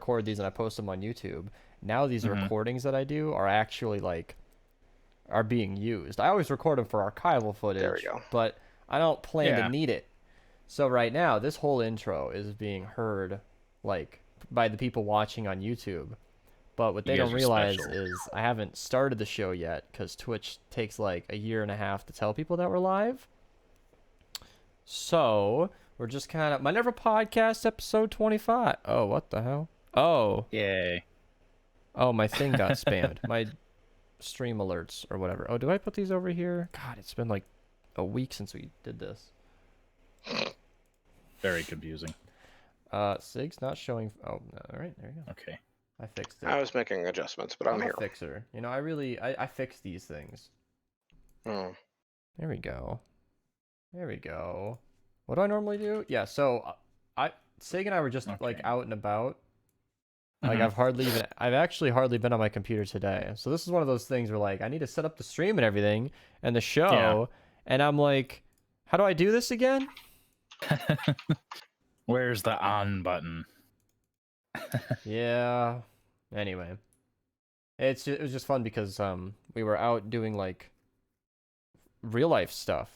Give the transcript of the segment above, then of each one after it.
record these and I post them on YouTube. Now these recordings that I do are actually are being used. I always record them for archival footage. There we go. But I don't plan to need it. So right now, this whole intro is being heard by the people watching on YouTube. But what they don't realize is I haven't started the show yet because Twitch takes like a year and a half to tell people that we're live. So we're just kind of Minerva Podcast episode 25. Oh, what the hell? Oh. Yay. Oh, my thing got spammed. My stream alerts or whatever. Oh, do I put these over here? God, it's been like a week since we did this. Very confusing. Sig's not showing. Oh, no. All right, there you go. Okay. I fixed it. I was making adjustments, but I'm here. a fixer. You know, I fix these things. Oh. There we go. There we go. What do I normally do? Yeah, so Sig and I were just like out and about. Like I've actually hardly been on my computer today. So this is one of those things where like I need to set up the stream and everything and the show, and I'm like, how do I do this again? Where's the on button? Yeah. Anyway, it was just fun because we were out doing like real life stuff,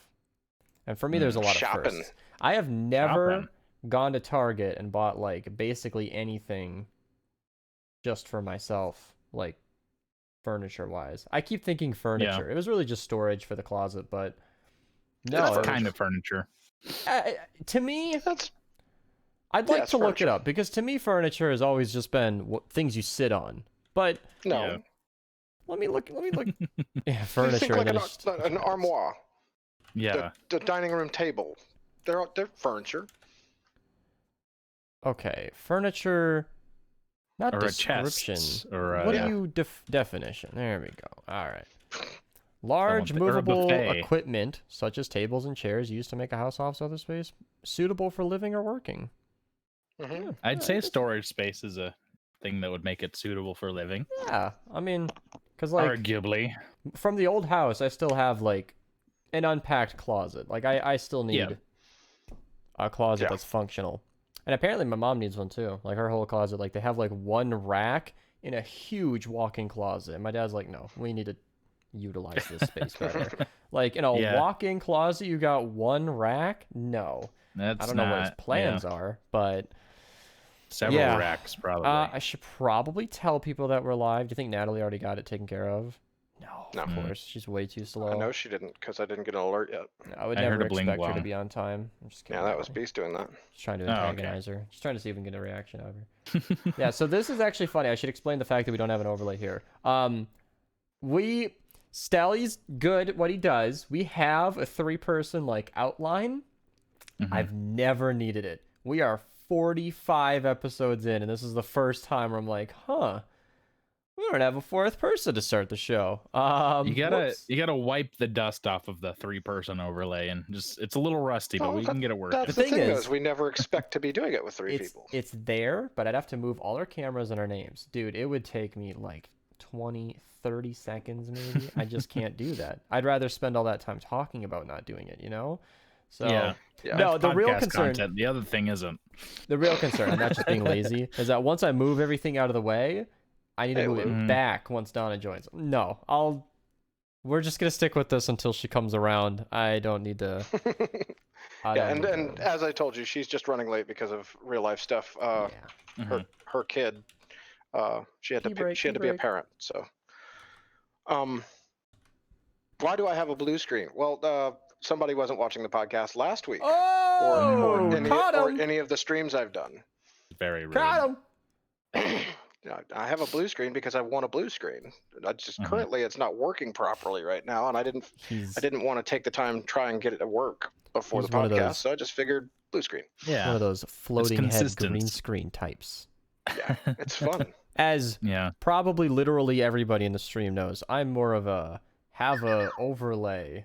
and for me there's a lot of firsts. I have never gone to Target and bought like basically anything just for myself, like furniture wise. I keep thinking furniture. It was really just storage for the closet, but no, that's kind of furniture. To me, I'd like to look it up because to me, furniture has always just been things you sit on. But no, let me look. Yeah, furniture. Think like an armoire. Yeah, the dining room table. They're furniture. Okay, furniture. Not or description. A chest, or what do you definition? There we go. All right. Large movable equipment such as tables and chairs used to make a house office other space suitable for living or working. Mm-hmm. I'd say storage space is a thing that would make it suitable for living. Yeah, I mean, because like arguably from the old house, I still have like an unpacked closet. Like I still need a closet that's functional. And apparently my mom needs one too. Like her whole closet, like they have like one rack in a huge walk-in closet. And my dad's like, no, we need to utilize this space better. Like in a walk-in closet, you got one rack? No. I don't know what his plans are, but several racks probably. I should probably tell people that we're live. Do you think Natalie already got it taken care of? No, of course. She's way too slow. I know she didn't because I didn't get an alert yet. I would never expect her to be on time. I'm just kidding. Yeah, that was Beast doing that. Just trying to antagonize her. Just trying to see if we can get a reaction out of her. Yeah, so this is actually funny. I should explain the fact that we don't have an overlay here. Stelly's good at what he does. We have a 3-person like outline. I've never needed it. We are 45 episodes in, and this is the first time where I'm like, we don't have a 4th person to start the show. You gotta wipe the dust off of the 3-person overlay, and it's a little rusty, but we can get it working. That's the thing is, we never expect to be doing it with 3 people. It's there, but I'd have to move all our cameras and our names. Dude, it would take me like 20-30 seconds maybe. I just can't do that. I'd rather spend all that time talking about not doing it, you know? So no, the real concern content. The other thing isn't. The real concern, not just being lazy, is that once I move everything out of the way, I need to move it back once Donna joins. No, we're just gonna stick with this until she comes around. I don't need to. And as I told you, she's just running late because of real life stuff. Her kid, she had to be a parent. So, why do I have a blue screen? Well, somebody wasn't watching the podcast last week, or any of the streams I've done. Very rude. Got him. I have a blue screen because I want a blue screen. I just currently it's not working properly right now, and I didn't want to take the time to try and get it to work before the podcast, so I just figured blue screen. Yeah, one of those floating head green screen types. Yeah, it's fun. As probably literally everybody in the stream knows, I'm more of a have a overlay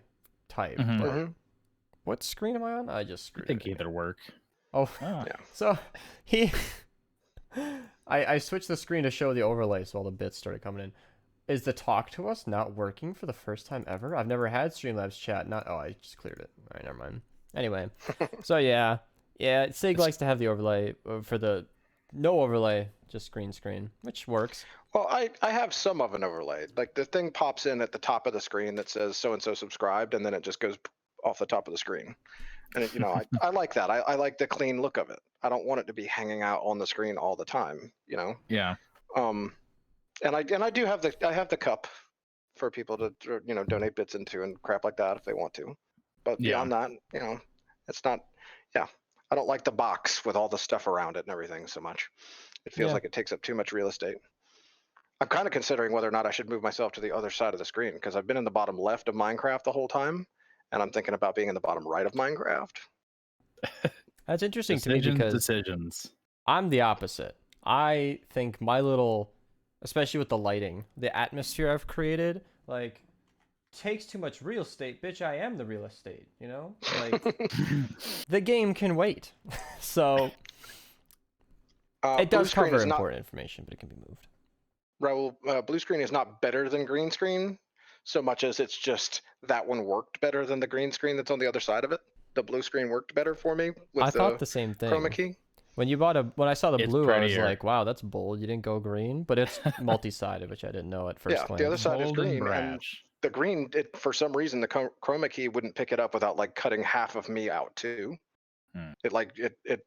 type. What screen am I on? I just screwed. I think either work. So I switched the screen to show the overlay, so all the bits started coming in. Is the talk to us not working for the first time ever? I've never had Streamlabs chat. I just cleared it. All right, never mind. Anyway, so yeah, Sig likes to have the overlay for the no overlay, just green screen, which works. Well, I have some of an overlay. Like the thing pops in at the top of the screen that says so and so subscribed, and then it just goes off the top of the screen. And it, I like that. I like the clean look of it. I don't want it to be hanging out on the screen all the time. Yeah. And I do have the cup for people to donate bits into and crap like that if they want to. But beyond that, it's not. Yeah, I don't like the box with all the stuff around it and everything so much. It feels like it takes up too much real estate. I'm kind of considering whether or not I should move myself to the other side of the screen, because I've been in the bottom left of Minecraft the whole time, and I'm thinking about being in the bottom right of Minecraft. That's interesting to me because I'm the opposite. I think my little, especially with the lighting, the atmosphere I've created, like, takes too much real estate. Bitch, I am the real estate, Like, the game can wait. So, it does cover important information, but it can be moved. Raul, blue screen is not better than green screen so much as it's just that one worked better than the green screen that's on the other side of it. The blue screen worked better for me with I thought the same thing. Chroma key. When I saw the blue, I was like, wow, that's bold. You didn't go green, but it's multi-sided, which I didn't know at first glance. The other side is green, and the green, for some reason, the chroma key wouldn't pick it up without like cutting half of me out too. It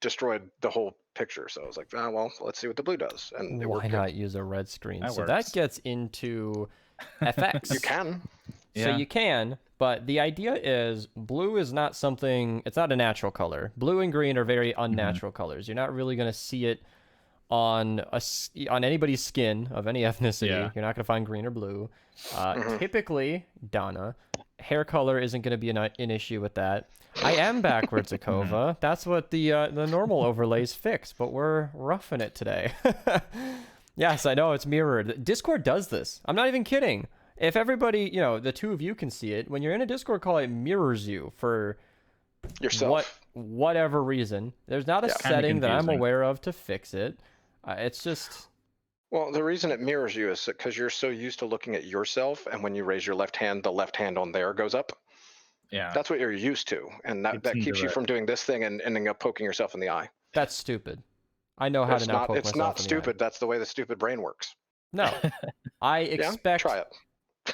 destroyed the whole picture. So I was like, well, let's see what the blue does. And why not use a red screen? That gets into FX. You can. So you can, but the idea is blue is not something, it's not a natural color. Blue and green are very unnatural colors. You're not really going to see it on anybody's skin of any ethnicity. You're not going to find green or blue. Typically, Donna, hair color isn't going to be an issue with that. I am backwards, Akova. That's what the normal overlays fix, but we're roughing it today. Yes, I know, it's mirrored. Discord does this. I'm not even kidding. If everybody, the two of you can see it, when you're in a Discord call, it mirrors you for yourself. Whatever reason. There's not a setting that I'm aware of to fix it. It's just... Well, the reason it mirrors you is because you're so used to looking at yourself, and when you raise your left hand, the left hand on there goes up. Yeah. That's what you're used to, and that keeps you from doing this thing and ending up poking yourself in the eye. That's stupid. I know how to not poke myself in the eye. It's not stupid. That's the way the stupid brain works. No. I expect... Try it.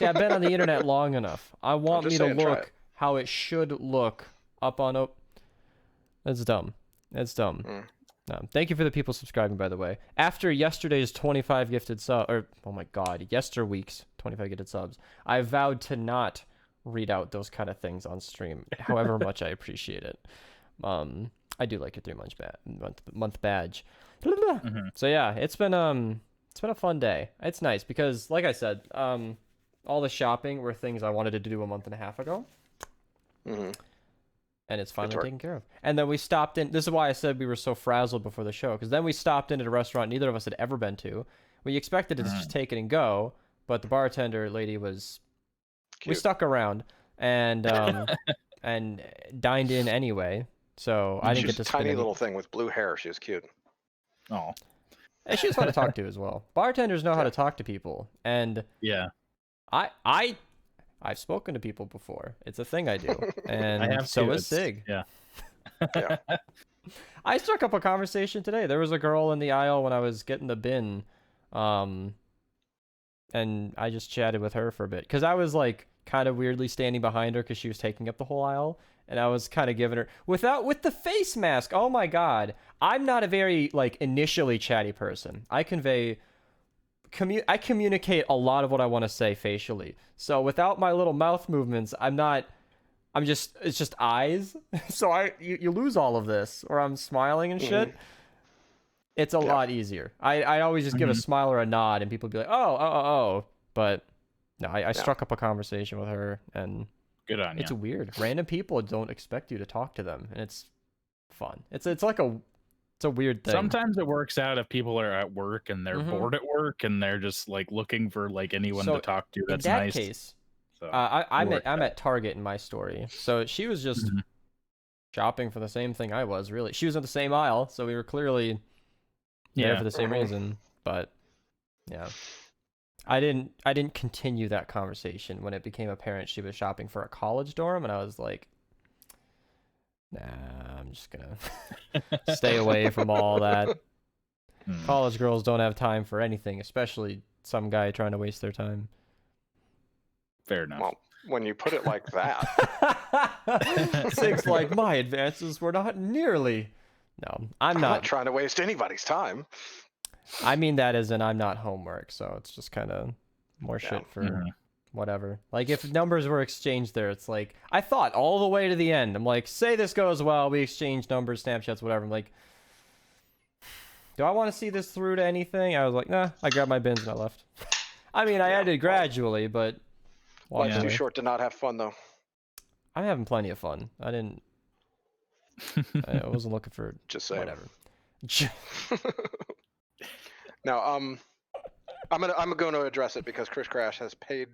Yeah, I've been on the internet long enough. I want me to look how it should look up on... That's dumb. That's dumb. No. Thank you for the people subscribing, by the way. After yesterday's 25 gifted subs, or, oh my god, yesterweek's 25 gifted subs, I vowed to not read out those kind of things on stream, however much I appreciate it. I do like your 3-month badge. So yeah, it's been a fun day. It's nice because, like I said, all the shopping were things I wanted to do a month and a half ago. And it's finally taken care of. And then we stopped in. This is why I said we were so frazzled before the show, because then we stopped in at a restaurant neither of us had ever been to. We expected to just take it and go, but the bartender lady was... Cute. We stuck around and and dined in anyway. So I didn't get to spend tiny little thing with blue hair. She was cute. Oh. And she was fun to talk to as well. Bartenders know how to talk to people. And I've spoken to people before. It's a thing I do. And I have so is Sig. Yeah. I struck up a conversation today. There was a girl in the aisle when I was getting the bin. And I just chatted with her for a bit. Because I was like kind of weirdly standing behind her because she was taking up the whole aisle. And I was kind of giving her with the face mask. Oh my god. I'm not a very like initially chatty person. I communicate a lot of what I want to say facially. So without my little mouth movements, it's just eyes. So you lose all of this, or I'm smiling and shit. It's a lot easier. I always just give a smile or a nod, and people be like, oh. But no, I struck up a conversation with her, and good on you. It's weird. Random people don't expect you to talk to them, and it's fun. It's like it's a weird thing. Sometimes it works out if people are at work and they're bored at work and they're just like looking for like anyone to talk to. That's nice. In that case, so I'm at Target in my story. So she was just shopping for the same thing I was. Really, she was in the same aisle, so we were clearly there for the same reason. But yeah, I didn't continue that conversation when it became apparent she was shopping for a college dorm, and I was like, nah, I'm just gonna stay away from all that. College girls don't have time for anything, especially some guy trying to waste their time. Fair enough. Well, when you put it like that. Sig's like, my advances were not nearly. No, I'm not trying to waste anybody's time. I mean that as in I'm not homework, so it's just kind of more shit for whatever. Like if numbers were exchanged there, it's like, I thought all the way to the end. I'm like, say this goes well, we exchange numbers, Snapchats, whatever. I'm like, do I want to see this through to anything? I was like, nah, I grabbed my bins and I left. I mean, I ended gradually, but... Life's too short to not have fun, though. I'm having plenty of fun. I wasn't looking for... Just saying. Whatever. Now, I'm going to address it because Chris Crash has paid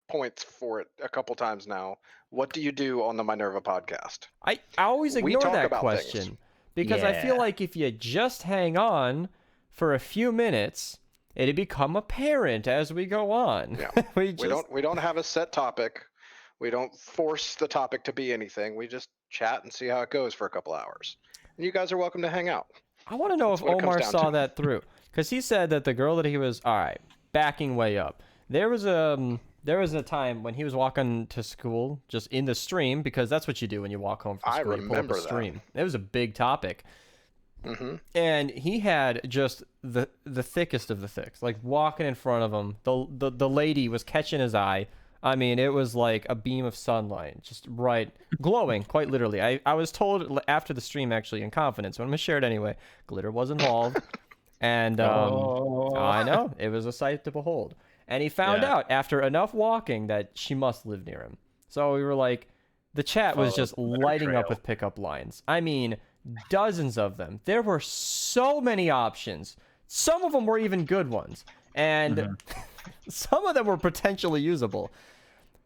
points for it a couple times now. What do you do on the Minerva podcast? I always ignore that question. Things. Because I feel like if you just hang on for a few minutes, it'd become apparent as we go on. Yeah. we don't have a set topic. We don't force the topic to be anything. We just chat and see how it goes for a couple hours. And you guys are welcome to hang out. I want to know if Omar saw that through. Because he said that the girl that he was, all right, backing way up. There was a time when he was walking to school, just in the stream, because that's what you do when you walk home from school. I remember that. Stream. It was a big topic. Mm-hmm. And he had just the thickest of the thicks, like walking in front of him. The lady was catching his eye. I mean, it was like a beam of sunlight, just right, glowing, quite literally. I was told after the stream, actually, in confidence, but I'm going to share it anyway. Glitter was involved. And I know, it was a sight to behold. And he found out after enough walking that she must live near him. So we were like, the chat was just lighting up with pickup lines. I mean, dozens of them. There were so many options. Some of them were even good ones. And some of them were potentially usable.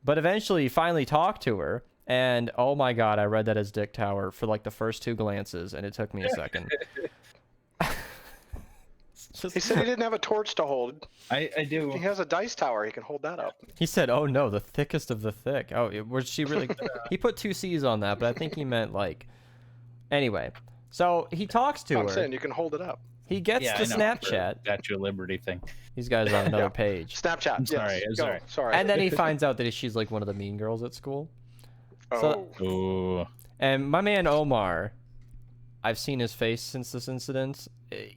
But eventually, he finally talked to her. And oh my God, I read that as Dick Tower for like the first 2 glances. And it took me a second. He said he didn't have a torch to hold. I do. He has a dice tower. He can hold that up. He said, oh no, the thickest of the thick. Oh, was she really... He put 2 C's on that, but I think he meant like... Anyway, so he talks to her. I'm saying you can hold it up. He gets the Snapchat. Statue of Liberty thing. These guys on another page. Snapchat. I'm sorry. Sorry. And then he finds out that she's like one of the mean girls at school. Oh. And my man Omar... I've seen his face since this incident.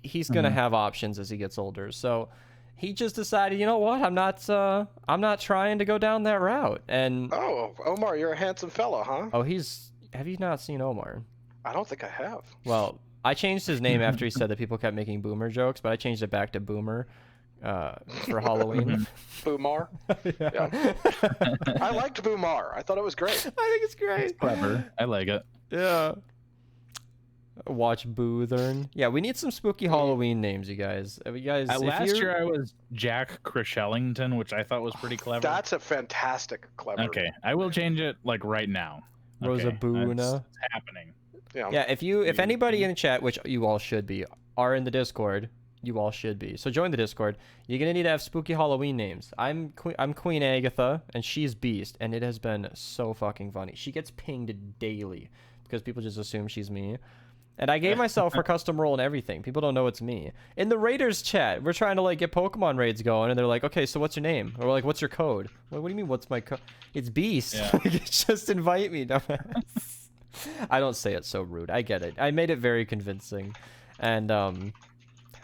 He's gonna have options as he gets older. So he just decided, you know what? I'm not trying to go down that route. And Omar, you're a handsome fella, huh? Oh, have you not seen Omar? I don't think I have. Well, I changed his name after he said that people kept making boomer jokes, but I changed it back to Boomer for Halloween. Boomar? Yeah. I liked Boomar. I thought it was great. I think it's great. It's clever. I like it. Yeah. Watch Boothern. Yeah, we need some spooky Halloween names, you guys. Last year I was Jack Crishellington, which I thought was pretty clever. That's a fantastic clever. Okay, I will change it like right now. Rosa Boona. It's happening. Yeah, if anybody in the chat, which you all should be, are in the Discord, you all should be. So join the Discord. You're gonna need to have spooky Halloween names. I'm Queen Agatha, and she's Beast, and it has been so fucking funny. She gets pinged daily because people just assume she's me. And I gave myself her custom role and everything. People don't know it's me. In the Raiders chat, we're trying to like get Pokemon raids going, and they're like, okay, so what's your name? Or we're like, what's your code? What do you mean, what's my code? It's Beast. Yeah. Just invite me, dumbass. I don't say it so rude. I get it. I made it very convincing. And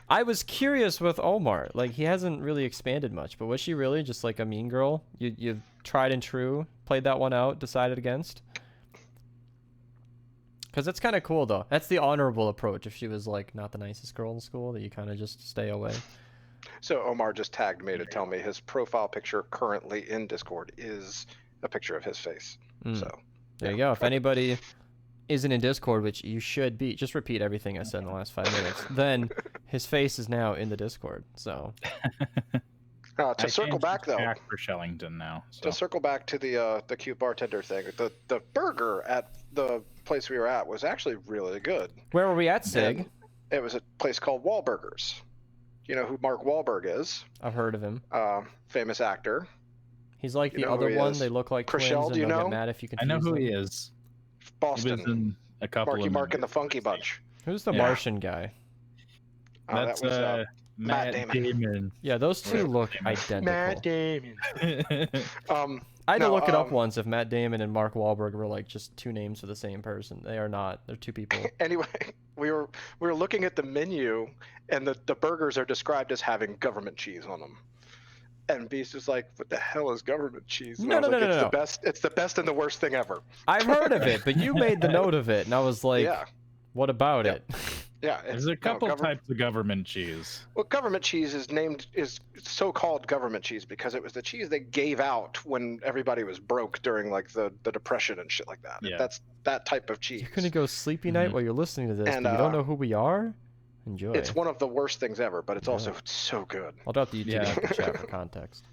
I was curious with Omar. Like, he hasn't really expanded much, but was she really just like a mean girl? You tried and true, played that one out, decided against? Because that's kind of cool, though. That's the honorable approach. If she was, like, not the nicest girl in school, that you kind of just stay away. So Omar just tagged me to tell me his profile picture currently in Discord is a picture of his face. So there you go. If anybody isn't in Discord, which you should be, just repeat everything I said in the last 5 minutes. Then his face is now in the Discord. So to circle back, though, Jack for Shellington now. To circle back to the cute bartender thing, the burger at the place we were at was actually really good. Where were we at, Sig? And it was a place called Wahlburgers. You know who Mark Wahlberg is? I've heard of him. Famous actor. He's like the other one. They look like twins, and they'll get mad if you confuse them. I know who he is. Boston. He was in a couple Marky Mark and the Funky Bunch. Who's the Martian guy? That's that was Matt Damon. Yeah, those two look identical. Matt Damon. I had to look it up once if Matt Damon and Mark Wahlberg were like just two names for the same person. They are not. They're two people. Anyway, we were looking at the menu, and the burgers are described as having government cheese on them. And Beast is like, "What the hell is government cheese?" And no. It's the best and the worst thing ever. I've heard of it, but you made the note of it, and I was like, yeah. What about it? Yeah, there's a couple types of government cheese. Well, government cheese is so-called government cheese because it was the cheese they gave out when everybody was broke during like the Depression and shit like that. Yeah. That's that type of cheese. You're gonna go sleepy night while you're listening to this, and you don't know who we are? Enjoy. It's one of the worst things ever, but it's also so good. I'll drop the YouTube chat for context.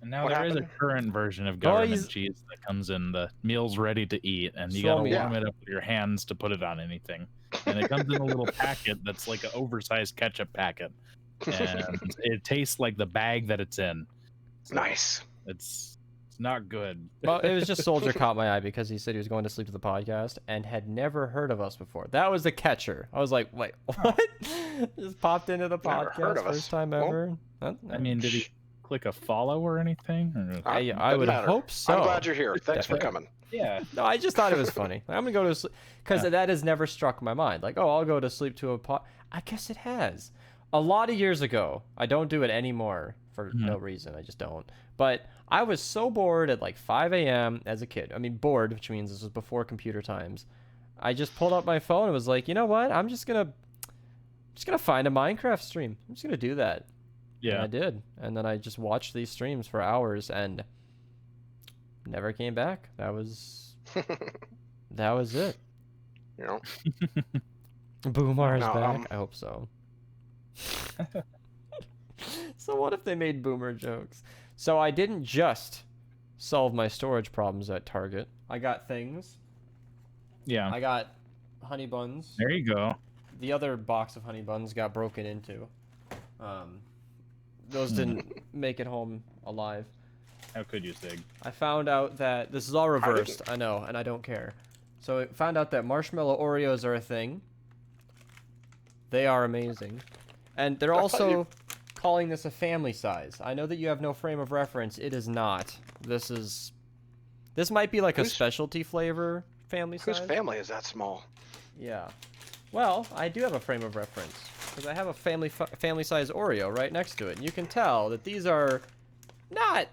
And now there is a current version of government cheese that comes in the meals ready to eat, and you gotta warm it up with your hands to put it on anything. And it comes in a little packet that's like an oversized ketchup packet, and it tastes like the bag that it's in. So nice. It's not good. Well, it was just Soldier caught my eye because he said he was going to sleep to the podcast and had never heard of us before. That was the catcher. I was like, wait, what? Just popped into the podcast first time ever. Well, I mean, did he click a follow or anything? I would hope so. I'm glad you're here. Thanks for coming. Yeah. No, I just thought it was funny. I'm gonna go to sleep because that has never struck my mind. Like, oh, I'll go to sleep to a pod. I guess it has. A lot of years ago, I don't do it anymore for no reason. I just don't. But I was so bored at like 5 a.m. as a kid. I mean, bored, which means this was before computer times. I just pulled up my phone and was like, you know what? I'm just gonna find a Minecraft stream. I'm just gonna do that. Yeah. And I did, and then I just watched these streams for hours and never came back. That was it. You know. Boomer's back. I hope so. So what if they made boomer jokes? So I didn't just solve my storage problems at Target. I got things. Yeah. I got honey buns. There you go. The other box of honey buns got broken into. Those didn't make it home alive. How could you, Sig? I found out that this is all reversed. I know, and I don't care. So I found out that Marshmallow Oreos are a thing. They are amazing. And they're also calling this a family size. I know that you have no frame of reference. It is not. This might be like a specialty flavor family size. Whose family is that small? Yeah. Well, I do have a frame of reference because I have a family size Oreo right next to it. And you can tell that these are not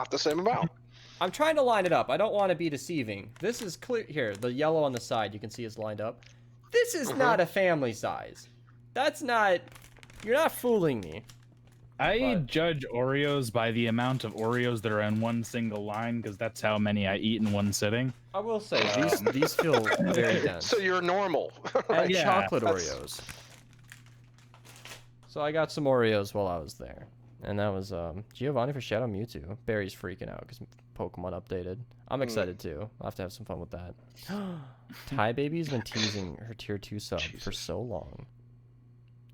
the same amount. I'm trying to line it up. I don't want to be deceiving. This is clear here. The yellow on the side, you can see is lined up. This is not a family size. That's not. You're not fooling me. I judge Oreos by the amount of Oreos that are in one single line because that's how many I eat in one sitting. I will say these feel very dense. So you're normal. Right? And chocolate Oreos. So I got some Oreos while I was there. And that was Giovanni for Shadow Mewtwo. Barry's freaking out because Pokemon updated. I'm excited too. I'll have to have some fun with that. Ty Baby's been teasing her tier 2 sub for so long.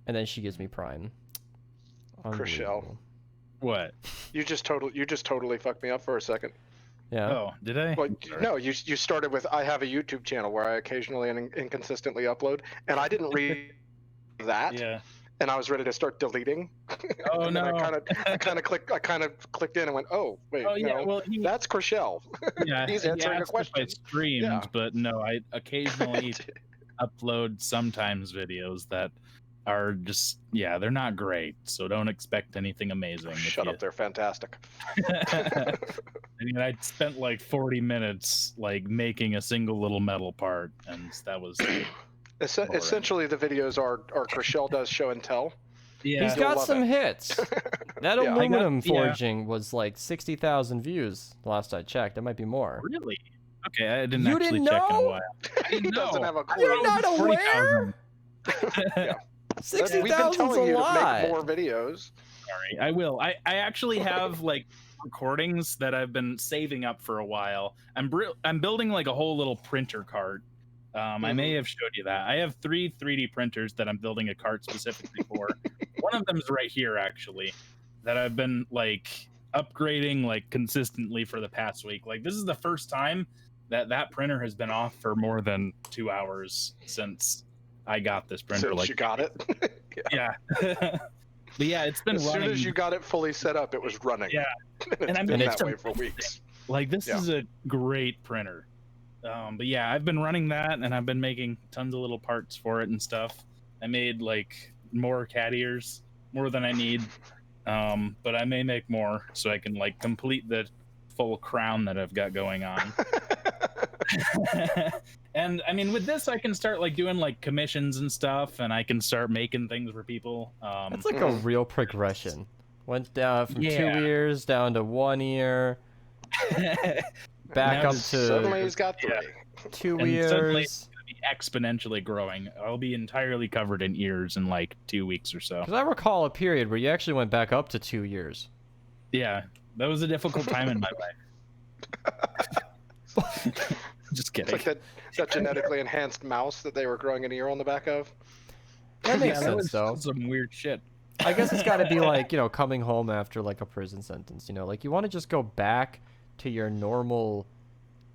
And then she gives me Prime. Chriselle. What? You just totally fucked me up for a second. Yeah. Oh, did I? Well, no, you started with I have a YouTube channel where I occasionally and inconsistently upload, and I didn't read that. Yeah. And I was ready to start deleting. Oh no! I kind of clicked in and went, oh wait, well, that's Chriselle. Yeah, he's answering a question. I streamed, but no, I occasionally upload sometimes videos that are just they're not great, so don't expect anything amazing. Shut up, they're fantastic. I mean, I spent like 40 minutes like making a single little metal part, and that was essentially the videos are Chriselle does show and tell. Yeah, he's got some hits. That aluminum forging was like 60,000 views last I checked. It might be more. Really? Okay, I didn't actually check in a while. He doesn't have a clue. You're not aware? 60,000 is a lot. We've been telling you to make more videos. Sorry, I will. I actually have like recordings that I've been saving up for a while. I'm building like a whole little printer cart. I may have showed you that. I have 3 3D printers that I'm building a cart specifically for. One of them is right here, actually, that I've been like upgrading like consistently for the past week. Like this is the first time that printer has been off for more than 2 hours since I got this printer. Since you got it. Yeah. But yeah, it's been running. As soon as you got it fully set up, it was running. Yeah. And it's been that way for weeks. Like, this is a great printer. But yeah, I've been running that, and I've been making tons of little parts for it and stuff. I made like more cat ears, more than I need. But I may make more so I can like complete the full crown that I've got going on. And I mean, with this, I can start like doing like commissions and stuff, and I can start making things for people. It's like a real progression. Went down from 2 ears down to 1 ear, back up to suddenly he's got 3. 2 and ears. suddenly it's gonna be exponentially growing. I'll be entirely covered in ears in like 2 weeks or so. Because I recall a period where you actually went back up to 2 ears. Yeah, that was a difficult time in my life. Just kidding. It's like that genetically enhanced mouse that they were growing an ear on the back of. That makes sense, though. Some weird shit. I guess it's got to be like, you know, coming home after like a prison sentence, you know, like you want to just go back to your normal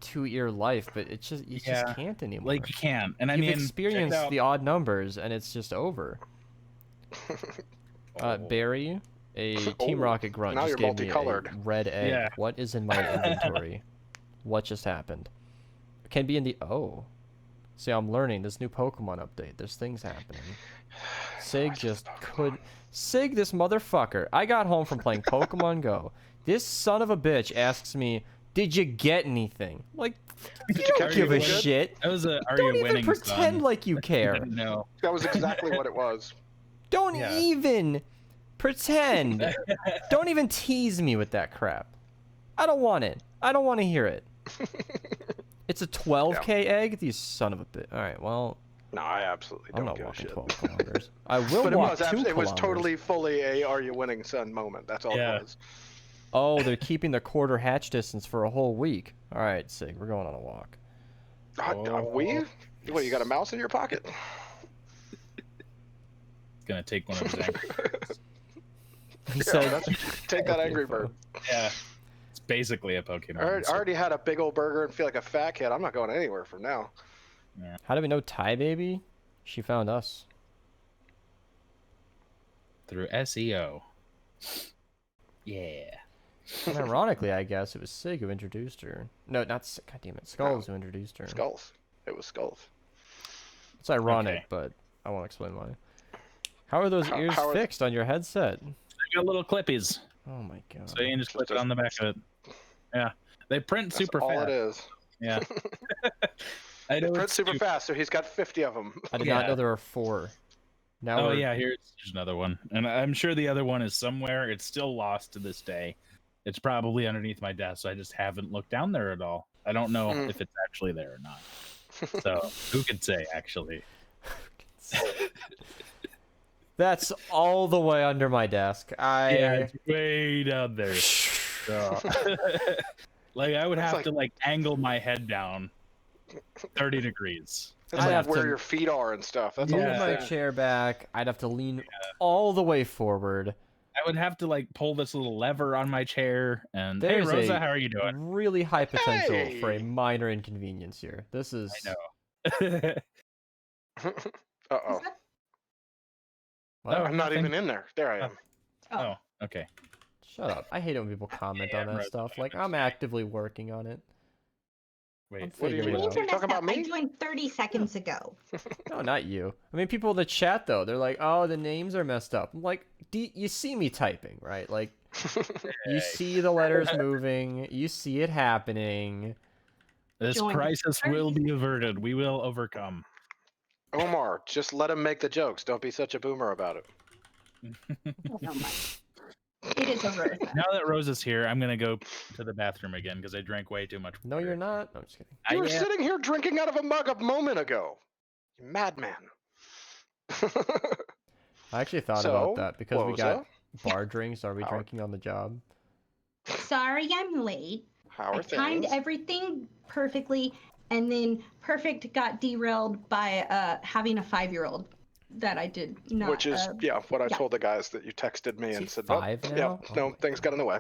2-ear life, but it's just you just can't anymore. Like you can't. And I You've mean, experienced the odd numbers, and it's just over. Barry, a Team Rocket grunt, now just you're gave me multicolored. a red egg. Yeah. What is in my inventory? What just happened? Can be in the See, I'm learning this new Pokemon update. There's things happening. Sig just could. Sig, this motherfucker. I got home from playing Pokemon Go. This son of a bitch asks me, "Did you get anything?" Like, you don't give a shit. That was a. Are Don't you even winning? pretend son? like you care. No. That was exactly what it was. Don't even pretend. Don't even tease me with that crap. I don't want it. I don't want to hear it. It's a 12K egg? These son of a bitch. All right, well. No, I absolutely don't I'm not give a walking shit. 12 kilometers. I will But walk 2 it kilometers. was totally fully a "Are you winning, son?" moment. That's all it was. Oh, they're keeping the quarter hatch distance for a whole week. All right, Sig, we're going on a walk. What, you got a mouse in your pocket? Gonna take one of his angry birds. He said, "Take that angry bird." Yeah, it's basically a Pokemon. I already had a big old burger and feel like a fat kid. I'm not going anywhere from now. Yeah. How do we know Ty Baby? She found us. Through SEO. Yeah. And ironically, I guess it was Sig who introduced her. No, not Sig. God damn it. Skulls who introduced her. Skulls. It was Skulls. It's ironic, but I won't explain why. How are those ears fixed on your headset? They got little clippies. Oh my god. So you can just clip it on the back of it. Yeah. They print super fast. All it is. Yeah. I know They print super fast, so he's got 50 of them. I did not know there were 4. Now here's another one. And I'm sure the other one is somewhere. It's still lost to this day. It's probably underneath my desk, so I just haven't looked down there at all. I don't know if it's actually there or not. So who could say, actually? That's all the way under my desk. Yeah, it's way down there. Like, I would have to like angle my head down 30 degrees. That's like where your feet are and stuff. That's move my chair back. I'd have to lean all the way forward. I would have to like pull this little lever on my chair. And hey, Rosa, how are you doing? Really high potential for a minor inconvenience here. This is. I know. Uh-oh. I'm not even in there. There I am. Oh, okay. Shut up. I hate it when people comment on that stuff. Like, I'm actively working on it. Wait, what are you talking about me? I joined 30 seconds ago. No, not you. I mean, people in the chat, though, they're like, oh, the names are messed up. I'm like, you see me typing, right? Like, you see the letters moving. You see it happening. This crisis will be averted. We will overcome. Omar, just let him make the jokes. Don't be such a boomer about it. It is over. Now that Rose is here, I'm gonna go to the bathroom again because I drank way too much. No, you're not. No, I'm just kidding. You were sitting here drinking out of a mug a moment ago. You madman. I actually thought about that because we got bar drinks. Are we drinking on the job? Sorry, I'm late. How are I timed everything perfectly, and then perfect got derailed by having a 5-year-old that I did not. Which is what I told the guys that you texted me and said, five now? no, things got in the way.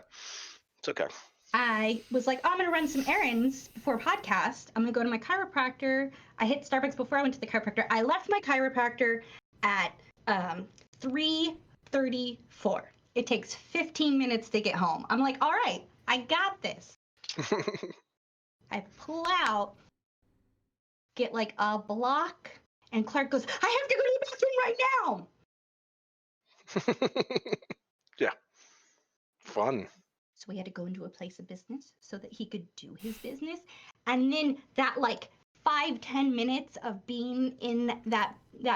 It's okay. I was like, oh, I'm going to run some errands before podcast. I'm going to go to my chiropractor. I hit Starbucks before I went to the chiropractor. I left my chiropractor at 3:34. It takes 15 minutes to get home. I'm like, all right, I got this. I pull out, get like a block, and Clark goes, I have to go to the bathroom right now. Yeah. Fun. So we had to go into a place of business so that he could do his business. And then that like 5-10 minutes of being in that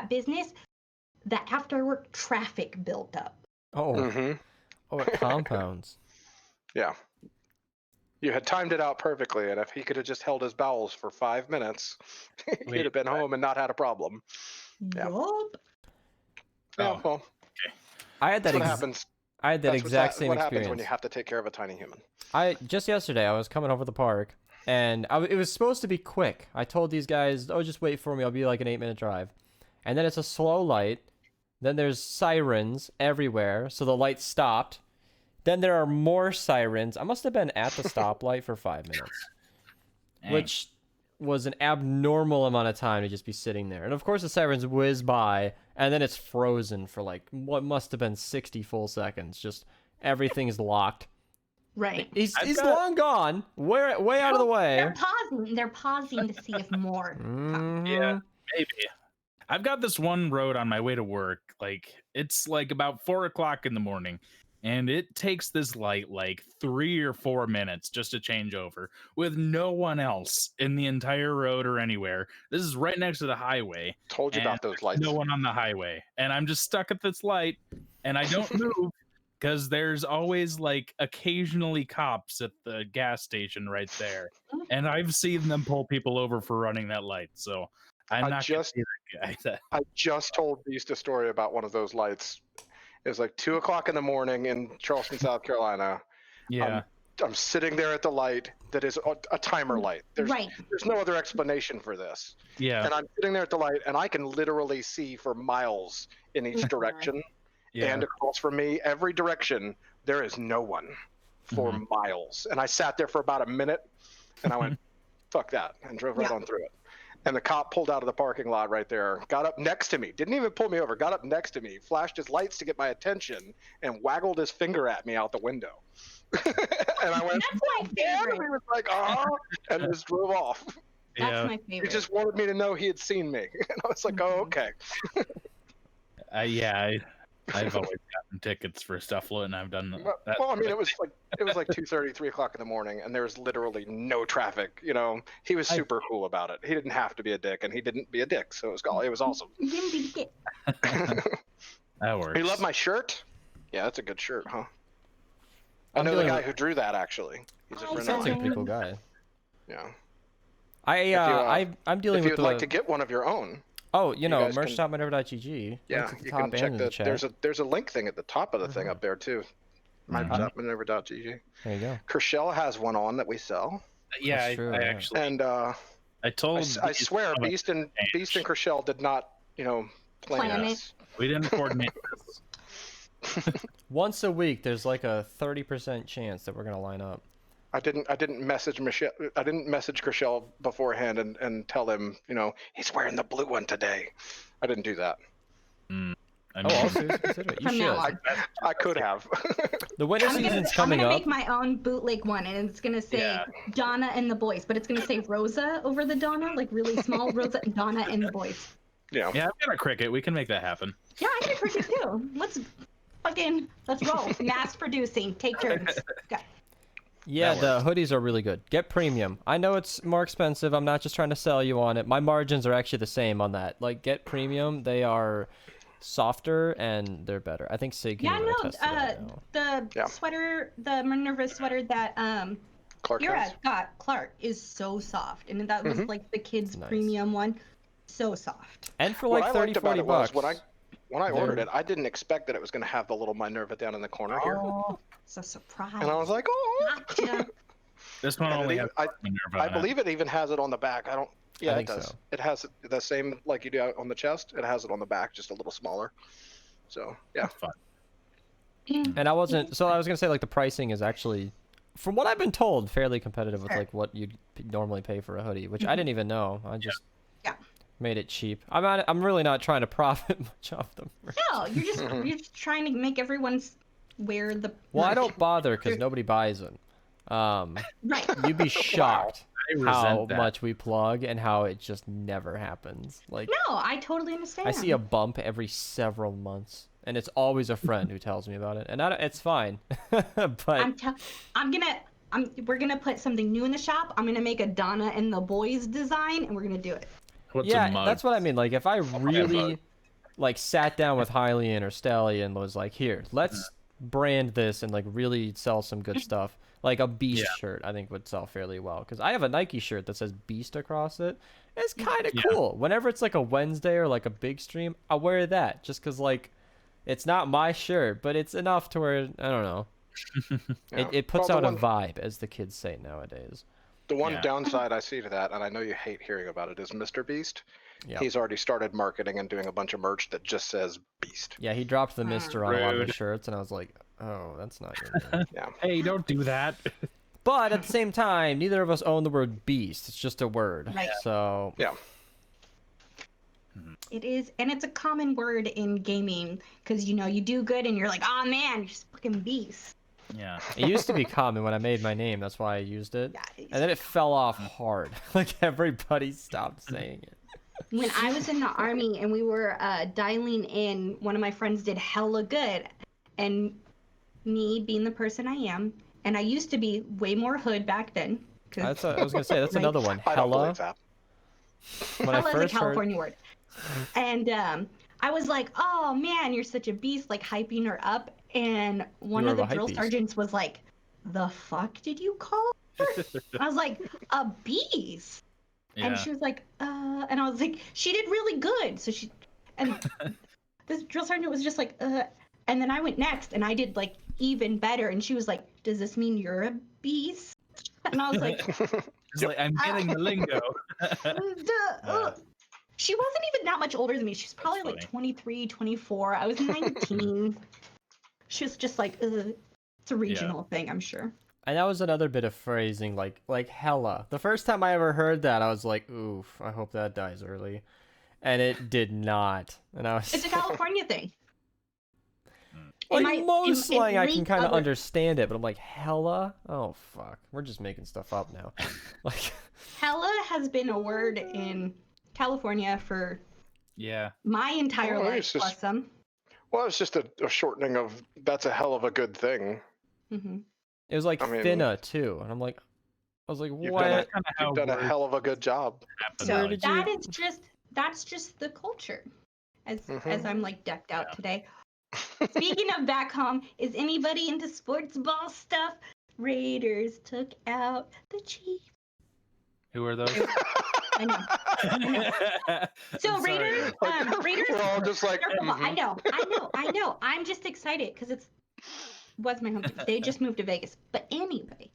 business, that after work traffic built up. Oh. Mm-hmm. Oh, it compounds. Yeah. You had timed it out perfectly, and if he could have just held his bowels for 5 minutes, he'd have been home and not had a problem. Yeah. Yup. Yeah, well, I had that. What happens. I had that exact same what experience. happens when you have to take care of a tiny human. Just yesterday, I was coming over the park, and it was supposed to be quick. I told these guys, oh, just wait for me. I'll be like an 8-minute drive. And then it's a slow light. Then there's sirens everywhere, so the light stopped. Then there are more sirens. I must have been at the stoplight for 5 minutes, which was an abnormal amount of time to just be sitting there. And of course, the sirens whiz by, and then it's frozen for like what must have been 60 full seconds. Just everything's locked. Right. He's long gone. Way out of the way. They're pausing to see if more. Yeah, maybe. I've got this one road on my way to work. Like it's like about 4 o'clock in the morning, and it takes this light like 3 or 4 minutes just to change over with no one else in the entire road or anywhere. This is right next to the highway. Told you about those lights. No one on the highway, and I'm just stuck at this light, and I don't move because there's always like occasionally cops at the gas station right there, and I've seen them pull people over for running that light. So I'm not just that guy. I just told Beast a story about one of those lights. It was like 2 o'clock in the morning in Charleston, South Carolina. Yeah. I'm sitting there at the light that is a timer light. There's no other explanation for this. Yeah. And I'm sitting there at the light, and I can literally see for miles in each direction. Yeah. And across from me, every direction, there is no one for miles. And I sat there for about a minute, and I went, fuck that, and drove right on through it. And the cop pulled out of the parking lot right there, got up next to me, didn't even pull me over, got up next to me, flashed his lights to get my attention, and waggled his finger at me out the window. And I went, that's my favorite. And he was like, and just drove off. That's my favorite. He just wanted me to know he had seen me. And I was like, oh, okay. I've always gotten tickets for stuff, and I've done that. Well, I mean, it was like 2:30, 3 o'clock in the morning, and there was literally no traffic. You know, he was super cool about it. He didn't have to be a dick, and he didn't be a dick, so it was awesome. He didn't be a dick. That works. You love my shirt? Yeah, that's a good shirt, huh? I know the guy who drew that, actually. He's a friend of mine. Sounds like a pretty cool guy. Yeah. I'm dealing with if you'd like to get one of your own. Oh, merch.minerva.gg. Yeah, you can check there's a link thing at the top of the thing up there too. Minerva.gg. There you go. Kershell has one on that we sell. Yeah, I actually. And I swear, Beast and Kershell did not, plan this. We didn't coordinate this. Once a week, there's like a 30% chance that we're gonna line up. I didn't message Michelle. I didn't message Kershell beforehand and tell him, he's wearing the blue one today. I didn't do that. I'll seriously consider it. You should. I could have. The winter season's coming up. I'm gonna make my own bootleg one, and it's gonna say Donna and the boys, but it's gonna say Rosa over the Donna, like really small. Rosa, Donna, and the boys. Yeah. Yeah, I've got a Cricut. We can make that happen. Yeah, I got a Cricut too. Let's roll. Mass producing. Take turns. Go. Yeah, the hoodies are really good. Get premium. I know it's more expensive. I'm not just trying to sell you on it. My margins are actually the same on that. Like, get premium. They are softer and they're better. I think Sig can attest to that the sweater, the Minerva sweater that Clark is so soft, and that was like the kids' premium one. So soft. And for like 30-40 bucks. When I ordered it, I didn't expect that it was going to have the little Minerva down in the corner here. Oh, it's a surprise. And I was like, oh. Gotcha. This one only has Minerva. I believe it even has it on the back. Yeah, it does. So. It has the same like you do on the chest. It has it on the back, just a little smaller. So, yeah. That's fun. And I was going to say, like, the pricing is actually from what I've been told, fairly competitive with like what you'd normally pay for a hoodie, which I didn't even know. I just made it cheap. I'm really not trying to profit much off them. No, you're just trying to make everyone wear the. Well, I don't bother because nobody buys them. Right. You'd be shocked how much we plug and how it just never happens. Like, no, I totally understand. I see a bump every several months, and it's always a friend who tells me about it, and it's fine. But we're gonna put something new in the shop. I'm gonna make a Donna and the Boys design, and we're gonna do it. That's what I mean. Like, if I really like sat down with Hylian or Stallion and was like, here, let's brand this and like really sell some good stuff. Like a Beast shirt, I think would sell fairly well because I have a Nike shirt that says Beast across it. It's kind of cool. Whenever it's like a Wednesday or like a big stream, I'll wear that just because like it's not my shirt, but it's enough to where I don't know. It puts out a vibe, as the kids say nowadays. The one downside I see to that, and I know you hate hearing about it, is Mr. Beast. Yep. He's already started marketing and doing a bunch of merch that just says Beast. Yeah, he dropped the Mister on a lot of his shirts, and I was like, oh, that's not your name. Hey, don't do that. But at the same time, neither of us own the word Beast. It's just a word. Right. So yeah. It is, and it's a common word in gaming because you do good and you're like, oh man, you're just fucking Beast. Yeah. It used to be common when I made my name. That's why I used it. Yeah, and then it fell off hard. Like everybody stopped saying it. When I was in the army and we were dialing in, one of my friends did hella good. And me being the person I am, and I used to be way more hood back then. I was going to say, that's another one. Hella. Hella is a California word. And I was like, oh man, you're such a beast, like hyping her up. And one of the drill sergeants was like, the fuck did you call her? I was like, a beast. Yeah. And she was like, and I was like, she did really good. So and this drill sergeant was just like, and then I went next and I did like even better. And she was like, does this mean you're a beast? And I was like, I'm getting the lingo. She wasn't even that much older than me. She's probably like 23, 24. I was 19. She was just like, it's a regional thing, I'm sure. And that was another bit of phrasing, like hella. The first time I ever heard that, I was like, oof, I hope that dies early. And it did not. And I was It's a California thing. Like most slang, I can kind of understand it, but I'm like, hella? Oh, fuck. We're just making stuff up now. Like, hella has been a word in California for my entire life, plus some. Well, it's just a shortening of that's a hell of a good thing. Mm-hmm. It was like finna too, and I was like, what? You've done a hell of a good job. So that's just the culture, as I'm like decked out today. Speaking of back home, is anybody into sports ball stuff? Raiders took out the Chiefs. Who are those? I know. So Raiders. We're all just like. I know. I'm just excited because was my home team. They just moved to Vegas. But anyway,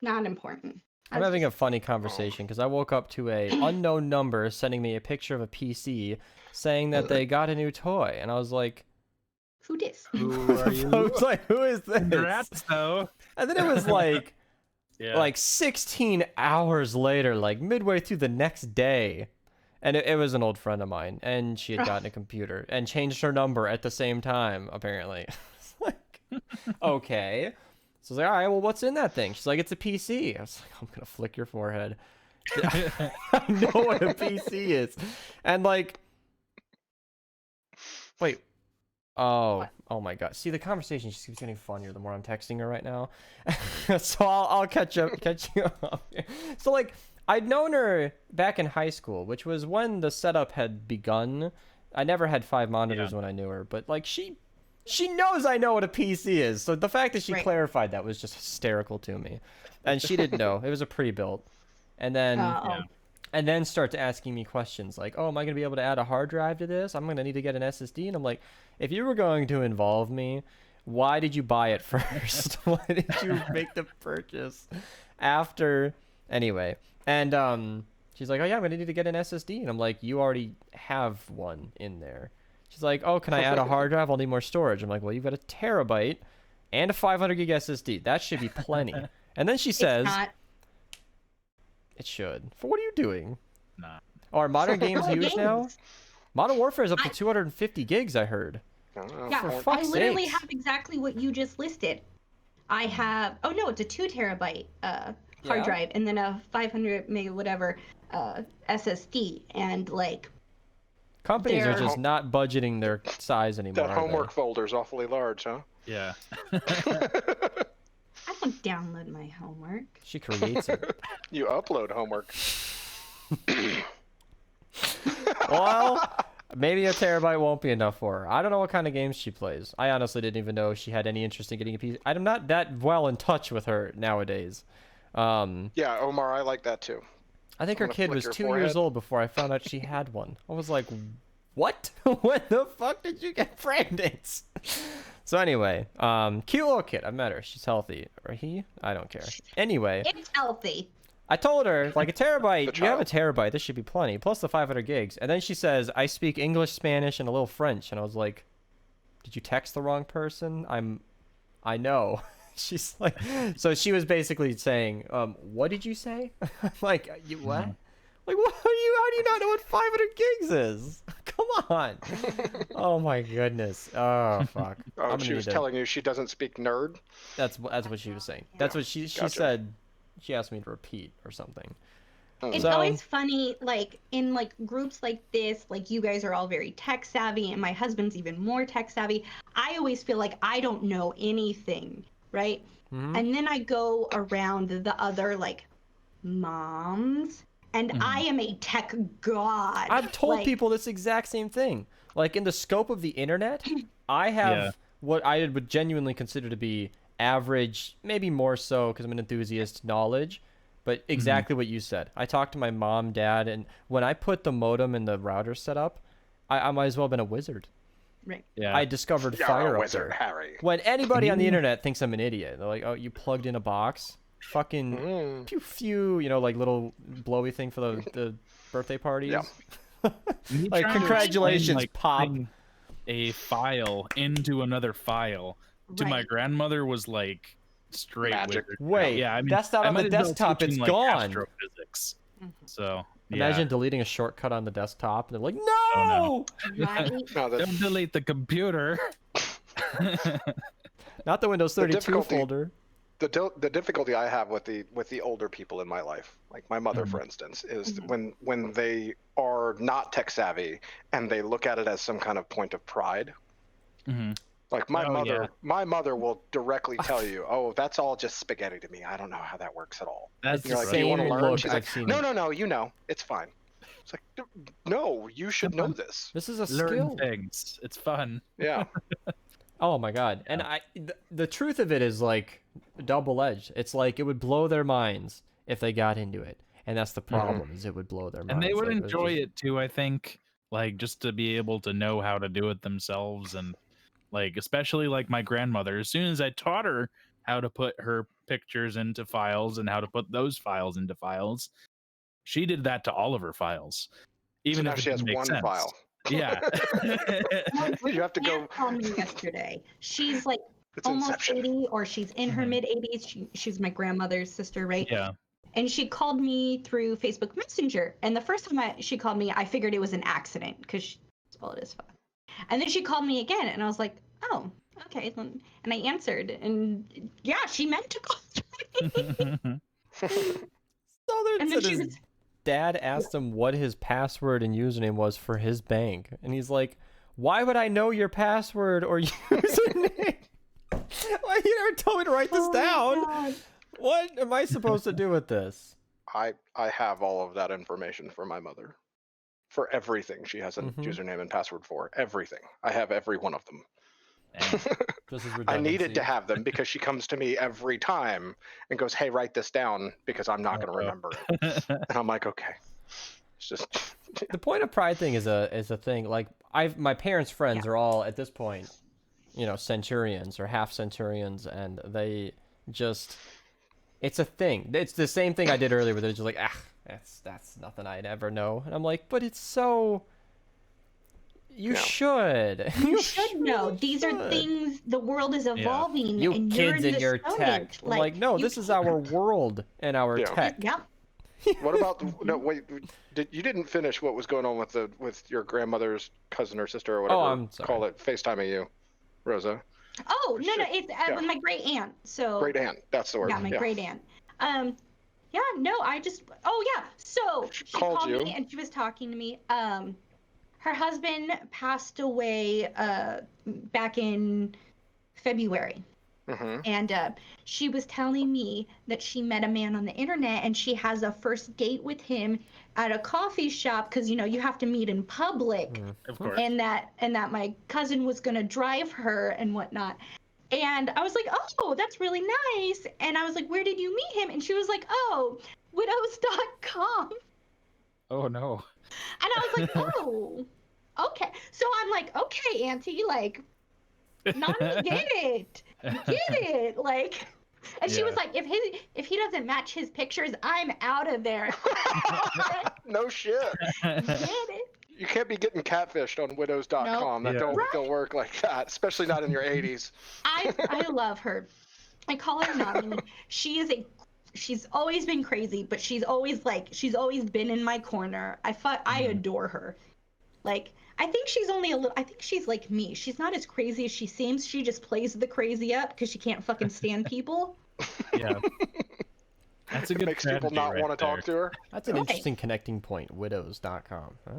not important. I'm having a funny conversation because I woke up to a unknown number sending me a picture of a PC saying that they got a new toy, and I was like, "Who dis? Who are you?" I was like, "Who is this?" Congrats, though. And then it was like, like 16 hours later, like midway through the next day, and it was an old friend of mine, and she had gotten a computer and changed her number at the same time, apparently. Okay. So I was like, all right, well, what's in that thing? She's like, it's a PC. I was like, I'm going to flick your forehead. I know what a PC is. And like, wait. Oh my God. See, the conversation just keeps getting funnier the more I'm texting her right now. So I'll catch you up here. So like, I'd known her back in high school, which was when the setup had begun. I never had 5 monitors when I knew her, but like she knows I know what a PC is. So the fact that she clarified that was just hysterical to me. And she didn't know. It was a pre-built. And then start asking me questions like, oh, am I going to be able to add a hard drive to this? I'm going to need to get an SSD. And I'm like, if you were going to involve me, why did you buy it first? Why did you make the purchase after? Anyway. And she's like, oh, yeah, I'm going to need to get an SSD. And I'm like, you already have one in there. She's like, oh, can I add a hard drive? I'll need more storage. I'm like, well, you've got a terabyte and a 500 gig SSD. That should be plenty. And then she says, not. It should. For what are you doing? Nah. Are modern games Oh, huge games. now? Modern Warfare is up to 250 gigs, I heard. Yeah, For I fuck's literally sakes. have exactly what you just listed. I have, oh no, it's a 2 terabyte hard Yeah? drive and then a 500 meg whatever SSD, and like Companies are They're- just not budgeting their size anymore. That are homework they? folder's awfully large, huh? Yeah. I don't download my homework. She creates it. You upload homework. Well, maybe a terabyte won't be enough for her. I don't know what kind of games she plays. I honestly didn't even know she had any interest in getting a PC. I'm not that well in touch with her nowadays. Yeah, Omar, I like that too. I think her gonna kid flick was your 2 forehead. years old before I found out she had one. I was like, what? When the fuck did you get pregnant? So anyway, cute little kid. I met her. She's healthy. Or he? I don't care. Anyway, It's healthy. I told her, like, a terabyte, The you have a child. terabyte, this should be plenty, plus the 500 gigs. And then she says, I speak English, Spanish, and a little French. And I was like, did you text the wrong person? I know. She's like, so she was basically saying, what did you say? I'm like, you what? Like, what how do you not know what 500 gigs is? Come on. Oh my goodness. Oh, fuck. I'm Oh, gonna she need was to- telling you she doesn't speak nerd? That's what she was saying. That's what she Gotcha. said. She asked me to repeat or something. It's So- always funny, like in like groups like this, like you guys are all very tech savvy, and my husband's even more tech savvy. I always feel like I don't know anything, right? Mhm. And then I go around the other like moms, and I am a tech god. I've told Like, people this exact same thing. Like, in the scope of the internet, I have Yeah. what I would genuinely consider to be average, maybe more so because I'm an enthusiast, knowledge. But exactly what you said. I talked to my mom, dad, and when I put the modem and the router set up, I might as well have been a wizard. right. Yeah. I discovered You're fire a up wizard, there. Harry. When anybody on the internet thinks I'm an idiot, they're like, "Oh, you plugged in a box, fucking Mm. pew pew," you know, like little blowy thing for the birthday parties. Yeah. Me Like, trying to congratulations, explain, Pop. putting a file into another file to my Right. grandmother was like straight Magic. wizard. Wait, yeah, I mean, that's not I on the might as well desktop, teaching, it's like, gone. Astrophysics. Mhm. So yeah. Imagine deleting a shortcut on the desktop, and they're like, "No!" Oh, Right. No, the, Don't delete the computer. Not the Windows 32 difficulty- folder. the difficulty I have with the older people in my life, like my mother, Mhm. for instance, is when they are not tech savvy and they look at it as some kind of point of pride. hmm Like my Oh, mother, yeah. my mother will directly tell you, "Oh, that's all just spaghetti to me. I don't know how that works at all." That's It's You're the like, "Do you want to same learn?" look She's I've like, seen. No, you know, it's fine. It's like, no, you should Come know on. this. This is a learn skill. things. It's fun. Yeah, Oh my god. And the truth of it is like double-edged. It's like it would blow their minds if they got into it. And that's the problem, is it would blow their minds. And they would Like, it was enjoy just- it too, I think. Like just to be able to know how to do it themselves, and like especially like my grandmother. As soon as I taught her how to put her pictures into files and how to put those files into files, she did that to all of her files. so Even now if it she has didn't make one sense. file. Yeah. You have to go. Aunt called me yesterday. She's like It's almost Inception. 80, or she's in her Mhm. mid 80s. She's my grandmother's sister, right? Yeah. And she called me through Facebook Messenger. And the first time she called me, I figured it was an accident because well, it is fun. And then she called me again, and I was like, oh, okay. And I answered, and yeah, she meant to call me. Southern And said then she his was, dad asked him what his password and username was for his bank. And he's like, "Why would I know your password or username? Why you never told me to write this oh my down? God. What am I supposed to do with this?" I have all of that information for my mother. For everything she has a Mhm. username and password for. Everything. I have every one of them. Just as I needed redundancy. to have them because she comes to me every time and goes, "Hey, write this down because I'm not going to remember it." And I'm like, "Okay." It's just The point of pride thing is a thing. Like my parents' friends are all at this point, you know, centurions or half centurions, and they just it's a thing. It's the same thing I did earlier where they're just like, that's nothing I'd ever know. And I'm like, but it's so You should. You should know. These are things. The world is evolving. You and kids you're in and your tech. Like, no, this is our world and our tech. Yeah. What about no? Wait, you didn't finish what was going on with your grandmother's cousin or sister or whatever. Oh, I'm sorry. Call it FaceTiming you, Rosa. Oh no, it's my great aunt. So great aunt. That's the word. Yeah, my great aunt. Yeah, no, So she called me and she was talking to me. Her husband passed away back in February. Mm-hmm. And she was telling me that she met a man on the internet and she has a first date with him at a coffee shop because you have to meet in public. Of course. And that my cousin was gonna drive her and whatnot. And I was like, oh, that's really nice. And I was like, where did you meet him? And she was like, oh, widows.com. Oh no. And I was like, oh, okay. So I'm like, okay, Auntie, like, Nani, get it. Get it. Like, and she was like, if he doesn't match his pictures, I'm out of there. No shit. Get it. You can't be getting catfished on widows.com. That don't work like that, especially not in your 80s. I love her. I call her Nani. She's always been crazy, but she's always been in my corner. I adore her. Like, I think she's like me. She's not as crazy as she seems. She just plays the crazy up because she can't fucking stand people. Yeah. That's a good makes people not want to talk to her. That's an interesting connecting point, widows.com. Huh?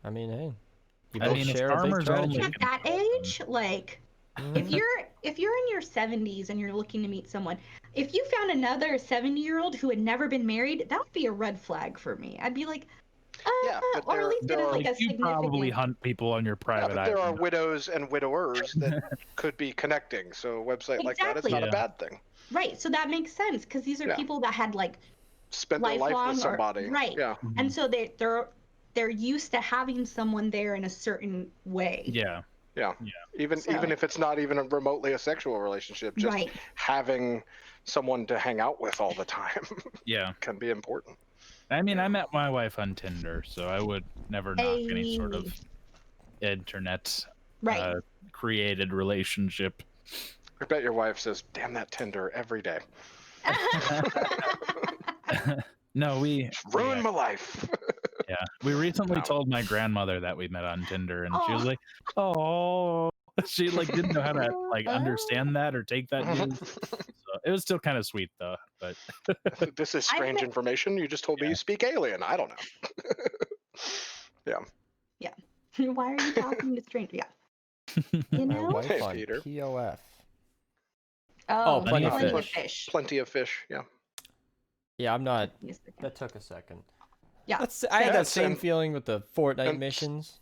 I mean, hey. You both share a big strategy. At that age, like, if you're in your 70s and you're looking to meet someone, if you found another 70-year-old who had never been married, that would be a red flag for me. I'd be like, or at least like a significant. You probably hunt people on your private island. There are widows and widowers that could be connecting, so a website like that is not a bad thing. Right, so that makes sense because these are people that had like spent their life with somebody. Right. Yeah. And so they're used to having someone there in a certain way. Yeah. Even if it's not even remotely a sexual relationship, just having someone to hang out with all the time can be important. I mean, I met my wife on Tinder, so I would never knock any sort of internet created relationship. I bet your wife says, damn that Tinder every day. No, ruined my life. Yeah, we recently told my grandmother that we met on Tinder, and she was like, "Oh," she like didn't know how to like understand that or take that news. So it was still kind of sweet though. But this is strange information. You just told me you speak alien. I don't know. Yeah. Why are you talking to strangers? Yeah. You know. Hey, Peter. POF. Oh, plenty of fish. Plenty of fish. Yeah. Yeah, I'm not. That took a second. Yeah. I had that same feeling with the Fortnite missions.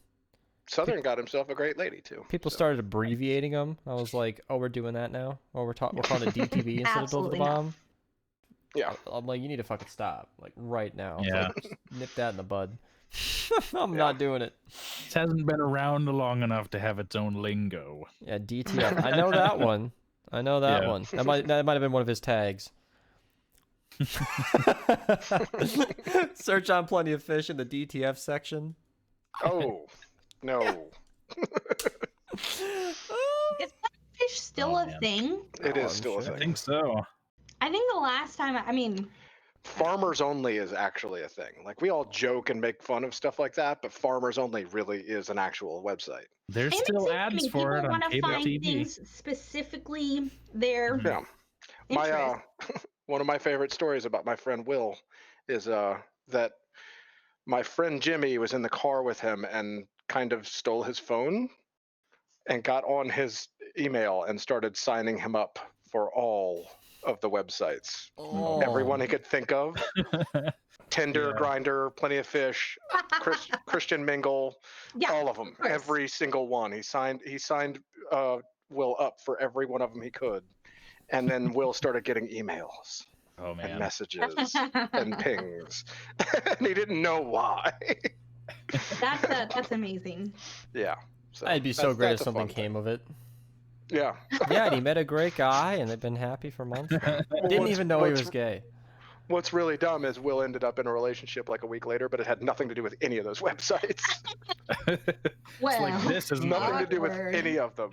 Southern got himself a great lady too. People started abbreviating them. I was like, "Oh, we're doing that now. Oh, we're calling it DTB instead of build the bomb." Yeah. I'm like, you need to fucking stop, like right now. Yeah. Like, nip that in the bud. I'm not doing it. It hasn't been around long enough to have its own lingo. Yeah, DTF. I know that one. That might have been one of his tags. Search on Plenty of Fish in the DTF section. Oh no. Is fish still a thing? It is still a thing. I think so. I think the last time, Farmers Only is actually a thing. Like, we all joke and make fun of stuff like that, but Farmers Only really is an actual website. There's still ads for it on cable TV. Things specifically there. Yeah. My one of my favorite stories about my friend Will is that my friend Jimmy was in the car with him and kind of stole his phone and got on his email and started signing him up for all of the websites. Everyone he could think of. Tinder, Grindr, Plenty of Fish, Christian Mingle, all of them. Every single one. He signed Will up for every one of them he could. And then Will started getting emails and messages and pings. And he didn't know why. That's amazing. Yeah. So I'd be so great if something came of it. Yeah. Yeah, and he met a great guy, and they've been happy for months. Didn't even know he was gay. What's really dumb is Will ended up in a relationship like a week later, but it had nothing to do with any of those websites. Well, like, this is Nothing to do with awkward. any of them.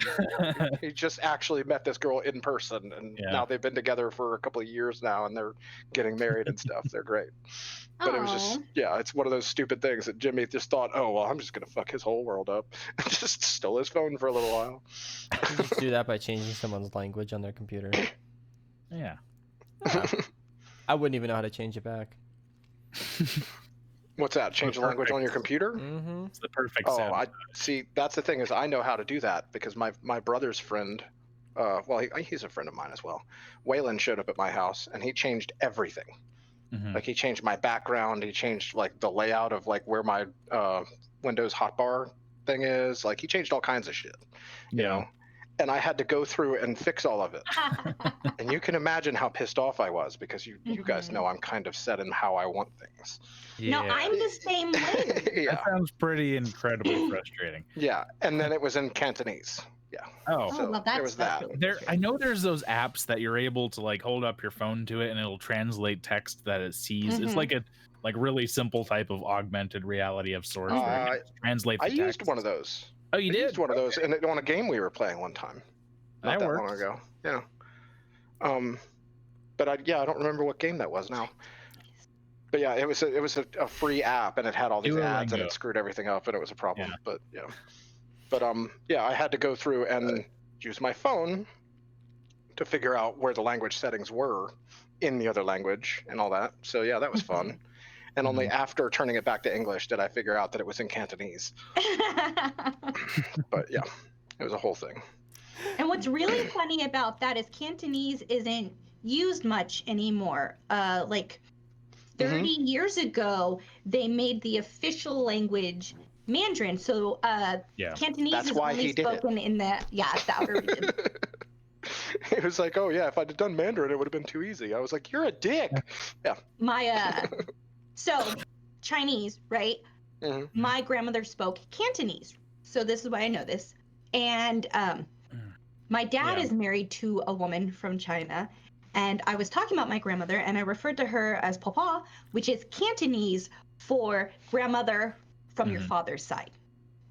He just actually met this girl in person, and now they've been together for a couple of years now, and they're getting married and stuff. They're great. But it was just, it's one of those stupid things that Jimmy just thought, oh, well, I'm just going to fuck his whole world up. And just stole his phone for a little while. You just do that by changing someone's language on their computer. Yeah. I wouldn't even know how to change it back. What's that? Change the language on your computer? Mm-hmm. It's the perfect sound. I see. That's the thing is I know how to do that because my brother's friend, he's a friend of mine as well. Waylon showed up at my house and he changed everything. Mm-hmm. Like he changed my background. He changed like the layout of like where my Windows hotbar thing is. Like he changed all kinds of shit. You know? And I had to go through and fix all of it. And you can imagine how pissed off I was because you guys know I'm kind of set in how I want things. No, I'm the same way. Yeah. That sounds pretty incredibly frustrating. Yeah, and then it was in Cantonese. Yeah. Oh, So well, there was that. really I know there's those apps that you're able to like hold up your phone to it and it'll translate text that it sees. It's like a really simple type of augmented reality of sorts. Where it translate the I text. used one of those. Oh, you I did? used one of those on a game we were playing one time. Not that long ago. Yeah. But I don't remember what game that was now. But yeah, it was a free app and it had all these ads and it screwed everything up and it was a problem. Yeah. But yeah. But I had to go through and use my phone to figure out where the language settings were in the other language and all that. So yeah, that was fun. And only after turning it back to English did I figure out that it was in Cantonese. But yeah, it was a whole thing. And what's really funny about that is Cantonese isn't used much anymore. Like 30 years ago, they made the official language Mandarin. So Cantonese That's is why only spoken in the that region. It was like, oh yeah, if I'd have done Mandarin, it would have been too easy. I was like, you're a dick. Yeah. My so Chinese, right? My grandmother spoke Cantonese, so this is why I know this. And my dad is married to a woman from China, and I was talking about my grandmother, and I referred to her as Papa, which is Cantonese for grandmother from your father's side,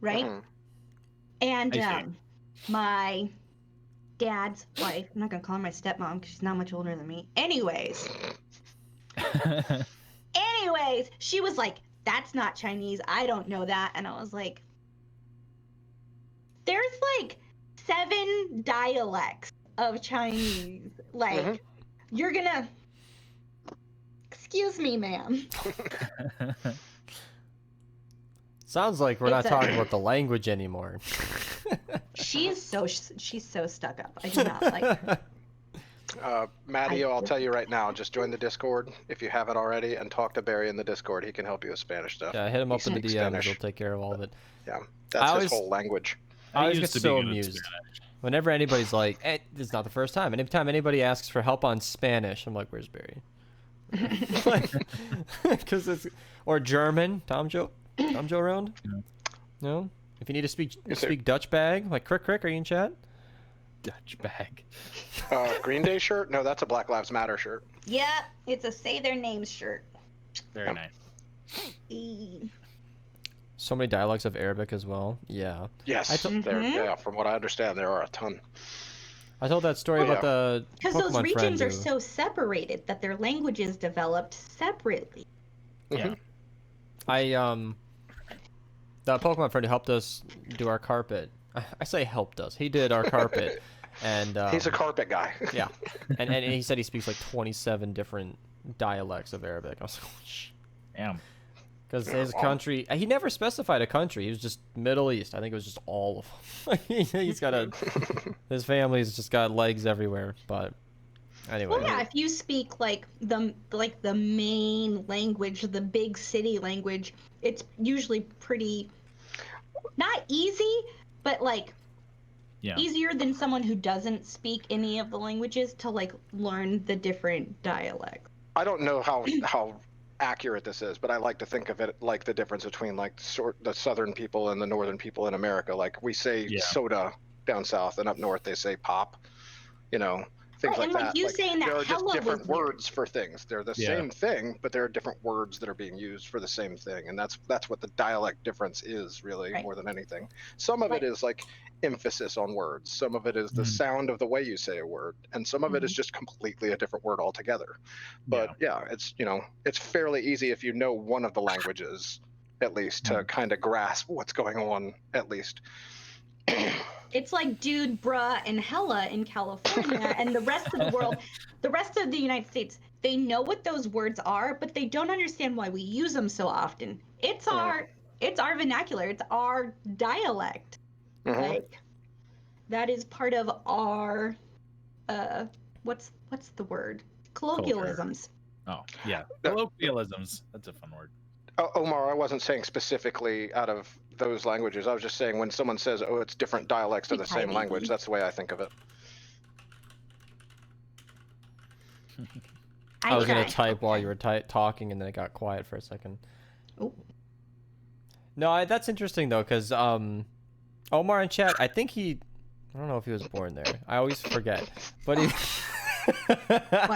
right? And my dad's wife, I'm not gonna call her my stepmom because she's not much older than me. Anyways, she was like, that's not Chinese. I don't know that. And I was like, there's like 7 dialects of Chinese. Like, you're gonna, excuse me, ma'am. Sounds like we're not talking about the language anymore. She's so stuck up. I do not like her. Maddie, I'll tell you right now, just join the Discord if you haven't already and talk to Barry in the Discord. He can help you with Spanish stuff. Yeah, hit him up in the DMs. He'll take care of all of it. Yeah, that's his whole language. I always get so amused whenever anybody's like, this is not the first time. Anytime anybody asks for help on Spanish, I'm like, where's Barry? Because it's, or German, Tom Joe around? No? If you need to speak Dutch bag, like Crick, are you in chat? Dutch bag. Green Day shirt? No, that's a Black Lives Matter shirt. Yeah, it's a say their names shirt. Very nice. So many dialects of Arabic as well. Yeah. Yes. Yeah, from what I understand, there are a ton. I told that story about the because those regions are so separated that their languages developed separately. Yeah. The Pokemon friend who helped us do our carpet. I say helped us. He did our carpet, and he's a carpet guy. Yeah, and he said he speaks like 27 different dialects of Arabic. I was like, damn. Because his country, he never specified a country. He was just Middle East. I think it was just all of them. He's got his family's just got legs everywhere. But anyway. Well, yeah, if you speak like the main language, the big city language, it's usually pretty not easy, but like easier than someone who doesn't speak any of the languages to like learn the different dialects. I don't know how accurate this is, but I like to think of it like the difference between like the southern people and the northern people in America. Like we say soda down south, and up north they say pop. You know, things like that. You saying that there are just different was words for things. They're the same thing, but there are different words that are being used for the same thing, and that's what the dialect difference is, really, more than anything. Some of it is like emphasis on words. Some of it is the sound of the way you say a word, and some of it is just completely a different word altogether. But it's it's fairly easy if you know one of the languages, at least, to kind of grasp what's going on, at least. It's like dude, bruh, and hella in California, and the rest of the world, the rest of the United States, they know what those words are, but they don't understand why we use them so often. It's our vernacular. It's our dialect. Like, that is part of our, what's the word? Colloquialisms. Culture. Oh, yeah. Colloquialisms. That's a fun word. Omar, I wasn't saying specifically out of those languages. I was just saying when someone says, "Oh, it's different dialects of the same language," that's the way I think of it. I was gonna type while you were talking, and then it got quiet for a second. Oh. No, that's interesting though, because Omar in chat, I think I don't know if he was born there. I always forget, but he.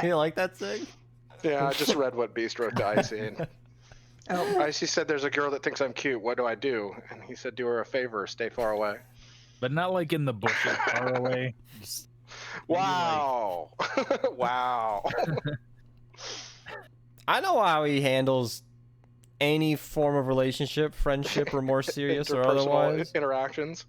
You like that thing? Yeah, I just read what Beast wrote to Icy. Oh. Icy said, "There's a girl that thinks I'm cute. What do I do?" And he said, "Do her a favor. Stay far away." But not like in the bushes, far away. Just wow. Wow. I know how he handles any form of relationship, friendship, or more serious or otherwise. Interactions.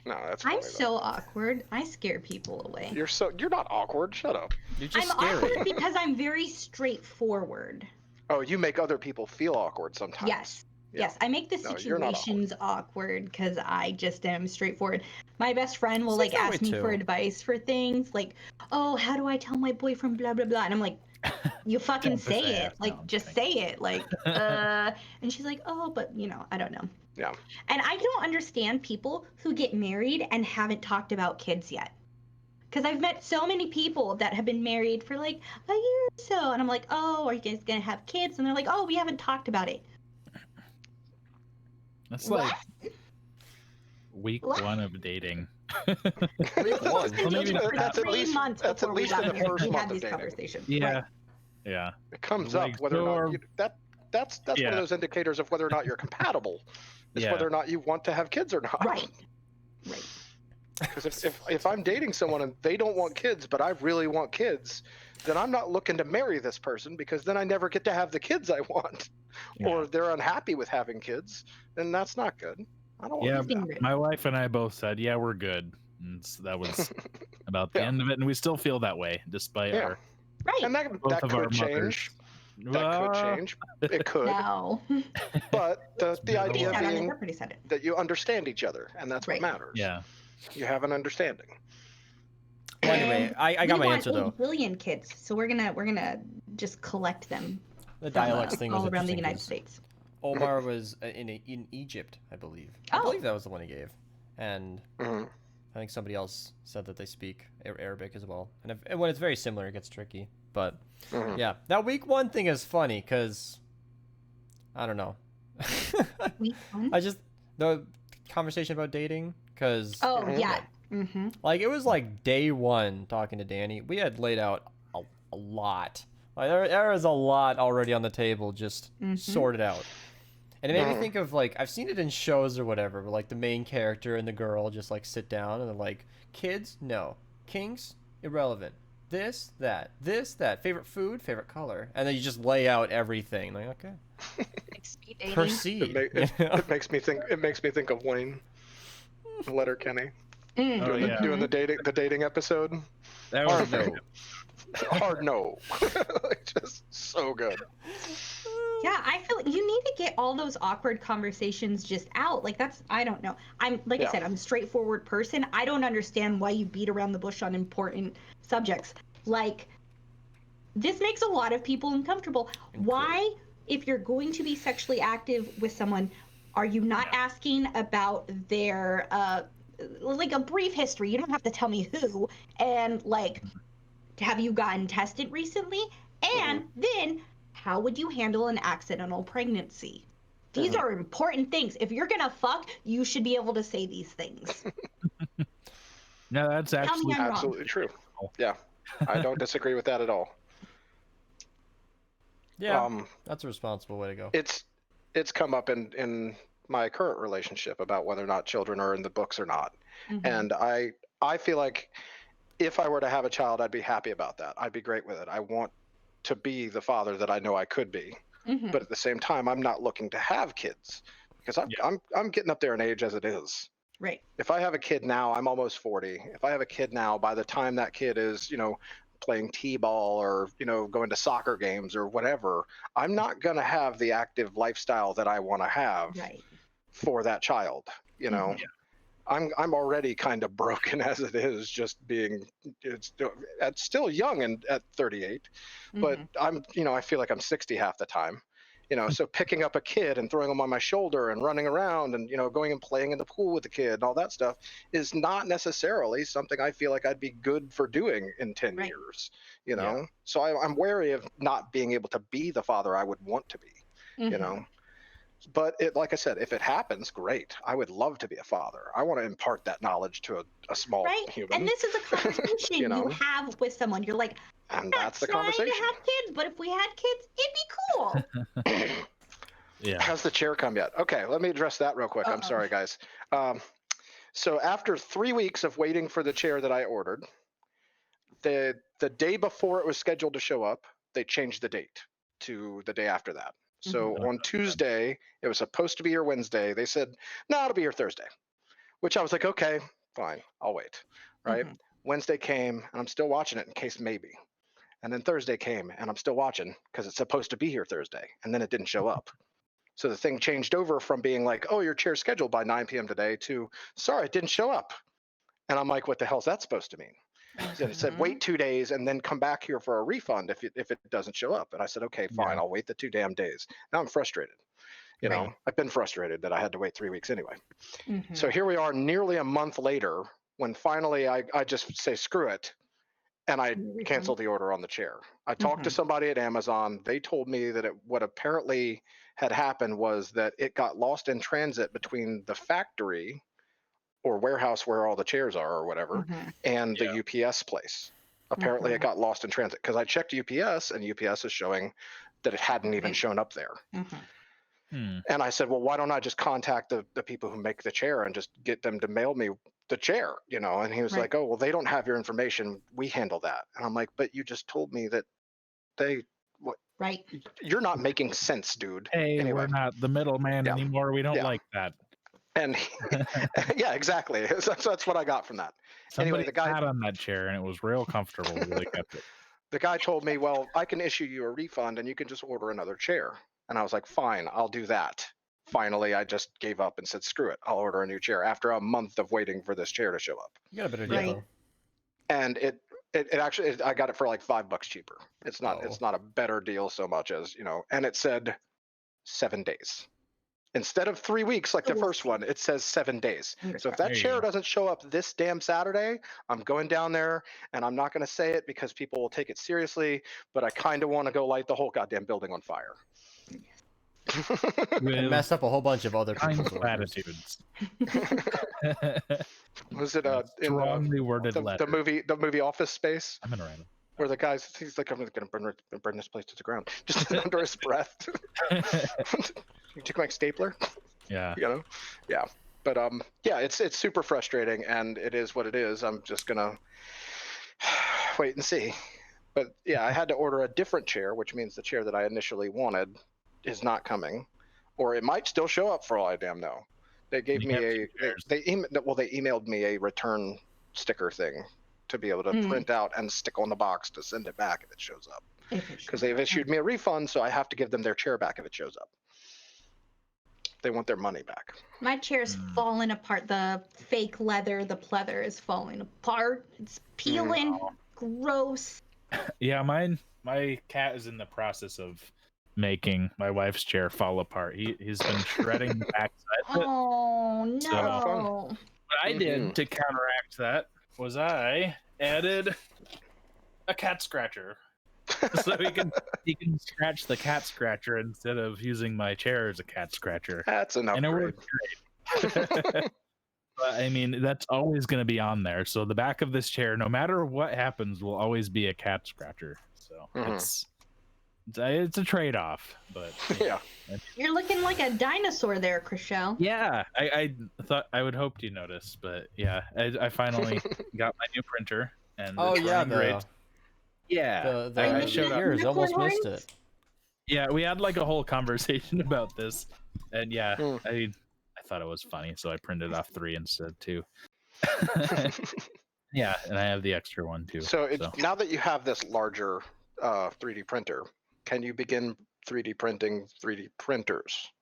No, that's funny, I'm so awkward. I scare people away. You're not awkward. Shut up. You're just I'm scary. awkward because I'm very straightforward. Oh, you make other people feel awkward sometimes. Yes. Yeah. Yes, I make the situations awkward because I just am straightforward. My best friend will ask me for advice for things like, "Oh, how do I tell my boyfriend blah blah blah?" And I'm like, "You fucking say it. Just say it." And she's like, "Oh, but I don't know." Yeah. And I don't understand people who get married and haven't talked about kids yet. Because I've met so many people that have been married for like a year or so. And I'm like, "Oh, are you guys going to have kids?" And they're like, "Oh, we haven't talked about it." That's like week one of dating. Week one. That's at least in the first month of dating. Conversation. Yeah. Right. Yeah. It comes up whether or not that's one of those indicators of whether or not you're compatible. It's whether or not you want to have kids or not. Right. Because if I'm dating someone and they don't want kids, but I really want kids, then I'm not looking to marry this person because then I never get to have the kids I want. Yeah. Or they're unhappy with having kids, and that's not good. I don't want that. My wife and I both said, "Yeah, we're good." And so that was about the end of it, and we still feel that way despite our and that could change. That could change. It could. No. But the idea being that you understand each other, and that's what matters. Yeah. You have an understanding. Well, anyway, I got my answer though. 8 billion kids, so we're gonna just collect them. The dialects thing was all around the United States. Omar was in Egypt, I believe. I believe that was the one he gave, and I think somebody else said that they speak Arabic as well. And when it's very similar, it gets tricky. But yeah, that week one thing is funny because I don't know. Week one? The conversation about dating because like it was like day one talking to Danny. We had laid out a lot. Like there was a lot already on the table, just sorted out. And it made me think of I've seen it in shows or whatever, where the main character and the girl just sit down and they're like, kids, no, kinks, irrelevant. This, that, favorite food, favorite color, and then you just lay out everything. Like, okay, proceed. It makes me think. It makes me think of Wayne, Letterkenny, doing the dating episode. That was hard no. Just so good. Yeah, I feel like you need to get all those awkward conversations just out. I don't know. I said, I'm a straightforward person. I don't understand why you beat around the bush on important subjects. This makes a lot of people uncomfortable. Why, if you're going to be sexually active with someone, are you not asking about their, a brief history? You don't have to tell me who. And, have you gotten tested recently? And then, how would you handle an accidental pregnancy? These are important things. If you're gonna fuck, you should be able to say these things. No, that's actually absolutely true. Yeah, I don't disagree with that at all. Yeah, that's a responsible way to go. It's come up in my current relationship about whether or not children are in the books or not. Mm-hmm. And I feel like if I were to have a child, I'd be happy about that. I'd be great with it. I want to be the father that I know I could be. Mm-hmm. But at the same time, I'm not looking to have kids because I'm getting up there in age as it is. Right. If I have a kid now, I'm almost 40. If I have a kid now, by the time that kid is, playing t-ball or, going to soccer games or whatever, I'm not going to have the active lifestyle that I want to have for that child, Mm-hmm. I'm already kind of broken as it is, just being it's still young and at 38, but I feel like I'm 60 half the time. So picking up a kid and throwing them on my shoulder and running around and, going and playing in the pool with the kid and all that stuff is not necessarily something I feel like I'd be good for doing in 10 years, So I'm wary of not being able to be the father I would want to be, But like I said, if it happens, great. I would love to be a father. I want to impart that knowledge to a small human. And this is a conversation you have with someone. You're like, and that's the conversation. To have kids, but if we had kids, it'd be cool. Yeah. Has the chair come yet? Okay, let me address that real quick. I'm sorry, guys. So after 3 weeks of waiting for the chair that I ordered, the day before it was scheduled to show up, they changed the date to the day after that. So on Tuesday, it was supposed to be here Wednesday. They said, no, it'll be here Thursday, which I was like, okay, fine, I'll wait. Right? Wednesday came, and I'm still watching it in case maybe. And then Thursday came, and I'm still watching because it's supposed to be here Thursday, and then it didn't show up. So the thing changed over from being like, oh, your chair's scheduled by 9 p.m. today to, sorry, it didn't show up. And I'm like, what the hell's that supposed to mean? So it said, wait 2 days and then come back here for a refund if it doesn't show up. And I said, okay, fine, I'll wait the 2 damn days. Now I'm frustrated. I've been frustrated that I had to wait 3 weeks anyway. So here we are nearly a month later when finally I just say, screw it. And I canceled the order on the chair. I talked to somebody at Amazon. They told me that what apparently had happened was that it got lost in transit between the factory or warehouse where all the chairs are or whatever and the UPS place. Apparently it got lost in transit because I checked UPS and UPS is showing that it hadn't even shown up there. And I said, well, why don't I just contact the people who make the chair and just get them to mail me the chair, and he was like, oh, well, they don't have your information. We handle that. And I'm like, but you just told me that you're not making sense, dude. Hey, anyway. We're not the middleman anymore. We don't like that. And yeah, exactly. So that's what I got from that. Somebody the guy sat on that chair and it was real comfortable. They kept it. The guy told me, well, I can issue you a refund and you can just order another chair. And I was like, fine, I'll do that. Finally, I just gave up and said, screw it. I'll order a new chair after a month of waiting for this chair to show up. You got a better deal, though. And it actually, I got it for like $5 cheaper. It's not a better deal so much as, and it said 7 days. Instead of 3 weeks like the first one, it says 7 days. So if that chair doesn't show up this damn Saturday, I'm going down there and I'm not going to say it because people will take it seriously, but I kind of want to go light the whole goddamn building on fire. And mess up a whole bunch of other people's attitudes. Was it strongly worded letter? The movie Office Space? I'm in random. Where the guy's he's like, I'm going to burn this place to the ground, just under his breath. You took my stapler. Yeah. Yeah. But it's super frustrating, and it is what it is. I'm just gonna wait and see. But yeah, I had to order a different chair, which means the chair that I initially wanted is not coming, or it might still show up for all I damn know. They gave me they emailed me a return sticker thing to be able to print out and stick on the box to send it back if it shows up. Because they've issued me a refund, so I have to give them their chair back if it shows up. They want their money back. My chair's falling apart. The fake leather, the pleather is falling apart. It's peeling. Gross. Yeah, my cat is in the process of making my wife's chair fall apart. He's been shredding the backside. Oh no! So, what I did to counteract that was I added a cat scratcher, so he can scratch the cat scratcher instead of using my chair as a cat scratcher. That's an upgrade. And it worked great. I mean, that's always going to be on there. So the back of this chair, no matter what happens, will always be a cat scratcher. So it's a trade-off, but yeah. You're looking like a dinosaur there, Chriselle. Yeah, I thought I would hope you notice, but yeah, I finally got my new printer. And great. Yeah, I showed ears, almost missed it. Yeah, we had like a whole conversation about this, and yeah, I thought it was funny, so I printed off 3 instead of 2. Yeah, and I have the extra one too. So now that you have this larger 3D printer, can you begin 3D printing 3D printers?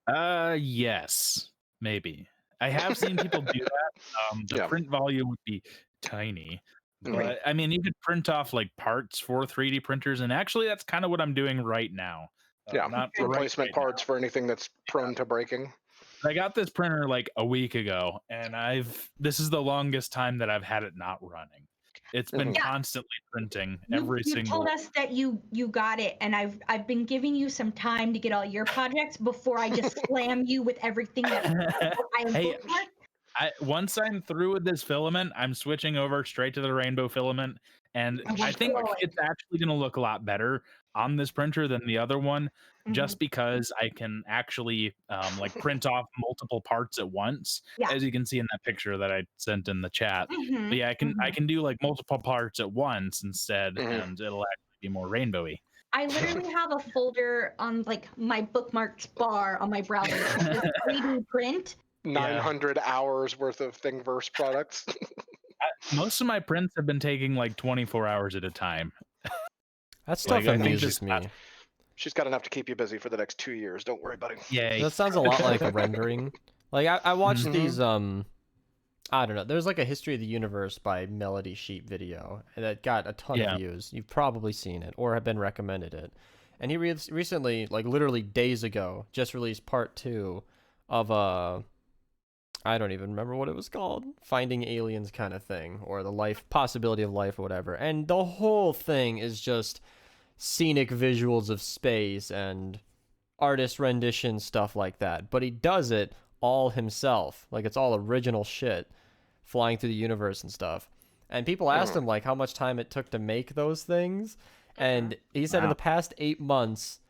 Yes, maybe. I have seen people do that. The print volume would be tiny. But I mean, you could print off like parts for 3D printers, and actually, that's kind of what I'm doing right now. Not replacement parts for anything that's prone to breaking. I got this printer like a week ago, and this is the longest time that I've had it not running. It's been constantly printing every single. You told us that you got it, and I've been giving you some time to get all your projects before I just slam you with everything that I once I'm through with this filament, I'm switching over straight to the rainbow filament, and I think it's actually going to look a lot better on this printer than the other one, just because I can actually like print off multiple parts at once, as you can see in that picture that I sent in the chat. But yeah, I can do like multiple parts at once instead, and it'll actually be more rainbowy. I literally have a folder on like my bookmarks bar on my browser. 3D print. 900 hours worth of Thingiverse products. Most of my prints have been taking like 24 hours at a time. That stuff amuses me. She's got enough to keep you busy for the next 2 years. Don't worry, buddy. Yeah, that sounds a lot like a rendering. Like I watched these. I don't know. There's like a History of the Universe by Melody Sheep video that got a ton of views. You've probably seen it or have been recommended it. And he recently, like literally days ago, just released part 2 of I don't even remember what it was called. Finding Aliens kind of thing, or the possibility of life or whatever. And the whole thing is just scenic visuals of space and artist rendition stuff like that. But he does it all himself. Like it's all original shit, flying through the universe and stuff. And people asked him like how much time it took to make those things. And he said in the past 8 months,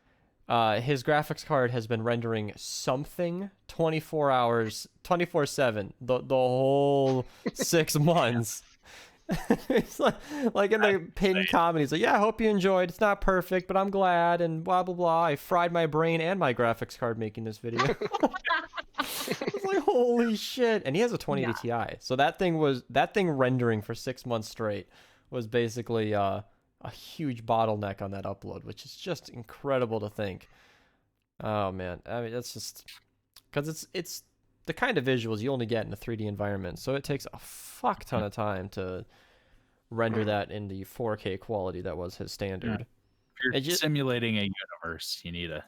his graphics card has been rendering something 24 hours, 24/7, the whole 6 months. It's like in the pinned comment, he's like, yeah, I hope you enjoyed. It's not perfect, but I'm glad, and blah, blah, blah. I fried my brain and my graphics card making this video. It's like, holy shit. And he has a 2080 Ti. So that thing rendering for 6 months straight was basically a huge bottleneck on that upload, which is just incredible to think. Oh man, I mean that's just because it's the kind of visuals you only get in a 3D environment, so it takes a fuck ton of time to render that in the 4K quality that was his standard. If you're simulating a universe, you need a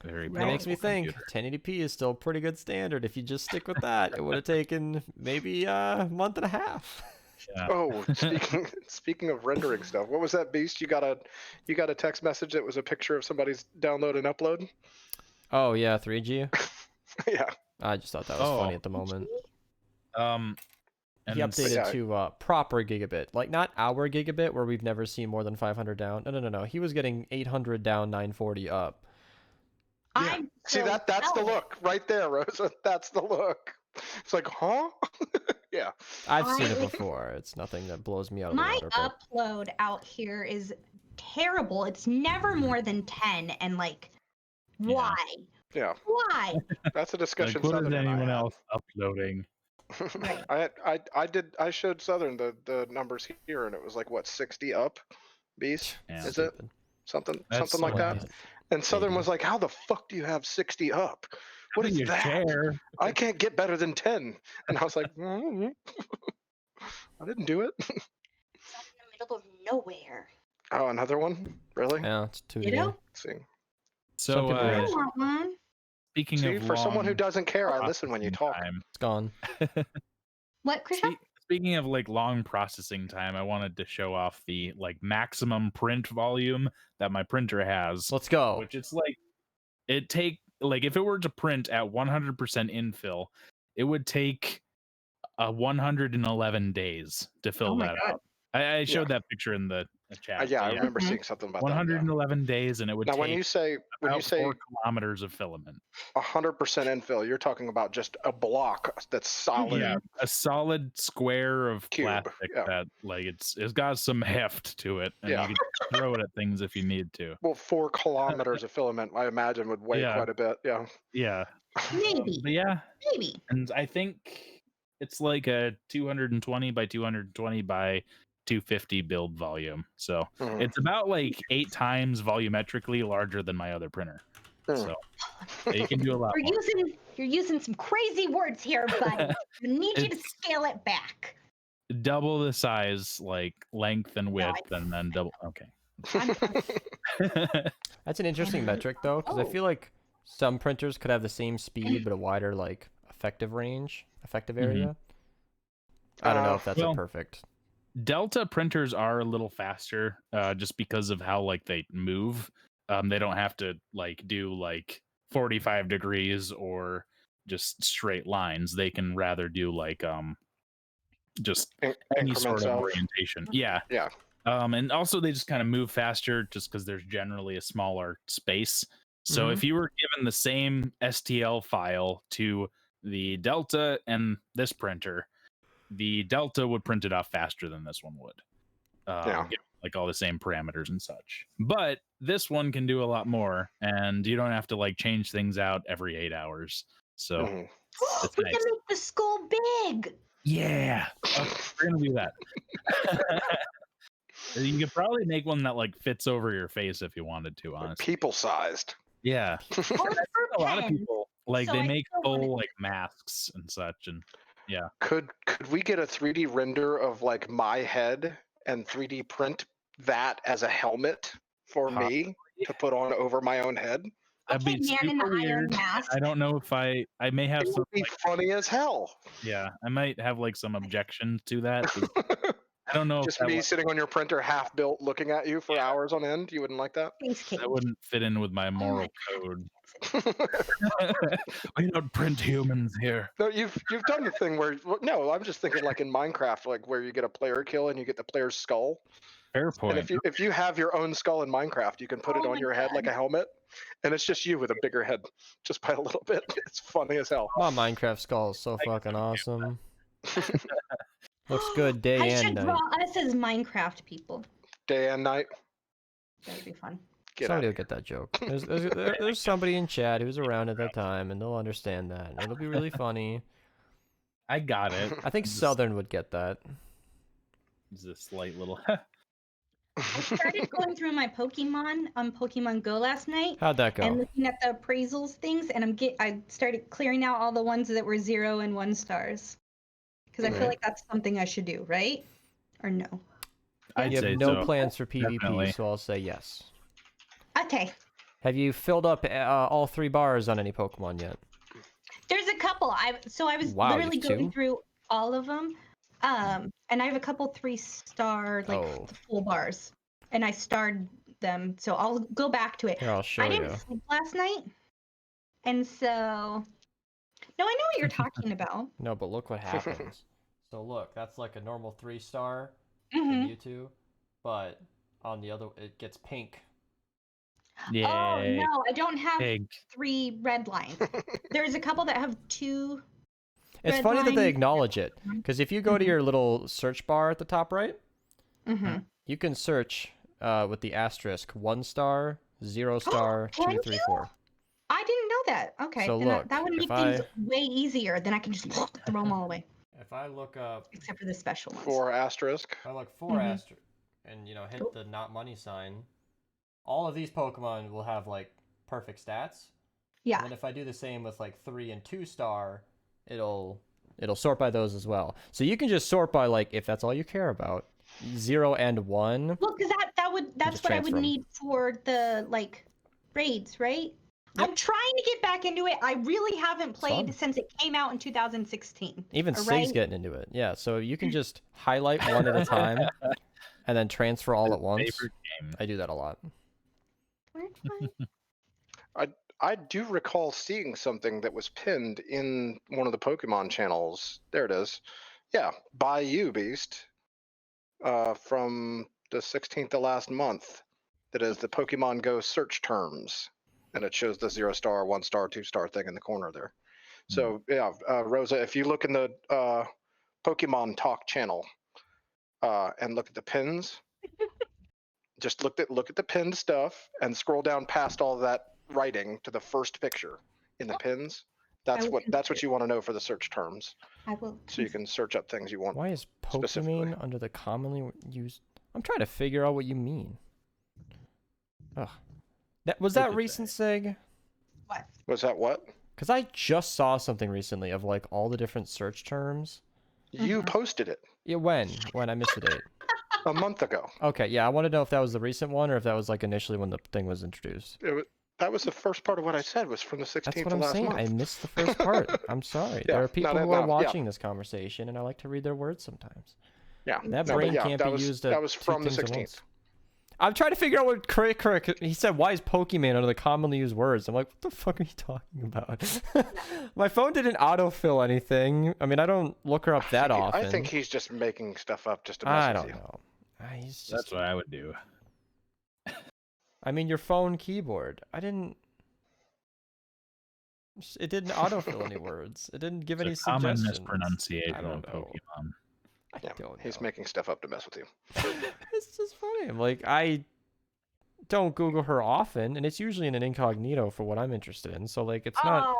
very It makes me think 1080p is still a pretty good standard. If you just stick with that, it would have taken maybe a month and a half. Yeah. Oh, speaking of rendering stuff, what was that, Beast? You got a text message that was a picture of somebody's download and upload? Oh yeah, 3G. Yeah. I just thought that was funny at the moment. And he updated to proper gigabit, like not our gigabit where we've never seen more than 500 down. No. He was getting 800 down, 940 up. Yeah. See that's the look right there, Rosa. That's the look. It's like, huh? Yeah. I've seen it before. It's nothing that blows me out of the water. My upload out here is terrible. It's never more than 10, and like, why? Yeah. Why? That's a discussion. Like, what is anyone else uploading? Right. I showed Southern the numbers here, and it was like what 60 up, Beast? Yeah. Is it something That's like that? And Southern was like, "How the fuck do you have 60 up? What is that? I can't get better than 10." And I was like, I didn't do it. It's out in the middle of nowhere. Oh, another one? Really? Yeah, it's 2D. You know? Let's see. So, I want one. Speaking of for someone who doesn't care, I listen when you talk. It's gone. What, Krisha? Speaking of like long processing time, I wanted to show off the like maximum print volume that my printer has. Let's go. Which it's like if it were to print at 100% infill, it would take 111 days to fill that out. I showed that picture in the chat. Yeah, I remember seeing something about 111 days, and it would now, take when you say 4 kilometers of filament. 100% infill, you're talking about just a block that's solid. Yeah, a solid square of cube. Plastic that like it's got some heft to it, and you can throw it at things if you need to. Well, 4 kilometers of filament, I imagine, would weigh quite a bit. Yeah. Yeah. Maybe. But maybe. And I think it's like a 220 by 220 by 250 build volume. So it's about like 8 times volumetrically larger than my other printer. So you can do a lot more. You're using some crazy words here, but I need you to scale it back. Double the size, like length and width, and then double. Okay. That's an interesting metric, though, because I feel like some printers could have the same speed but a wider like effective area. I don't know if that's a perfect. Delta printers are a little faster, just because of how like they move. They don't have to like do like 45 degrees or just straight lines. They can rather do like just any sort of orientation. Yeah. And also they just kind of move faster just because there's generally a smaller space. So if you were given the same STL file to the Delta and this printer, the Delta would print it off faster than this one would. Get, like all the same parameters and such. But this one can do a lot more, and you don't have to like change things out every 8 hours. So it's we nice. can make the skull big. Yeah, we're gonna do that. You could probably make one that like fits over your face if you wanted to, honestly. People sized. Yeah. A lot of people like they make full like masks and such, and yeah. Could we get a 3D render of like my head and 3D print that as a helmet for me to put on over my own head? That'd be super weird. I don't know if I may have some. It would be funny as hell. Yeah, I might have like some objection to that. I don't know. Just me sitting on your printer, half built, looking at you for hours on end. You wouldn't like that? That wouldn't fit in with my moral code. We don't print humans here. No, you've done the thing where I'm just thinking like in Minecraft, like where you get a player kill and you get the player's skull. Fair point. And if you have your own skull in Minecraft, you can put it on your head like a helmet, and it's just you with a bigger head, just by a little bit. It's funny as hell. My Minecraft skull is so fucking awesome. Looks good day and night. I should draw us as Minecraft people. Day and night. That would be fun. Somebody will get that joke. There's somebody in chat who's around at that time, and they'll understand that. It'll be really funny. I got it. I think Southern would get that. It's a slight little. I started going through my Pokemon on Pokemon Go last night. How'd that go? And looking at the appraisals things, and I started clearing out all the ones that were 0 and 1 stars. Because I feel like that's something I should do, right? Or no? You have no plans for PvP, so I'll say yes. Okay. Have you filled up all 3 bars on any Pokemon yet? There's a couple. I was literally going through all of them. And I have a couple 3-star full bars, and I starred them. So I'll go back to it. Here, I'll show you. I didn't sleep last night, and so no, I know what you're talking about. No, but look what happens. So look, that's like a normal 3-star in Mewtwo, but on the other, it gets pink. Yeah. Oh no, I don't have 3 red lines. There's a couple that have 2. It's funny that they acknowledge it, because if you go to your little search bar at the top right, you can search with the asterisk 1-star, 0-star, 2, 3, 4. I didn't know that. Okay, so then look, that would make things way easier. Then I can just throw them all away. If I look up, except for the special ones. 4 asterisk. If I look 4 asterisk, and hit the not money sign, all of these Pokemon will have like perfect stats. Yeah. And then if I do the same with like 3 and 2-star. It'll sort by those as well. So you can just sort by like if that's all you care about, 0 and 1. Well, because that's what I would need for the like raids, right? Yep. I'm trying to get back into it. I really haven't played since it came out in 2016. Even Sig's getting into it. Yeah, so you can just highlight one at a time and then transfer all at once. I do that a lot. I do recall seeing something that was pinned in one of the Pokemon channels. There it is. Yeah, by you, Beast. From the 16th of last month. That is the Pokemon Go search terms. And it shows the 0-star, 1-star, 2-star thing in the corner there. So yeah, Rosa, if you look in the Pokemon Talk channel and look at the pins, just look at the pinned stuff and scroll down past all that writing to the first picture in the pins. That's what you want to know for the search terms. I will. So you can search up things you want. Why is Pokemon under the commonly used? I'm trying to figure out what you mean. Ugh. Was that recent, Sig? What? Was that what? Because I just saw something recently of like all the different search terms. You posted it. Yeah, when? When? I missed the date. A month ago. Okay, yeah, I want to know if that was the recent one or if that was like initially when the thing was introduced. That was the first part of what I said was from the 16th That's what of I'm last saying. month. I missed the first part. I'm sorry. There are people who are watching this conversation, and I like to read their words sometimes. Yeah. That brain can't be used. That was from the 16th. I'm trying to figure out what correct. He said, "Why is Pokemon under the commonly used words?" I'm like, "What the fuck are you talking about?" My phone didn't autofill anything. I mean, I don't look her up that often. I think he's just making stuff up just to mess with you. I don't know. That's what I would do. I mean, your phone keyboard. It didn't autofill any words. It didn't give any common suggestions. mispronunciation I don't of know. Pokemon. He's making stuff up to mess with you. It's just funny. I'm like, I don't Google her often, and it's usually in an incognito for what I'm interested in. So like, it's not.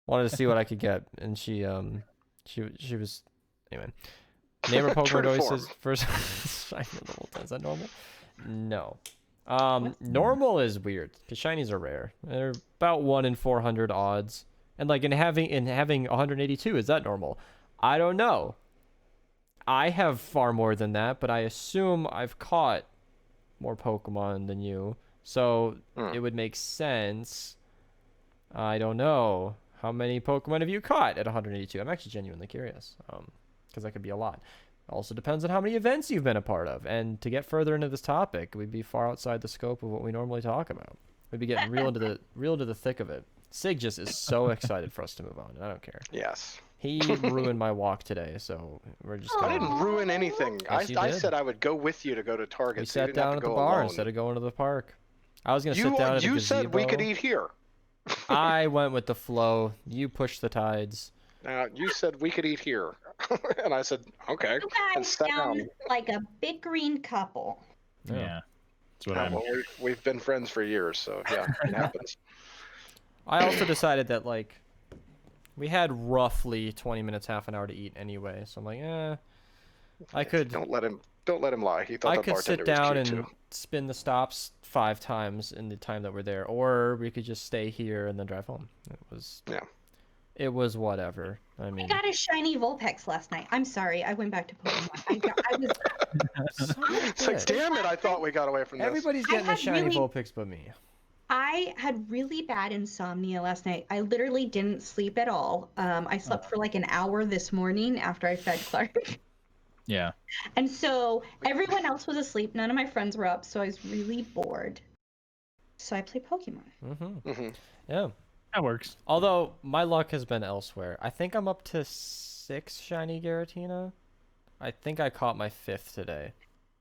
Wanted to see what I could get, and she was anyway. Name her Pokemon always says first. Shiny the whole time. Is that normal? No. Normal is weird because shinies are rare. They're about 1 in 400 odds. And like in having 182, is that normal? I don't know. I have far more than that, but I assume I've caught more Pokemon than you. So it would make sense. I don't know. How many Pokemon have you caught at 182? I'm actually genuinely curious. Because that could be a lot. Also depends on how many events you've been a part of. And to get further into this topic, we'd be far outside the scope of what we normally talk about. We'd be getting real into the thick of it. Sig just is so excited for us to move on. I don't care. Yes. He ruined my walk today, so we're just. I didn't ruin anything. Yes, I said I would go with you to go to Target. We so you sat didn't have down to at the go bar alone. instead of going to the park. I was gonna sit down at the gazebo. You said we could eat here. I went with the flow. You pushed the tides. You said we could eat here, and I said okay. You And guys sat sound down. like a bickering couple. Yeah. That's what Well, we've been friends for years, so yeah, it happens. I also decided that like we had roughly 20 minutes, half an hour to eat anyway. So I'm like, I could. Don't let him lie. He thought I the could bartender sit down was cute and too. spin the stops 5 times in the time that we're there, or we could just stay here and then drive home. It was whatever. I mean, I got a shiny Vulpix last night. I'm sorry, I went back to Pokemon. I was. It's like, damn it! I thought we got away from this. Everybody's getting a shiny Vulpix but me. I had really bad insomnia last night. I literally didn't sleep at all. I slept for like an hour this morning after I fed Clark. Yeah. And so everyone else was asleep. None of my friends were up, so I was really bored. So I played Pokemon. Yeah. That works. Although my luck has been elsewhere. I think I'm up to 6 shiny Giratina. I think I caught my 5th today.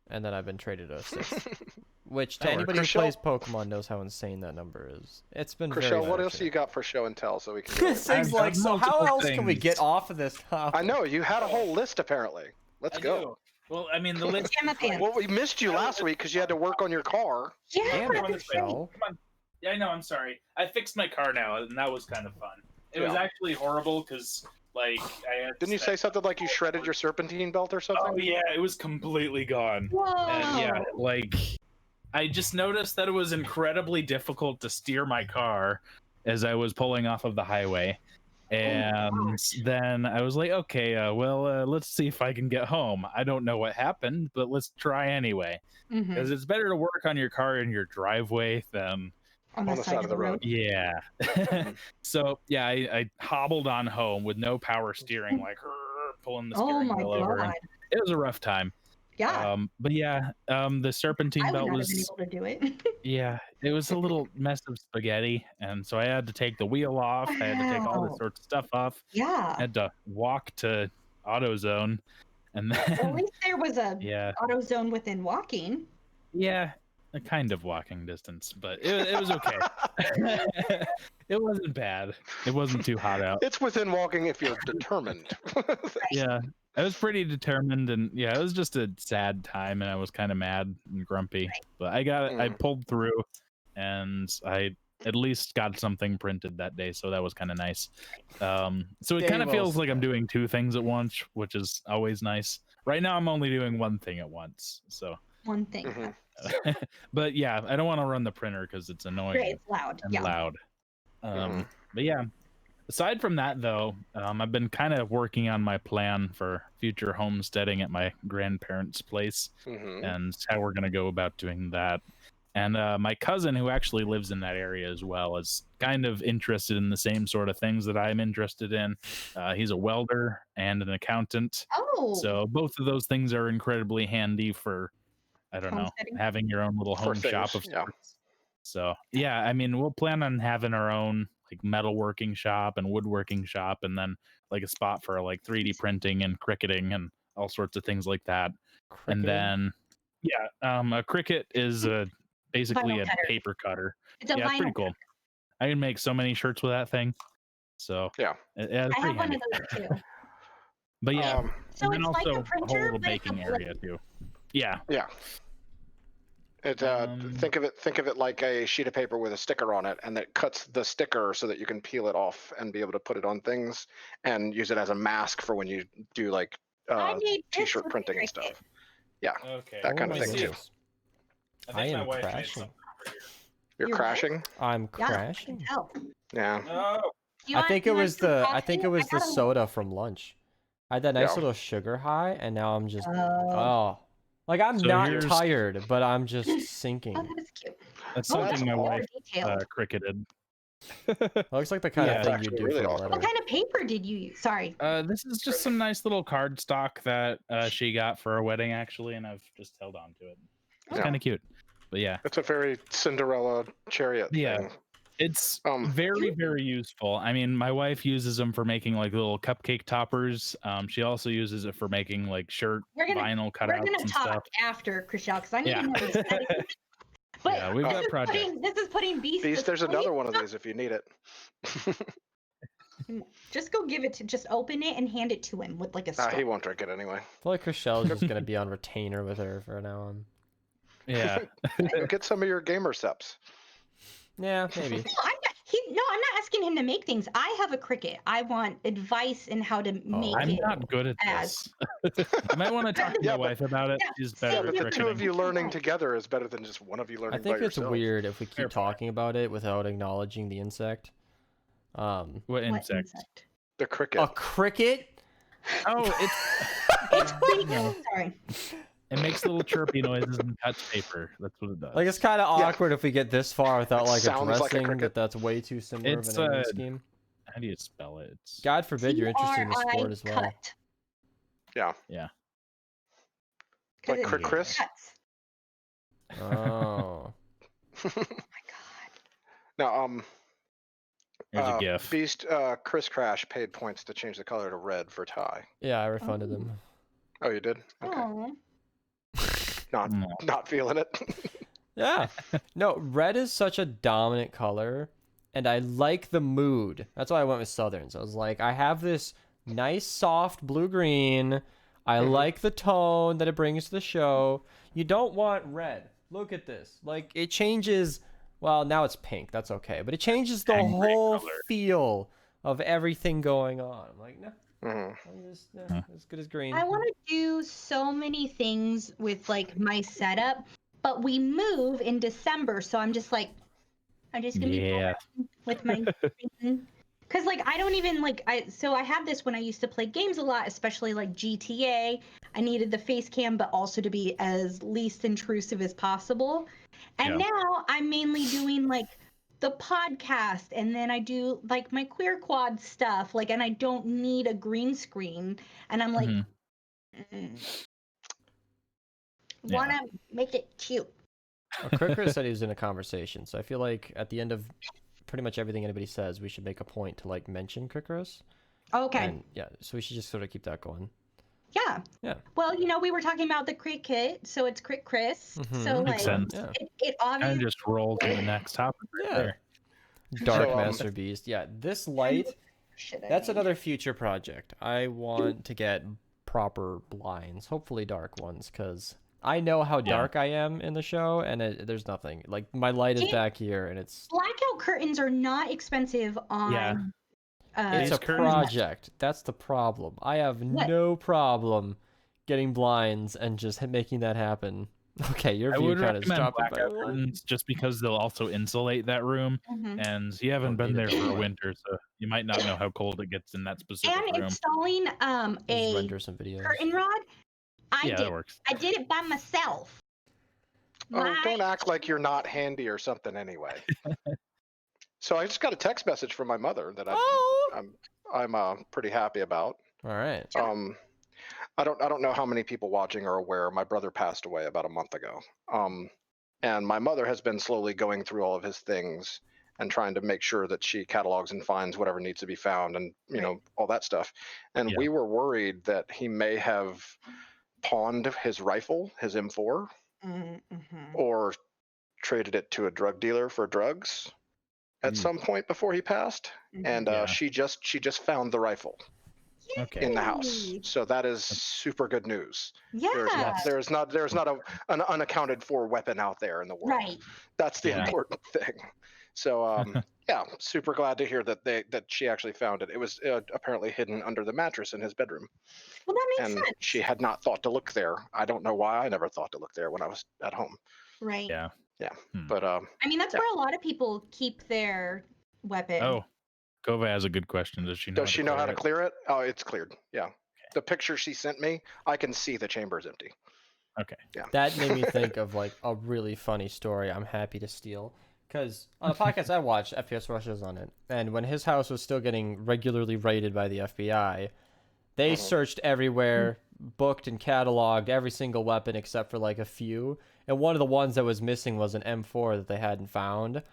And then I've been traded a 6th. Which to anybody who plays Pokemon knows how insane that number is. It's been very what else you got for show and tell so we can Sig's like, so how else can we get off of this topic? I know, you had a whole list apparently. Let's go. Do. Well, I mean, the list. Well, we missed you last week because you had to work on your car. Yeah, Damn it, Come on. Yeah, I know, I'm sorry. I fixed my car now, and that was kind of fun. It was actually horrible because, like, I had Didn't you say something like you shredded your serpentine belt or something? Oh, yeah, it was completely gone. Whoa. And, yeah, like, I just noticed that it was incredibly difficult to steer my car as I was pulling off of the highway. And then I was like, okay, let's see if I can get home. I don't know what happened, but let's try anyway. Because it's better to work on your car in your driveway than on the side of the road. Yeah. So, yeah, I hobbled on home with no power steering, like pulling the steering wheel over. And it was a rough time. Yeah. But yeah, the serpentine belt was. I would not have been able to do it. Yeah, it was a little mess of spaghetti, and so I had to take the wheel off. I had to take all this sorts of stuff off. Yeah. I had to walk to AutoZone, and then At least there was a yeah, AutoZone within walking. yeah, a kind of walking distance, but it was okay. It wasn't bad. It wasn't too hot out. It's within walking if you're determined. Yeah, I was pretty determined, and yeah, it was just a sad time, and I was kind of mad and grumpy. But I got it. I pulled through, and I at least got something printed that day, so that was kind of nice. So it kind of feels like I'm doing two things at once, which is always nice. Right now, I'm only doing one thing at once. So one thing. But yeah, I don't want to run the printer because it's annoying. Right, it's loud. And loud. But yeah. Aside from that, though, I've been kind of working on my plan for future homesteading at my grandparents' place and how we're going to go about doing that. And my cousin, who actually lives in that area as well, is kind of interested in the same sort of things that I'm interested in. He's a welder and an accountant. Oh. So both of those things are incredibly handy for, I don't know, having your own little home shop of sorts. So yeah, I mean, we'll plan on having our own like metalworking shop and woodworking shop, and then like a spot for like 3D printing and cricketing and all sorts of things like that. And then a cricket is basically a paper cutter. It's pretty cool. I can make so many shirts with that thing. So yeah, it's I have one of those too. But yeah, so and then it's also like a printer, a whole little baking area too. Yeah. It think of it like a sheet of paper with a sticker on it, and it cuts the sticker so that you can peel it off and be able to put it on things and use it as a mask for when you do like t-shirt printing and stuff. Yeah, that kind of thing too. I am crashing. You're crashing? I'm crashing. Yeah. No. I think it was the soda from lunch. I had that nice little sugar high, and now I'm just like I'm not tired, but I'm just sinking. Oh, that's cute. That's something my wife cricketed. Looks like the kind of thing you do for a letter. What kind of paper did you use? Sorry. This is just some nice little cardstock that she got for her wedding, actually, and I've just held on to it. It's kind of cute. But yeah. It's a very Cinderella chariot thing. It's very, very useful. I mean, my wife uses them for making like little cupcake toppers. She also uses it for making like vinyl cutouts and stuff. We're gonna talk after, Chriselle, because I need to know this. But yeah, we've got projects. This is putting Beast. Beast, there's another one of these if you need it. Just go give it to. Just open it and hand it to him with like a straw. He won't drink it anyway. I feel like Chriselle's just gonna be on retainer with her for now on. Yeah. Get some of your gamer steps. Yeah, maybe. No, I'm not asking him to make things. I have a cricket. I want advice in how to make it. I'm not good at this. I might want to talk to my wife about it. She's better at the two of you learning together is better than just one of you learning by yourself. I think it's weird if we keep talking about it without acknowledging the insect. What insect? The cricket. A cricket? Oh, it's sorry. It makes little chirpy noises and cuts paper. That's what it does. Like, it's kind of awkward if we get this far without like addressing that's way too similar of an naming scheme. How do you spell it? God forbid you're interested in the sport as well. Yeah. Like Chris. Oh. Oh my god. Now, here's a GIF. Beast, Chris Crash paid points to change the color to red for Ty. Yeah, I refunded them. Oh, you did? Okay. Aww. Not feeling it. Yeah. No, red is such a dominant color, and I like the mood. That's why I went with Southerns. I was like, I have this nice, soft blue-green. I like the tone that it brings to the show. You don't want red. Look at this. Like, it changes. Well, now it's pink. That's okay. But it changes the whole feel of everything going on. I'm like, no. Just, as good as green. I want to do so many things with like my setup, but we move in December, so I'm just gonna be with my because like I don't even like I had this when I used to play games a lot, especially like GTA. I needed the face cam, but also to be as least intrusive as possible. And now I'm mainly doing like the podcast, and then I do like my queer quad stuff, like, and I don't need a green screen, and I'm like, want to make it cute. Cricker said he was in a conversation, so I feel like at the end of pretty much everything anybody says, we should make a point to like mention Crickerus. Okay. And yeah, so we should just sort of keep that going. Yeah. Yeah. Well, we were talking about the Crick Kit, so it's Crick Chris. So like, Makes sense. Yeah. it obviously And just roll to the next topic right there. Dark Master Beast. Yeah, this light, that's another future project. I want to get proper blinds, hopefully dark ones, because I know how dark I am in the show, and there's nothing. Like, my light is back here, and it's... Blackout curtains are not expensive on... Yeah. It's a project. That's the problem. I have no problem getting blinds and just making that happen. Okay, your view kind of stopped. Curtains just because they'll also insulate that room, and you haven't been there for a winter, so you might not know how cold it gets in that specific room. And installing a render some videos. curtain rod, that works. I did it by myself. Don't act like you're not handy or something anyway. So I just got a text message from my mother that I'm pretty happy about. All right. I don't know how many people watching are aware. My brother passed away about a month ago. And my mother has been slowly going through all of his things and trying to make sure that she catalogs and finds whatever needs to be found and all that stuff. And we were worried that he may have pawned his rifle, his M4, or traded it to a drug dealer for drugs at some point before he passed. And she just found the rifle in the house. So that is super good news. Yeah. There's not an unaccounted for weapon out there in the world. Right. That's the important thing. So super glad to hear that she actually found it. It was apparently hidden under the mattress in his bedroom. Well, that makes sense. She had not thought to look there. I don't know why I never thought to look there when I was at home. Right. Yeah. But I mean, that's where a lot of people keep their weapon. Oh, Kova has a good question. Does she know how to clear it? Oh, it's cleared. Yeah. The picture she sent me, I can see the chamber is empty. Okay. Yeah. That made me think of like a really funny story I'm happy to steal. Because on a podcast I watched, FPS Russia's on it, and when his house was still getting regularly raided by the FBI, they searched everywhere, booked and cataloged every single weapon except for like a few, and one of the ones that was missing was an M4 that they hadn't found.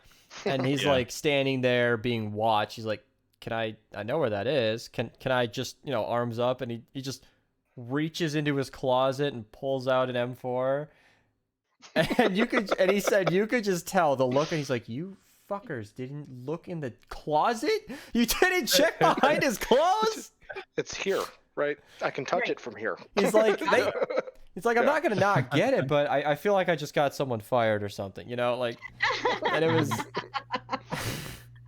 And he's like standing there being watched. He's like, I know where that is. Can I just, arms up? And he just reaches into his closet and pulls out an M4. And he said you could just tell the look, and he's like, you fuckers didn't look in the closet? You didn't check behind his clothes? It's here, right? I can touch it from here. He's like, I'm not gonna not get it, but I feel like I just got someone fired or something, and it was.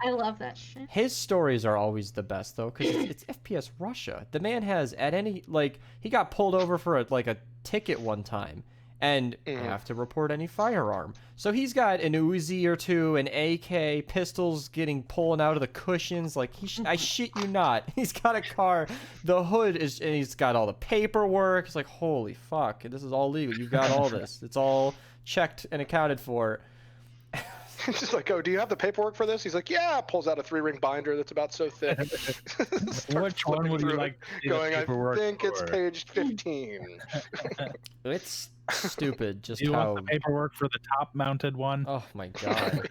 I love that shit. His stories are always the best though, because it's FPS Russia. The man has he got pulled over for a ticket one time, and have to report any firearm. So he's got an Uzi or two, an AK, pistols pulling out of the cushions. I shit you not. He's got a car. The hood and he's got all the paperwork. It's like, holy fuck, this is all legal. You've got all this. It's all checked and accounted for. He's just like, oh, do you have the paperwork for this? He's like, yeah. Pulls out a 3-ring binder that's about so thick. Which one would you like? Going, I think it's page 15. It's stupid. Just do you want the paperwork for the top-mounted one? Oh my god!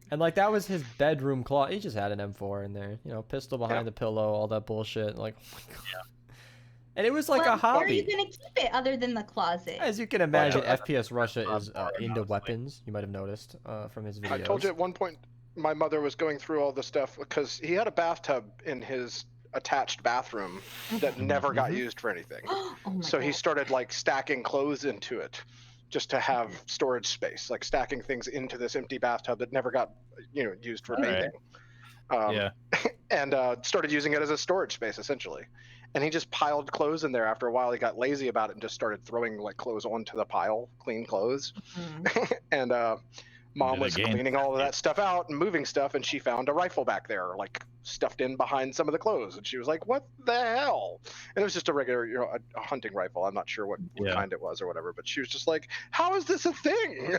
And that was his bedroom closet. He just had an M4 in there. Pistol behind the pillow, all that bullshit. Oh my god. Yeah. And it was a hobby. Where are you going to keep it other than the closet? As you can imagine, FPS Russia is into weapons. You might have noticed from his videos. I told you at one point my mother was going through all the stuff because he had a bathtub in his attached bathroom that never got used for anything. So he started stacking clothes into it just to have storage space, stacking things into this empty bathtub that never got used for bathing. And started using it as a storage space essentially. And he just piled clothes in there. After a while, he got lazy about it and just started throwing clothes onto the pile, clean clothes. And mom was cleaning all of that stuff out and moving stuff, and she found a rifle back there, stuffed in behind some of the clothes. And she was like, "What the hell?" And it was just a regular, a hunting rifle. I'm not sure what kind it was or whatever, but she was just like, "How is this a thing?"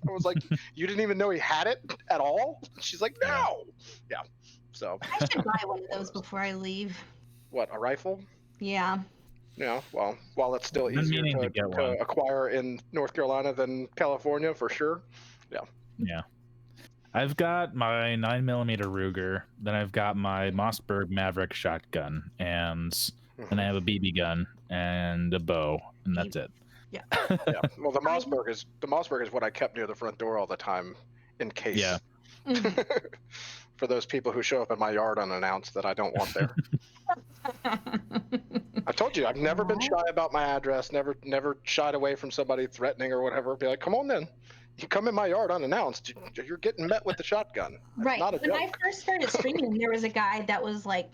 I was like, "You didn't even know he had it at all?" She's like, "No." Yeah. So I should buy one of those before I leave. What, a rifle? Yeah. well, while it's still easier to acquire in North Carolina than California, for sure. Yeah. I've got my 9mm Ruger, then I've got my Mossberg Maverick shotgun, and then I have a BB gun and a bow, and that's it. Yeah. Well, the Mossberg is what I kept near the front door all the time, in case. Yeah. For those people who show up in my yard unannounced that I don't want there. I told you I've never been shy about my address. Never shied away from somebody threatening or whatever. Be like, come on then. You come in my yard unannounced, you're getting met with the shotgun. Right. When I first started streaming, there was a guy that was like,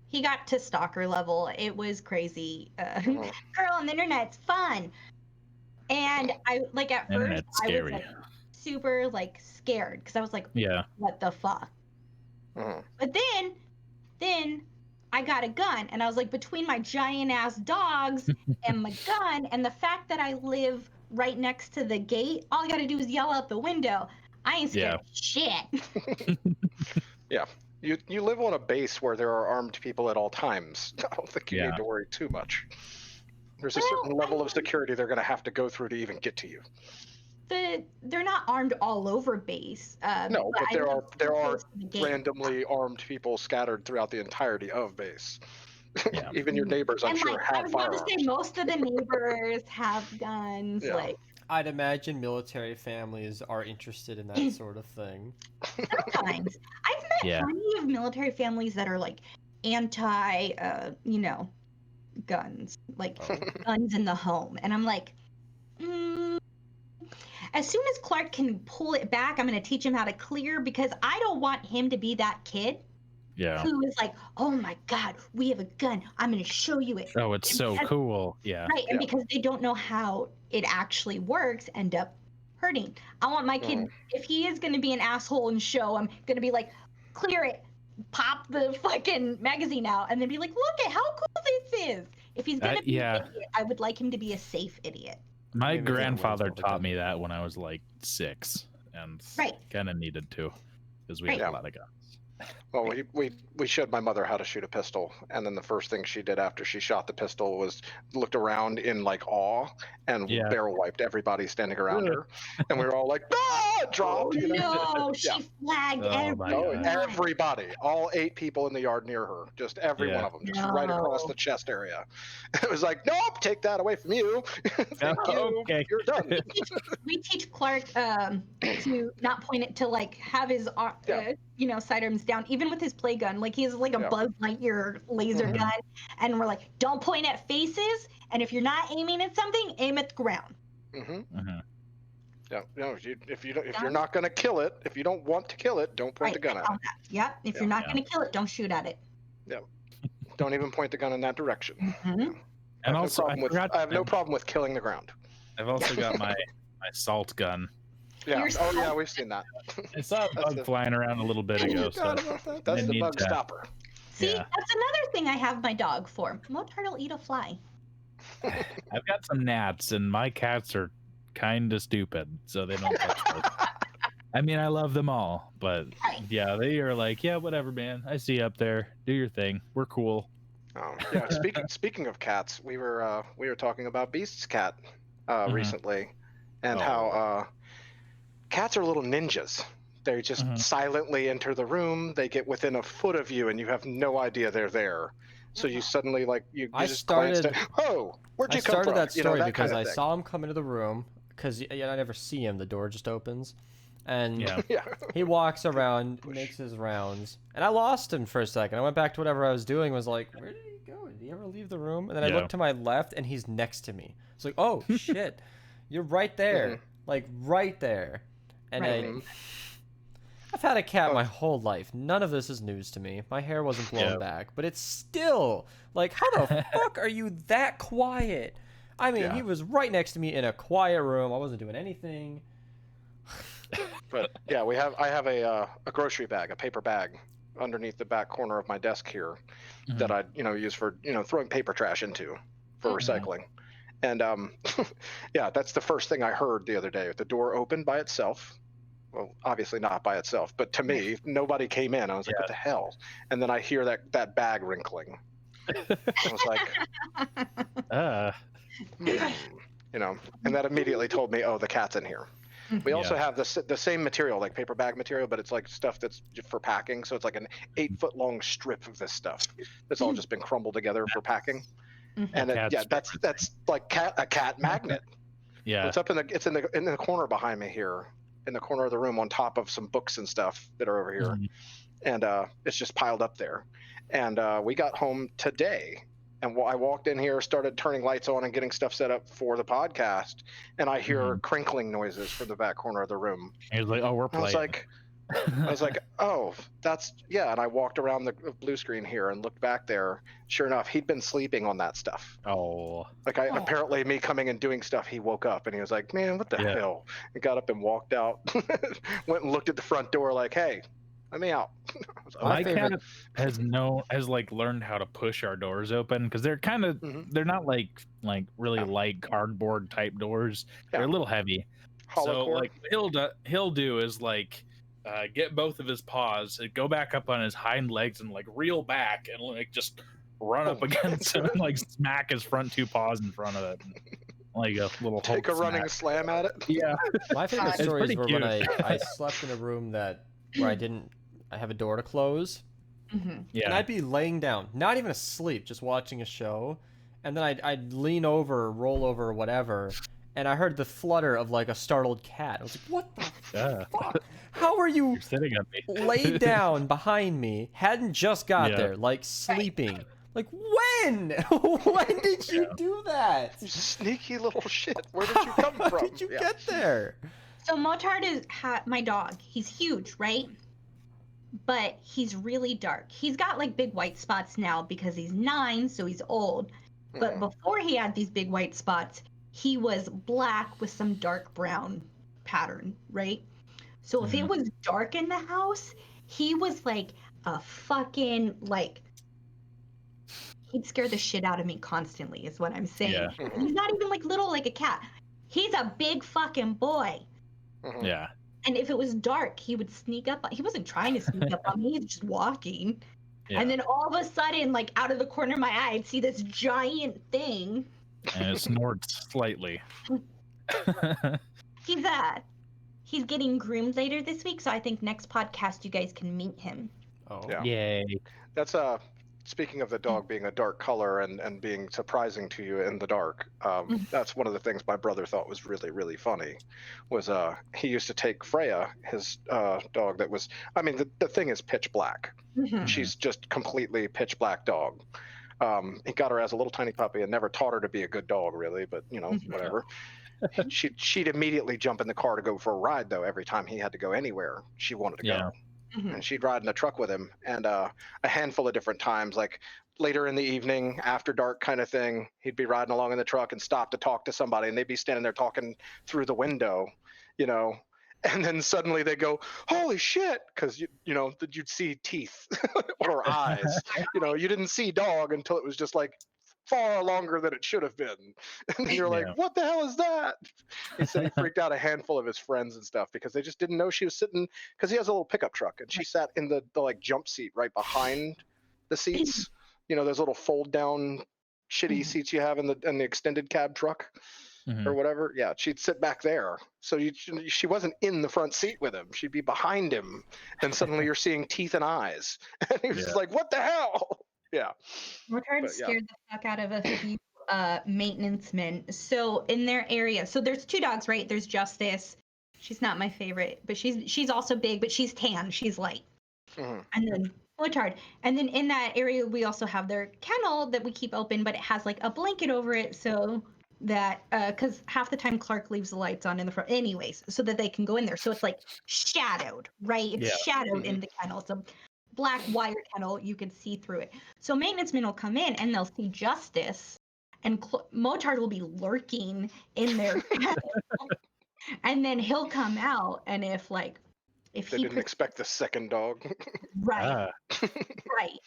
he got to stalker level. It was crazy. Girl on the internet's fun. And I like at first I was like super like scared because I was like, what the fuck? But then I got a gun and I was like, between my giant ass dogs and my gun and the fact that I live right next to the gate, all I gotta do is yell out the window. I ain't scared of shit. Yeah. You live on a base where there are armed people at all times. I don't think you need to worry too much. There's a certain level of security they're going to have to go through to even get to you. They're not armed all over base. No, but there are randomly armed people scattered throughout the entirety of base. Yeah. Even your neighbors, I'm sure, have firearms. I was about to say most of the neighbors have guns. Yeah. Like, I'd imagine military families are interested in that sort of thing. Sometimes. I've met plenty of military families that are like anti, guns. Like guns in the home. And I'm like, as soon as Clark can pull it back, I'm going to teach him how to clear because I don't want him to be that kid. Yeah. Who is like, oh my God, we have a gun. I'm going to show you it. Oh, it's so cool. Yeah. Right. And because they don't know how it actually works, end up hurting. I want my kid, if he is going to be an asshole and show, I'm going to be like, clear it, pop the fucking magazine out, and then be like, look at how cool this is. If he's going to be an idiot, I would like him to be a safe idiot. My grandfather taught me that when I was like 6 and kind of needed to because we had a lot of guns. Well, we showed my mother how to shoot a pistol, and then the first thing she did after she shot the pistol was looked around in like awe and barrel wiped everybody standing around her, and we were all like, "Ah!" Dropped. No, she flagged everybody, all 8 people in the yard near her, just every one of them, just right across the chest area. It was like, "Nope, take that away from you. Thank you. Okay. You're done." We teach Clark to not point it to like have his sidearms down, even with his play gun. Like he has like a Buzz Lightyear laser gun, and we're like, don't point at faces, and if you're not aiming at something, aim at the ground. Yeah, if you're not going to kill it, if you don't want to kill it, don't point the gun at it. Yep. If you're not going to kill it, don't shoot at it. Yeah. Don't even point the gun in that direction. And I have no problem with killing the ground. I've also got my salt gun. Yeah. We've seen that. I saw a bug flying around a little bit ago. So that's the bug stopper. See, that's another thing I have my dog for. Motard will eat a fly. I've got some gnats, and my cats are kind of stupid, so they don't touch those. I mean, I love them all, but they are like, whatever, man. I see you up there. Do your thing. We're cool. Oh, yeah. Speaking of cats, we were talking about Beast's cat recently, and how cats are little ninjas. They just silently enter the room. They get within a foot of you, and you have no idea they're there. So you suddenly where'd you come from? I started that story because I saw him come into the room because I never see him. The door just opens, and he walks around, makes his rounds, and I lost him for a second. I went back to whatever I was doing. Was like, where did he go? Did he ever leave the room? And then I looked to my left, and he's next to me. It's like, oh shit, you're right there, like right there. And I've had a cat my whole life. None of this is news to me. My hair wasn't blown back, but it's still like, how the fuck are you that quiet? I mean, he was right next to me in a quiet room. I wasn't doing anything. But I have a grocery bag, a paper bag, underneath the back corner of my desk here that I use for throwing paper trash into for recycling. And that's the first thing I heard the other day. The door opened by itself. Well, obviously not by itself, but to me, nobody came in. I was like, what the hell? And then I hear that bag wrinkling. I was like, You know, and that immediately told me, oh, the cat's in here. We also have the same material, like paper bag material, but it's like stuff that's for packing. So it's like an 8-foot long strip of this stuff that's all just been crumbled together for packing. And that's like a cat magnet. Yeah, it's in the corner behind me here, in the corner of the room, on top of some books and stuff that are over here, and it's just piled up there. And we got home today. And I walked in here, started turning lights on and getting stuff set up for the podcast, and I hear crinkling noises from the back corner of the room. He was like, "Oh, we're playing." I was like, "Oh, that's yeah." And I walked around the blue screen here and looked back there. Sure enough, he'd been sleeping on that stuff. Oh. Apparently, me coming and doing stuff, he woke up and he was like, "Man, what the hell?" And got up and walked out. Went and looked at the front door, like, "Hey, let me out." My cat has learned how to push our doors open, because they're kind of they're not like really light cardboard type doors. They're a little heavy. Hollow core. Like he'll do is like get both of his paws, go back up on his hind legs and like reel back and like just run up against him and like smack his front 2 paws in front of it. Like a little take a running slam at it. Yeah. My favorite stories were when I slept in a room where I have a door to close. Yeah. And I'd be laying down, not even asleep, just watching a show. And then I'd lean over, roll over, or whatever. And I heard the flutter of like a startled cat. I was like, what the fuck? How are you sitting on me? laid down behind me, hadn't just got there, like sleeping. Like, when? When did you do that? You sneaky little shit. Where did you come from? How did you get there? So Motard is my dog. He's huge, right? But he's really dark. He's got like big white spots now because he's 9, so he's old. But before he had these big white spots, he was black with some dark brown pattern, right? So if it was dark in the house, he was like a fucking he'd scare the shit out of me constantly, is what I'm saying. Yeah. He's not even like little like a cat. He's a big fucking boy. Yeah. And if it was dark, he would sneak up. He wasn't trying to sneak up on me. He was just walking. Yeah. And then all of a sudden, like out of the corner of my eye, I'd see this giant thing. And it snorts slightly. He's getting groomed later this week, so I think next podcast you guys can meet him. Oh, yeah. Yay. That's speaking of the dog being a dark color and being surprising to you in the dark, that's one of the things my brother thought was really, really funny, was he used to take Freya, his dog that was, I mean, the thing is pitch black. She's just completely pitch black dog. He got her as a little tiny puppy and never taught her to be a good dog, really, but, you know, whatever. She'd immediately jump in the car to go for a ride, though, every time he had to go anywhere she wanted to go. And she'd ride in the truck with him, and a handful of different times, like later in the evening, after dark kind of thing, he'd be riding along in the truck and stop to talk to somebody, and they'd be standing there talking through the window, you know, and then suddenly they go, holy shit, because you know you'd see teeth or eyes. You know, you didn't see dog until it was just like far longer than it should have been. And then you're like, what the hell is that? He said he freaked out a handful of his friends and stuff because they just didn't know she was sitting, because he has a little pickup truck and she sat in the like jump seat right behind the seats. You know, those little fold down shitty seats you have in the extended cab truck or whatever. Yeah, she'd sit back there. So she wasn't in the front seat with him. She'd be behind him. And suddenly you're seeing teeth and eyes. And he was just like, what the hell? Yeah. Motard scared the fuck out of a few maintenance men. So in their area, so there's 2 dogs, right? There's Justice. She's not my favorite, but she's also big, but she's tan. She's light. And then Motard. And then in that area, we also have their kennel that we keep open, but it has like a blanket over it, so that because half the time Clark leaves the lights on in the front, anyways, so that they can go in there. So it's like shadowed, right? It's shadowed in the kennel. It's a black wire kennel, you can see through it. So maintenance men will come in and they'll see Justice, and Motard will be lurking in there. And then he'll come out, and if they didn't expect the second dog. Right. Right.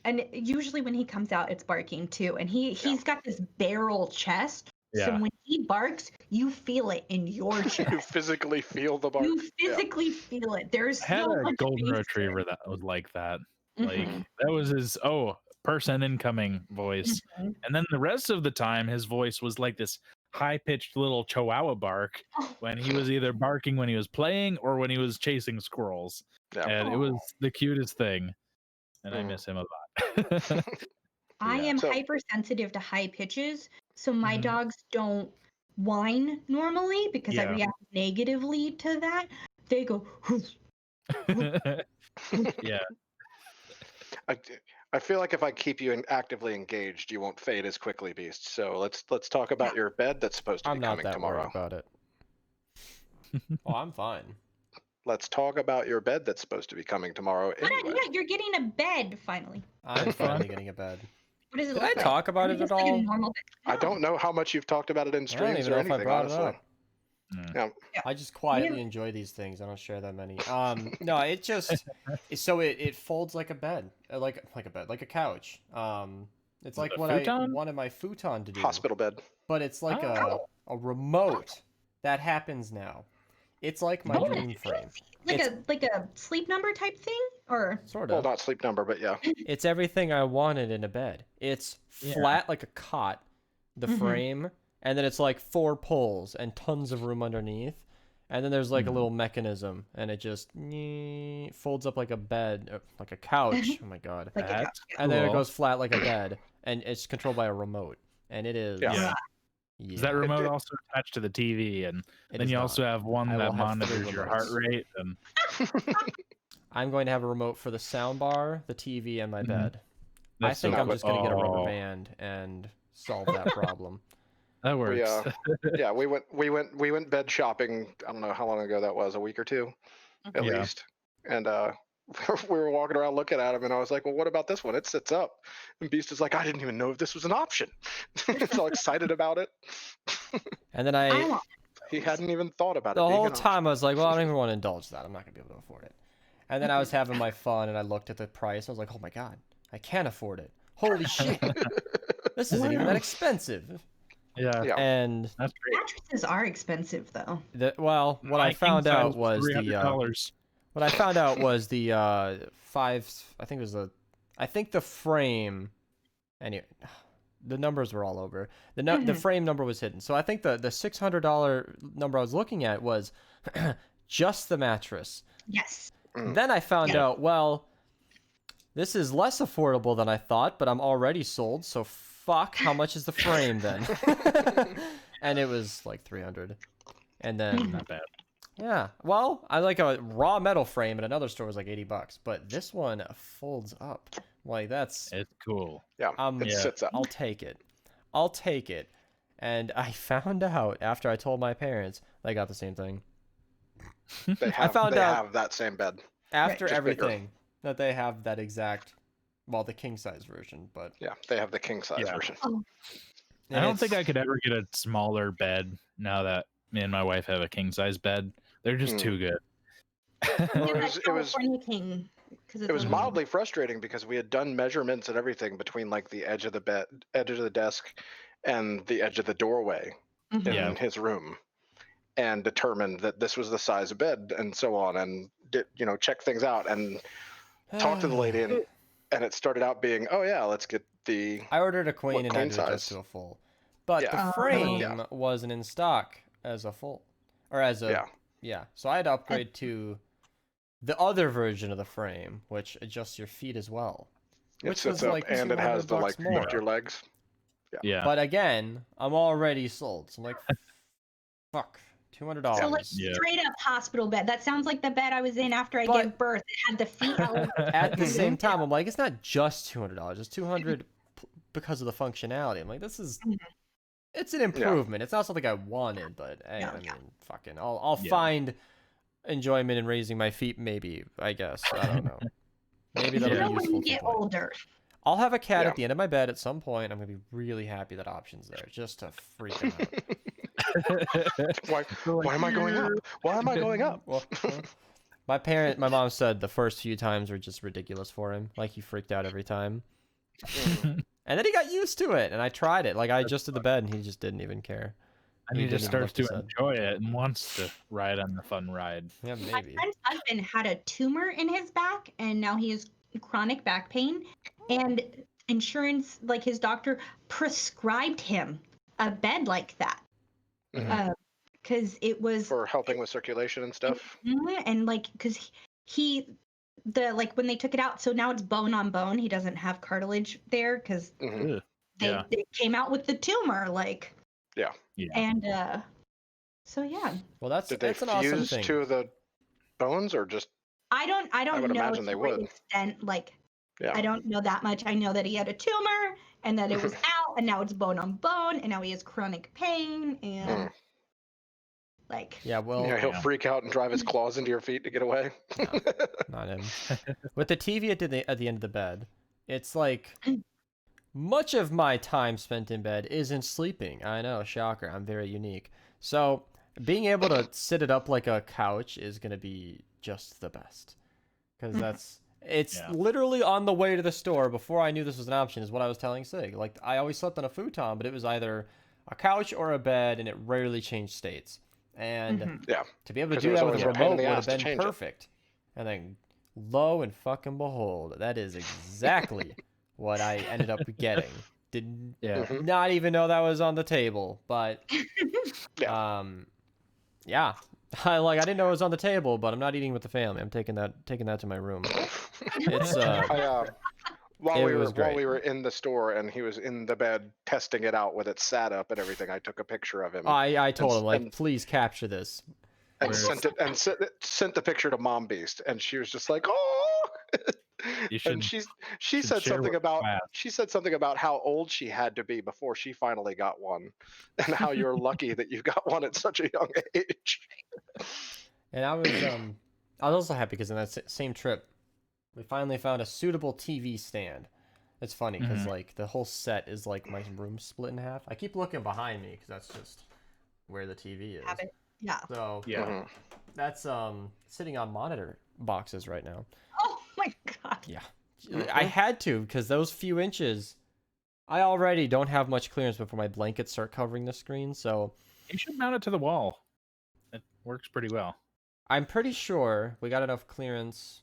And usually when he comes out, it's barking too. And he's got this barrel chest. So when he barks, you feel it in your chest. You physically feel the bark. You physically feel it. There's I had a golden retriever that was like that. Like that was his person incoming voice. Mm-hmm. And then the rest of the time, his voice was like this high-pitched little chihuahua bark when he was either barking when he was playing or when he was chasing squirrels. Yeah. And it was the cutest thing. And I miss him a lot. I am hypersensitive to high pitches, so my dogs don't whine normally because I react negatively to that. They go, yeah. I feel like if I keep you actively engaged, you won't fade as quickly, Beast. So let's talk about your bed that's supposed to be coming tomorrow. I'm not that worried about it. Oh, I'm fine. Let's talk about your bed that's supposed to be coming tomorrow. Anyway. Yeah, you're getting a bed finally. I'm finally getting a bed. What does it Did look I like? talk about it at all? Like a normal bed? I don't know how much you've talked about it in streams or anything, honestly. Yeah. I just quietly enjoy these things. I don't share that many. No, it just so it folds like a bed, like a couch. It's like what I wanted my futon to do. Hospital bed. But it's like a remote that happens now. It's like my dream frame. Like a sleep number type thing, or sort of. Well, not sleep number, but yeah. It's everything I wanted in a bed. It's flat like a cot, the frame, and then it's like 4 pulls and tons of room underneath, and then there's like a little mechanism, and it just folds up like a bed, like a couch. Oh my god! Like a couch. And then it goes flat like a bed, and it's controlled by a remote, and it is. Yeah. Is that remote also attached to the TV? And then you also have one that monitors your heart rate. And I'm going to have a remote for the sound bar, the TV, and my bed. I think I'm just going to get a rubber band and solve that problem. That works. Yeah, we went bed shopping. I don't know how long ago that was, a week or two, at least. And we were walking around looking at him, and I was like, well, what about this one? It sits up. And Beast is like, I didn't even know if this was an option. He's all excited about it. And then he hadn't even thought about it. The whole time I was like, well, I don't even want to indulge that. I'm not going to be able to afford it. And then I was having my fun, and I looked at the price. I was like, oh my god, I can't afford it. Holy shit. This isn't even that expensive. Yeah. And that's great. Mattresses are expensive, though. What I found out was $300. What I found out was the I think the frame, anyway, the numbers were all over. The frame number was hidden. So I think the $600 number I was looking at was just the mattress. Yes. Then I found out, well, this is less affordable than I thought, but I'm already sold, so fuck, how much is the frame then? And it was like $300. And then not bad. Yeah, well, I like a raw metal frame, and another store was like $80, but this one folds up. Like it's cool. Yeah, it sits up. I'll take it. And I found out after I told my parents, they got the same thing. They have that same bed. After everything, that they have that exact, well, the king size version, but yeah, they have the king size version. I don't think I could ever get a smaller bed now that me and my wife have a king size bed. They're just too good. It was mildly frustrating because we had done measurements and everything between like the edge of the desk, and the edge of the doorway in his room, and determined that this was the size of bed and so on, and check things out and talk to the lady, and it started out being, oh yeah, let's get the. I ordered a queen and had to adjust to a full, but the frame wasn't in stock as a full, or as a So I had to upgrade to the other version of the frame, which adjusts your feet as well. Which was like and it has the like lift your legs. Yeah. But again, I'm already sold. So I'm like, fuck, $200. So like straight up hospital bed. That sounds like the bed I was in after I gave birth. It had the feet out. At the same time, I'm like, it's not just $200. It's $200 because of the functionality. I'm like, this is. It's an improvement. It's not something I wanted, but hey, I mean, fucking, I'll find enjoyment in raising my feet. Maybe, I guess. I don't know. Maybe that'll be useful. When you get older. I'll have a cat at the end of my bed at some point. I'm gonna be really happy that option's there, just to freak him out. Why am I going up? Why am I going up? Well, my mom said the first few times were just ridiculous for him. Like he freaked out every time. And then he got used to it, and I tried it. Like I adjusted the bed, and he just didn't even care. And he just starts to enjoy it and wants to ride on the fun ride. Yeah, maybe. My friend's husband had a tumor in his back, and now he has chronic back pain. And insurance, like his doctor prescribed him a bed like that. Because it was for helping with circulation and stuff. And like, because like when they took it out, so now it's bone on bone. He doesn't have cartilage there because they came out with the tumor. Like, yeah. And so yeah. Well, that's did they that's an awesome fuse thing. to the bones or just? I don't would know imagine to they what would. extent. Like, Yeah. I don't know that much. I know that he had a tumor and that it was out, and now it's bone on bone, and now he has chronic pain and. Like, yeah, well, he'll freak out and drive his claws into your feet to get away. No, not him. With the TV at the end of the bed, it's like much of my time spent in bed isn't sleeping. I know, shocker. I'm very unique. So being able to sit it up like a couch is gonna be just the best, because it's literally on the way to the store before I knew this was an option. Is what I was telling Sig. Like, I always slept on a futon, but it was either a couch or a bed, and it rarely changed states. And to be able to do that with a remote would have been perfect. And then, lo and fucking behold, that is exactly what I ended up getting. Did not even know that was on the table, but I didn't know it was on the table, but I'm not eating with the family. I'm taking that to my room. It's While we were in the store and he was in the bed testing it out with it sat up and everything, I took a picture of him. I told him, like, please capture this. And sent the picture to Mom Beast, and she was just like, "Oh!" And she said something about how old she had to be before she finally got one, and how you're lucky that you got one at such a young age. And I was also happy because in that same trip, we finally found a suitable TV stand. It's funny because like the whole set is like my room split in half. I keep looking behind me because that's just where the TV is. Yeah. So that's sitting on monitor boxes right now. Oh my god. Yeah, I had to because those few inches, I already don't have much clearance before my blankets start covering the screen. So you should mount it to the wall. It works pretty well. I'm pretty sure we got enough clearance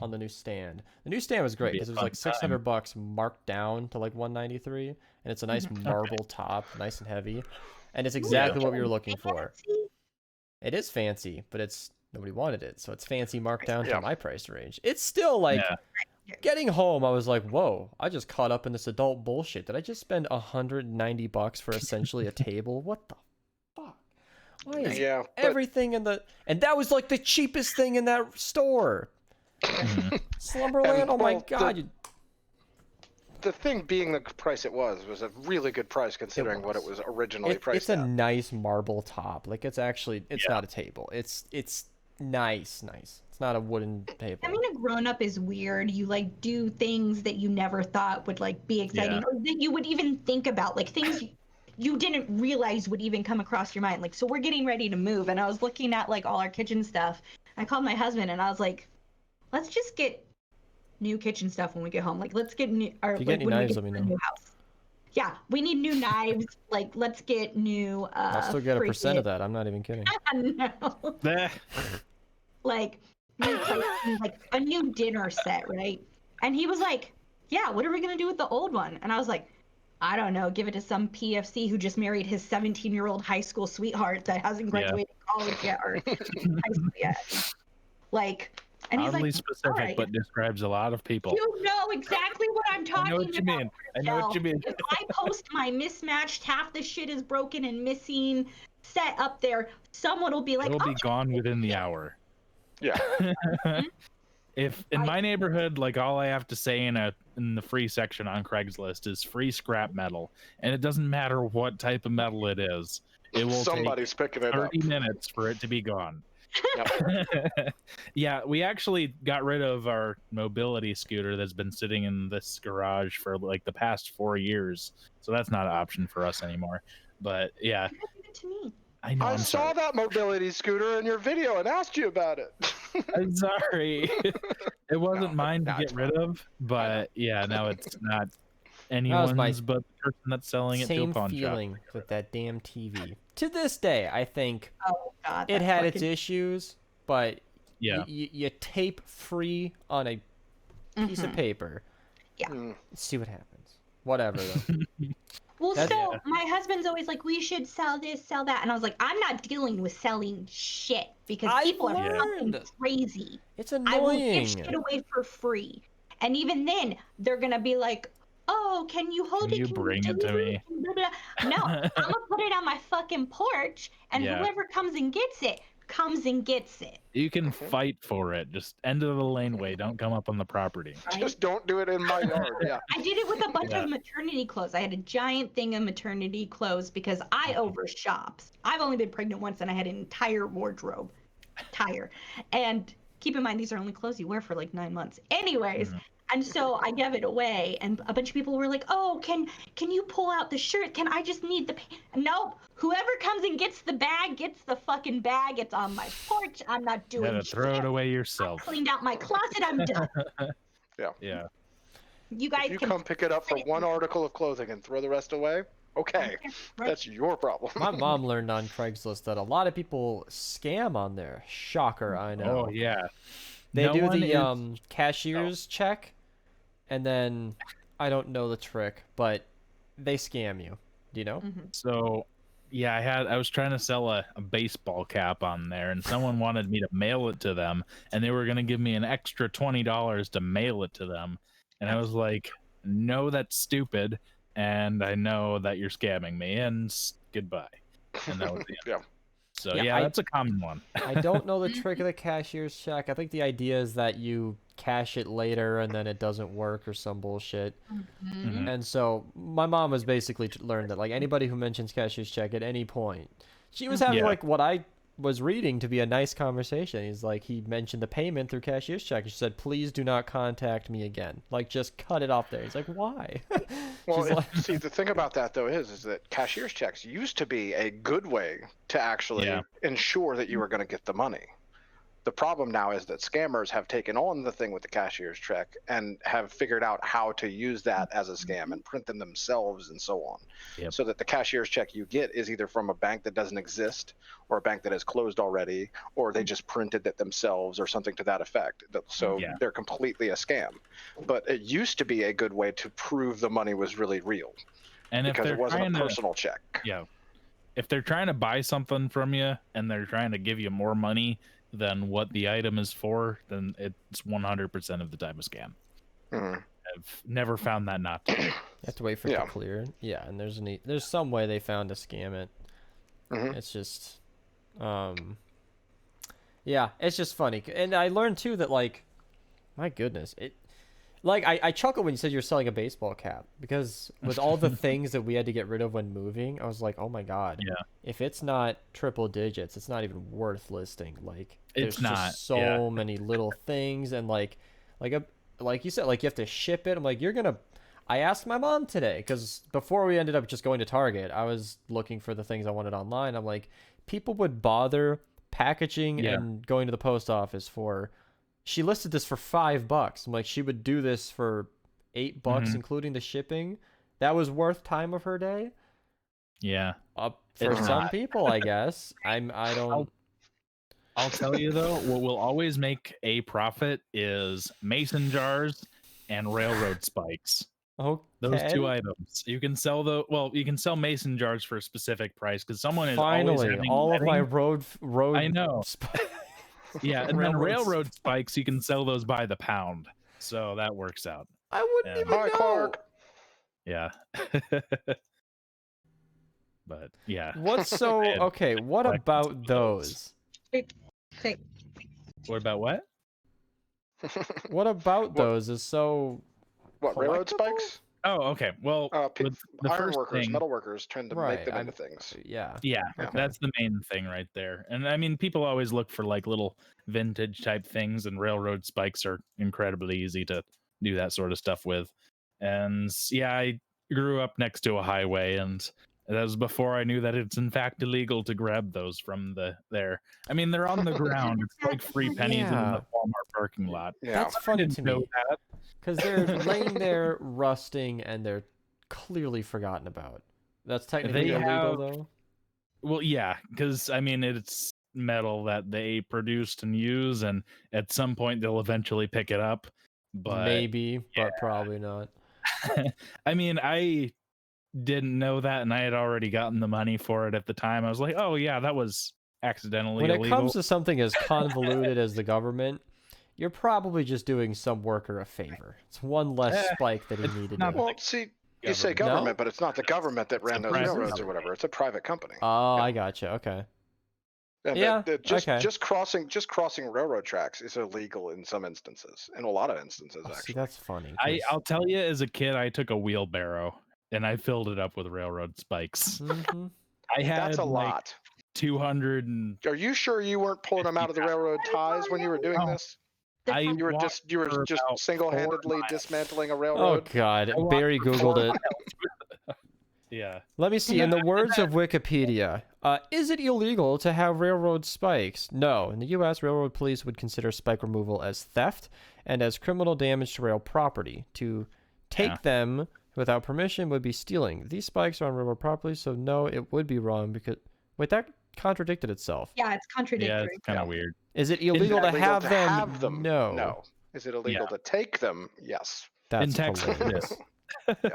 on the new stand. The new stand was great because it was like $600 marked down to like $193, and it's a nice marble top, nice and heavy, and it's exactly what we were looking for. It is fancy, but nobody wanted it, so it's fancy marked down to my price range. It's still like getting home. I was like, whoa! I just caught up in this adult bullshit. Did I just spend $190 for essentially a table? What the fuck? Why is everything in the and that was like the cheapest thing in that store. Slumberland, oh my god. The thing being the price it was a really good price considering what it was originally priced It's a nice marble top. Like, it's actually, it's not a table. It's nice. It's not a wooden table. I mean, a grown-up is weird. You, like, do things that you never thought would, like, be exciting. Or that you would even think about. Like, things you didn't realize would even come across your mind. Like, so we're getting ready to move. And I was looking at, like, all our kitchen stuff. I called my husband and I was like, let's just get new kitchen stuff when we get home. Like, let's get new. Or, if you get any knives, let me know. New house. Yeah, we need new knives. Like, let's get new. I'll still get a percent of that. I'm not even kidding. No. Like a new dinner set, right? And he was like, "Yeah, what are we gonna do with the old one?" And I was like, "I don't know. Give it to some PFC who just married his 17-year-old high school sweetheart that hasn't graduated college yet or high school yet." Like. And he's oddly like, specific, but describes a lot of people. You know exactly what I'm talking about. I know what you mean. If I post my mismatched, half the shit is broken and missing set up there, someone will be like, it'll be gone within the hour. Yeah. If in my neighborhood, like, all I have to say in the free section on Craigslist is free scrap metal, and it doesn't matter what type of metal it is, it will Somebody's take picking it 30 up. minutes for it to be gone. Yep. Yeah, we actually got rid of our mobility scooter that's been sitting in this garage for like the past 4 years, so that's not an option for us anymore. But yeah, give it to me. I know. I saw that mobility scooter in your video and asked you about it. I'm sorry. It wasn't mine to get rid of, but yeah, now it's not anyone's but the person that's selling it to a pawn shop. Same feeling with that damn TV. To this day, I think it had its issues, but yeah, you tape free on a piece of paper. Yeah. See what happens. Whatever though. Well, so my husband's always like, we should sell this, sell that. And I was like, I'm not dealing with selling shit because people are fucking crazy. It's annoying. I will give shit away for free. And even then, they're going to be like, oh, can you hold it? Can you bring it to me? No, I'm going to put it on my fucking porch, and whoever comes and gets it, comes and gets it. You can fight for it. Just end of the laneway. Don't come up on the property. Right? Just don't do it in my yard. Yeah. I did it with a bunch of maternity clothes. I had a giant thing of maternity clothes because I overshop. I've only been pregnant once and I had an entire wardrobe. And keep in mind, these are only clothes you wear for like 9 months. Anyways, and so I gave it away, and a bunch of people were like, "Oh, can you pull out the shirt? Can I just need the?" Nope. Whoever comes and gets the bag gets the fucking bag. It's on my porch. I'm not doing shit. Throw it away yourself. I cleaned out my closet. I'm done. Yeah. You guys if you come pick it up for one article of clothing and throw the rest away, okay, that's your problem. My mom learned on Craigslist that a lot of people scam on there. Shocker, I know. Oh yeah. They do the cashier's check. And then, I don't know the trick, but they scam you. Do you know? So, yeah, I was trying to sell a baseball cap on there, and someone wanted me to mail it to them, and they were going to give me an extra $20 to mail it to them. And I was like, no, that's stupid, and I know that you're scamming me, and goodbye. And that was the end. So, that's a common one. I don't know the trick of the cashier's check. I think the idea is that you cash it later and then it doesn't work or some bullshit. And so my mom has basically learned that like anybody who mentions cashier's check at any point, she was having like what I was reading to be a nice conversation. He's like, he mentioned the payment through cashier's check. She said, please do not contact me again. Like, just cut it off there. He's like, why? Well, see, the thing about that, though, is that cashier's checks used to be a good way to actually ensure that you were going to get the money. The problem now is that scammers have taken on the thing with the cashier's check and have figured out how to use that as a scam and print them themselves and so on. So that the cashier's check you get is either from a bank that doesn't exist or a bank that has closed already, or they just printed it themselves or something to that effect. So they're completely a scam. But it used to be a good way to prove the money was really real, and because it wasn't a personal check. If they're trying to buy something from you and they're trying to give you more money than what the item is for, then it's 100% of the time a scam. I've never found that not to be. You have to wait for it to clear. Yeah, and there's some way they found to scam it. It's just, it's just funny. And I learned too that like, my goodness, I chuckle when you said you're selling a baseball cap, because with all the things that we had to get rid of when moving, I was like, oh my god, if it's not triple digits, it's not even worth listing. Like, there's just so many little things, and like you said, like you have to ship it. I'm like, I asked my mom today, because before we ended up just going to Target, I was looking for the things I wanted online. I'm like, people would bother packaging and going to the post office for. She listed this for $5. I'm like, she would do this for $8, including the shipping. That was worth time of her day. Yeah. For some people, I guess. I don't. I'll tell you though, what will always make a profit is mason jars and railroad spikes. Okay. Those two items. You can sell you can sell mason jars for a specific price because someone is finally always all of my road. I know. Yeah, and then railroad spikes, you can sell those by the pound, so that works out. I wouldn't even know. Clark. Yeah. But yeah. What's so okay? What about those? What about what? What about those is so? What, railroad spikes? Oh, okay. Well, the iron workers, metal workers tend to make them into things. Yeah, that's the main thing right there. And I mean, people always look for like little vintage type things, and railroad spikes are incredibly easy to do that sort of stuff with. And yeah, I grew up next to a highway, and that was before I knew that it's in fact illegal to grab those from there. I mean, they're on the ground. It's like free pennies in the Walmart parking lot. Yeah. That's funny to me. Because they're laying there rusting and they're clearly forgotten about. That's technically illegal, though? Well, yeah, because, I mean, it's metal that they produced and use, and at some point they'll eventually pick it up. But maybe, but probably not. I mean, I didn't know that, and I had already gotten the money for it at the time. I was like, oh yeah, that was accidentally illegal. When it comes to something as convoluted as the government, you're probably just doing some worker a favor. It's one less spike that he needed to. Well, see, you say government, but it's not the government that ran those railroads or whatever. It's a private company. Oh, I gotcha. Okay. Yeah, just crossing railroad tracks is illegal in some instances, in a lot of instances, actually. See, that's funny. I'll tell you, as a kid, I took a wheelbarrow and I filled it up with railroad spikes. Mm-hmm. I had that's a lot. 200 and. Are you sure you weren't pulling them out of the railroad ties when you were doing this? You were just single-handedly dismantling a railroad. Oh God, Barry Googled it. Yeah. Let me see. In the words of Wikipedia, is it illegal to have railroad spikes? No. In the U.S., railroad police would consider spike removal as theft and as criminal damage to rail property. To take them without permission would be stealing. These spikes are on railroad property, so no, it would be wrong because... Wait, that contradicted itself. Yeah, it's contradictory. Yeah, it's kind of weird. Is it illegal to have them? No. No. Is it illegal to take them? Yes. That's hilarious.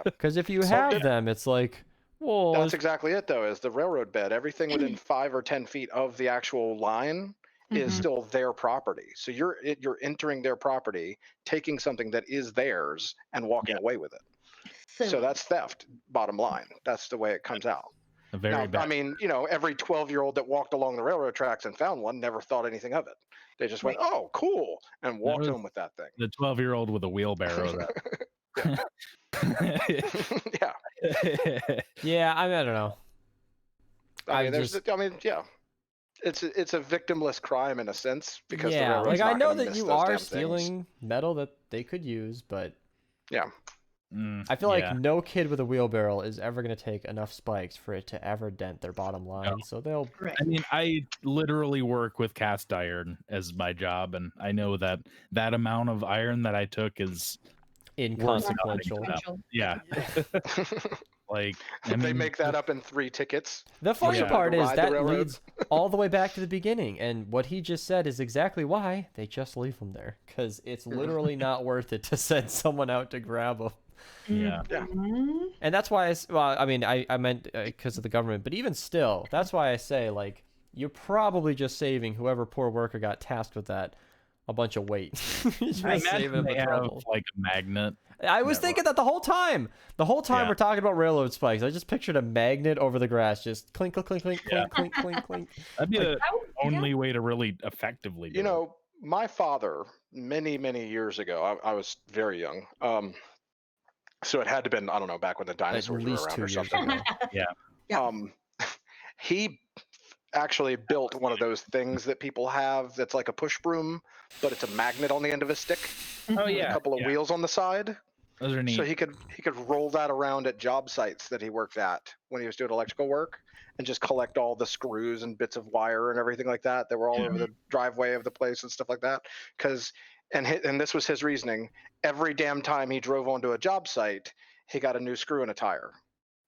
Because if you have them, it's like, well... That's exactly it, though, is the railroad bed. Everything within 5 or 10 feet of the actual line is still their property. So you're entering their property, taking something that is theirs, and walking away with it. So that's theft, bottom line. That's the way it comes out. I mean, every 12-year-old that walked along the railroad tracks and found one never thought anything of it. They just went, oh, cool, and walked home with that thing. The 12-year-old with a wheelbarrow. Yeah, I don't know. It's a victimless crime in a sense because I know that you are stealing metal that they could use, but I feel like no kid with a wheelbarrow is ever going to take enough spikes for it to ever dent their bottom line. So they'll. I mean, I literally work with cast iron as my job, and I know that amount of iron that I took is inconsequential. Yeah. They make that up in 3 tickets. The funny part is that leads all the way back to the beginning, and what he just said is exactly why they just leave them there, because it's literally not worth it to send someone out to grab them. Yeah. And that's why I meant because of the government, but even still, that's why I say, like, you're probably just saving whoever poor worker got tasked with that a bunch of weight. I imagine they have like a magnet. I was thinking that the whole time. We're talking about railroad spikes. I just pictured a magnet over the grass, just clink, clink, clink, clink, clink, clink, clink, clink. That'd be the only way to really effectively do it. My father, many, many years ago, I was very young. So it had to have been, I don't know, back when the dinosaurs were around or something. He actually built one of those things that people have that's like a push broom, but it's a magnet on the end of a stick. Oh yeah. A couple of wheels on the side. Those are neat. So he could roll that around at job sites that he worked at when he was doing electrical work and just collect all the screws and bits of wire and everything like that were all over the driveway of the place and stuff like that. And this was his reasoning. Every damn time he drove onto a job site, he got a new screw in a tire.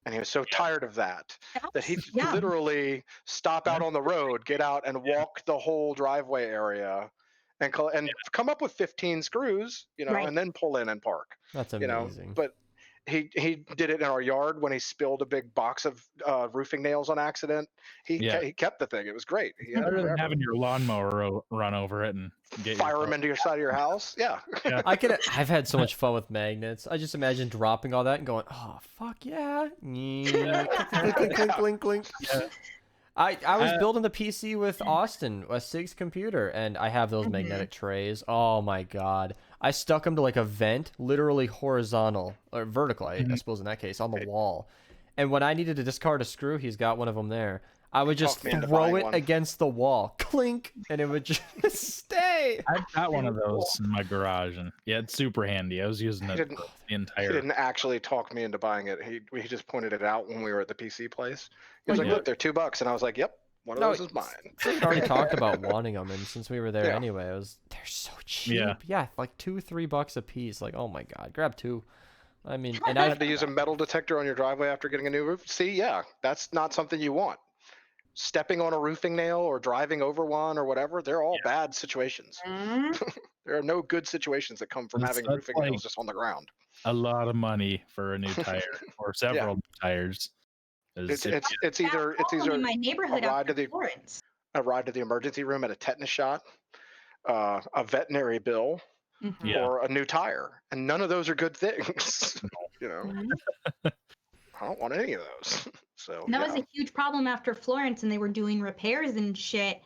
And he was so tired of that he'd literally stop out on the road, get out and walk the whole driveway area and come up with 15 screws, and then pull in and park. That's amazing. But he did it in our yard when he spilled a big box of roofing nails on accident. He kept the thing. It was great. Better than having your lawnmower run over it and fire them into your side of your house. Yeah. I've had so much fun with magnets. I just imagine dropping all that and going, oh fuck yeah. Clink, clink, clink, clink. Yeah. I was building the PC with Austin, a SIG's computer, and I have those magnetic trays. Oh my god. I stuck them to like a vent, literally horizontal, or vertical, I suppose in that case, on the wall. And when I needed to discard a screw, he's got one of them there. I would just throw it against the wall, clink, and it would just stay. I've got one of those in my garage, and it's super handy. I was using it the entire. He didn't actually talk me into buying it. He just pointed it out when we were at the PC place. He was like, "Look, they're $2," and I was like, "Yep, one of those is mine." We already talked about wanting them, and since we were there anyway, they're so cheap. Yeah, like $2-3 a piece. Like, oh my god, grab 2. I mean, and I had to use a metal detector on your driveway after getting a new roof. See, that's not something you want. Stepping on a roofing nail or driving over one or whatever, they're all bad situations. There are no good situations that come from having roofing nails just on the ground. A lot of money for a new tire or several new tires. It's either in my neighborhood a ride to the emergency room at a tetanus shot, a veterinary bill, or a new tire, and none of those are good things. I don't want any of those. So that was a huge problem after Florence, and they were doing repairs and shit.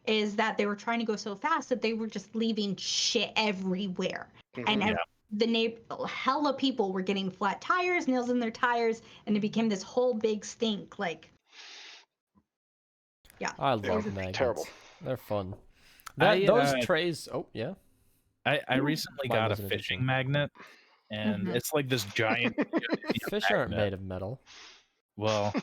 Is that they were trying to go so fast that they were just leaving shit everywhere, and hella people were getting flat tires, nails in their tires, and it became this whole big stink. Like, I love magnets. Terrible. They're fun. Those trays. Oh yeah. I recently got a fishing magnet, and it's like this giant. Fish aren't made of metal. Well,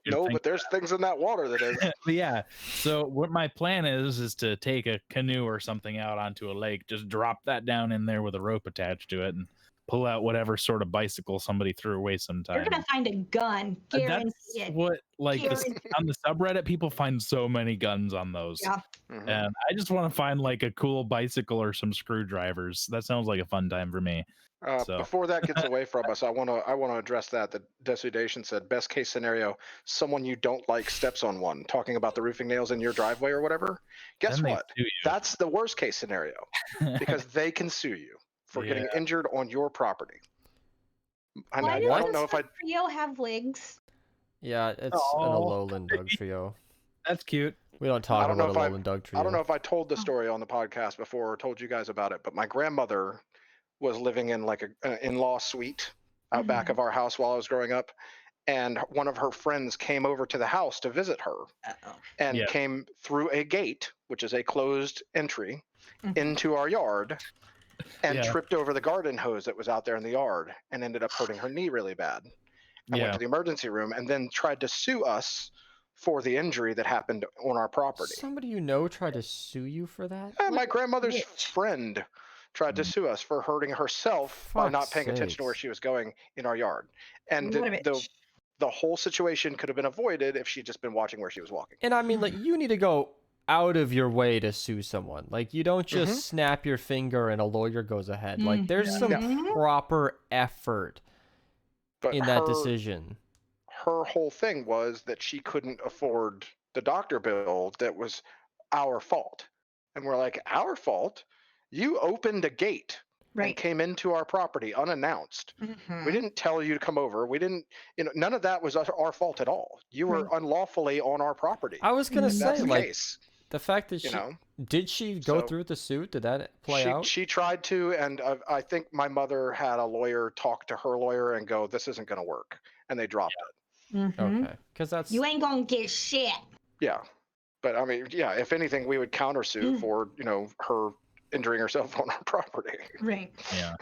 no, but there's things in that water that is. Yeah. So what my plan is to take a canoe or something out onto a lake, just drop that down in there with a rope attached to it, and pull out whatever sort of bicycle somebody threw away sometime. You're gonna find a gun, guaranteed. That's what, like, on the subreddit, people find so many guns on those. Yeah. And I just want to find like a cool bicycle or some screwdrivers. That sounds like a fun time for me. Before that gets away from us, I want to address that. The Desudation said, best case scenario, someone you don't like steps on one, talking about the roofing nails in your driveway or whatever. Guess what? That's the worst case scenario, because they can sue you for getting injured on your property. I don't know if trio have legs. Yeah, it's an Alolan Doug trio. That's cute. We don't talk about Alolan Doug trio. I don't know if I told the story on the podcast before or told you guys about it, but my grandmother was living in like an in-law suite out back of our house while I was growing up, and one of her friends came over to the house to visit her and came through a gate, which is a closed entry, into our yard, and tripped over the garden hose that was out there in the yard and ended up hurting her knee really bad. I went to the emergency room and then tried to sue us for the injury that happened on our property. Somebody you know tried to sue you for that? My grandmother's friend tried to sue us for hurting herself by not paying attention to where she was going in our yard. And the whole situation could have been avoided if she'd just been watching where she was walking. And I mean, like, you need to go out of your way to sue someone. Like, you don't just snap your finger and a lawyer goes ahead. Like, there's some proper effort in that decision. Her whole thing was that she couldn't afford the doctor bill that was our fault. And we're like, our fault? You opened a gate and came into our property unannounced. We didn't tell you to come over. We didn't, none of that was our fault at all. You were unlawfully on our property. I was going to say, that's the like, case. The fact that did she go through with the suit? Did that play out? She tried to, and I think my mother had a lawyer talk to her lawyer and go, this isn't going to work. And they dropped it. Okay. Because that's... You ain't going to get shit. Yeah. But I mean, if anything, we would countersue for, her injuring herself on our property. Right. Yeah.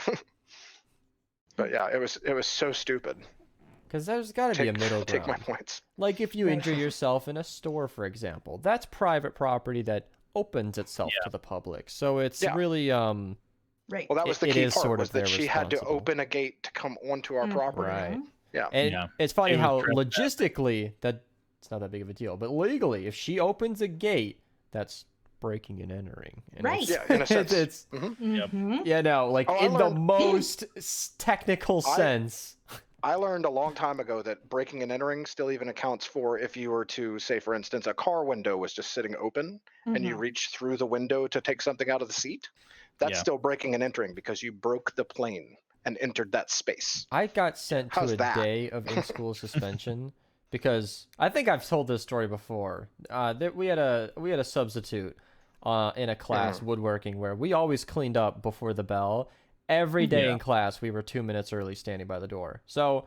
But yeah, it was so stupid. Because there's got to be a middle ground. Take my points. Like if you injure yourself in a store, for example, that's private property that opens itself to the public. So it's really right. Well, that was the key part, was that she had to open a gate to come onto our property. Right. Yeah. And it's funny how logistically it's not that big of a deal, but legally, if she opens a gate, that's breaking and entering. And right. Yeah, in a sense. It's yeah, no, like in the most technical sense. I learned a long time ago that breaking and entering still even accounts for if you were to, say, for instance, a car window was just sitting open and you reach through the window to take something out of the seat. That's still breaking and entering because you broke the plane and entered that space. I got sent to a day of in-school suspension because I think I've told this story before. We had a substitute in a class, woodworking, where we always cleaned up before the bell. Every day in class, we were 2 minutes early standing by the door. So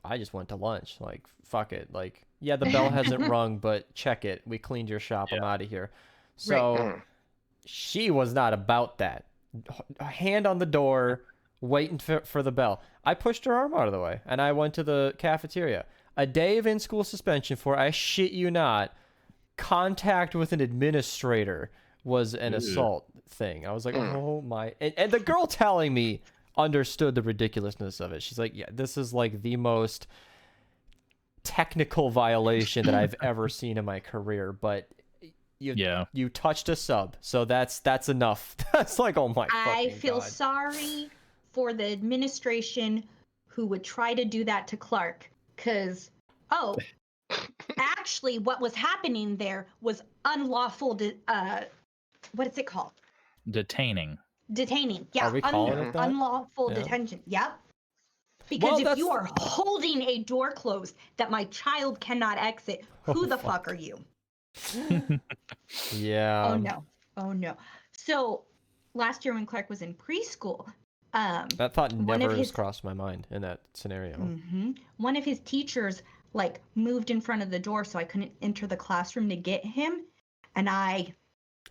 I just went to lunch. Like, fuck it. Like, yeah, the bell hasn't rung, but check it. We cleaned your shop. I'm out of here. So she was not about that. Hand on the door, waiting for the bell. I pushed her arm out of the way, and I went to the cafeteria. A day of in-school suspension for, I shit you not, contact with an administrator was an assault thing. I was like, oh my... And the girl telling me understood the ridiculousness of it. She's like, yeah, this is like the most technical violation that I've ever seen in my career, but you touched a sub, so that's enough. That's like, oh my I feel God. sorry for the administration who would try to do that to Clark, because actually what was happening there was unlawful what is it called? Detaining. Yeah. Are we calling it that? Unlawful detention. Yep. Because if you are holding a door closed that my child cannot exit, who the fuck are you? Yeah. Oh no. So last year when Clark was in preschool, that thought never has crossed my mind in that scenario. One of his teachers like moved in front of the door so I couldn't enter the classroom to get him, and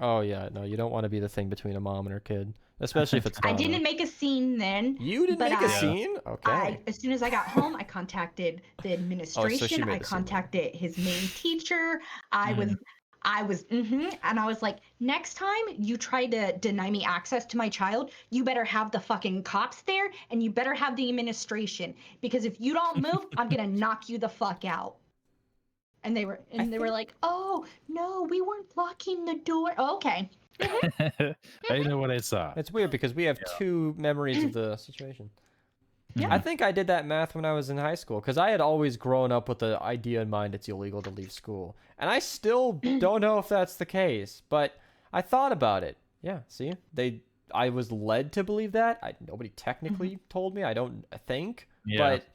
Oh yeah, no, you don't want to be the thing between a mom and her kid, especially if it's Donna. I didn't make a scene then. You didn't make a scene? Okay. As soon as I got home, I contacted the administration. I contacted his main teacher. I was, and I was like, next time you try to deny me access to my child, you better have the fucking cops there, and you better have the administration, because if you don't move, I'm gonna knock you the fuck out. And they were like, oh no, we weren't blocking the door. Oh, okay. I know what I saw. It's weird because we have two memories of the situation. Yeah. I think I did that math when I was in high school, because I had always grown up with the idea in mind it's illegal to leave school. And I still don't know if that's the case, but I thought about it. Yeah, see? I was led to believe that. Nobody technically told me, I don't think. But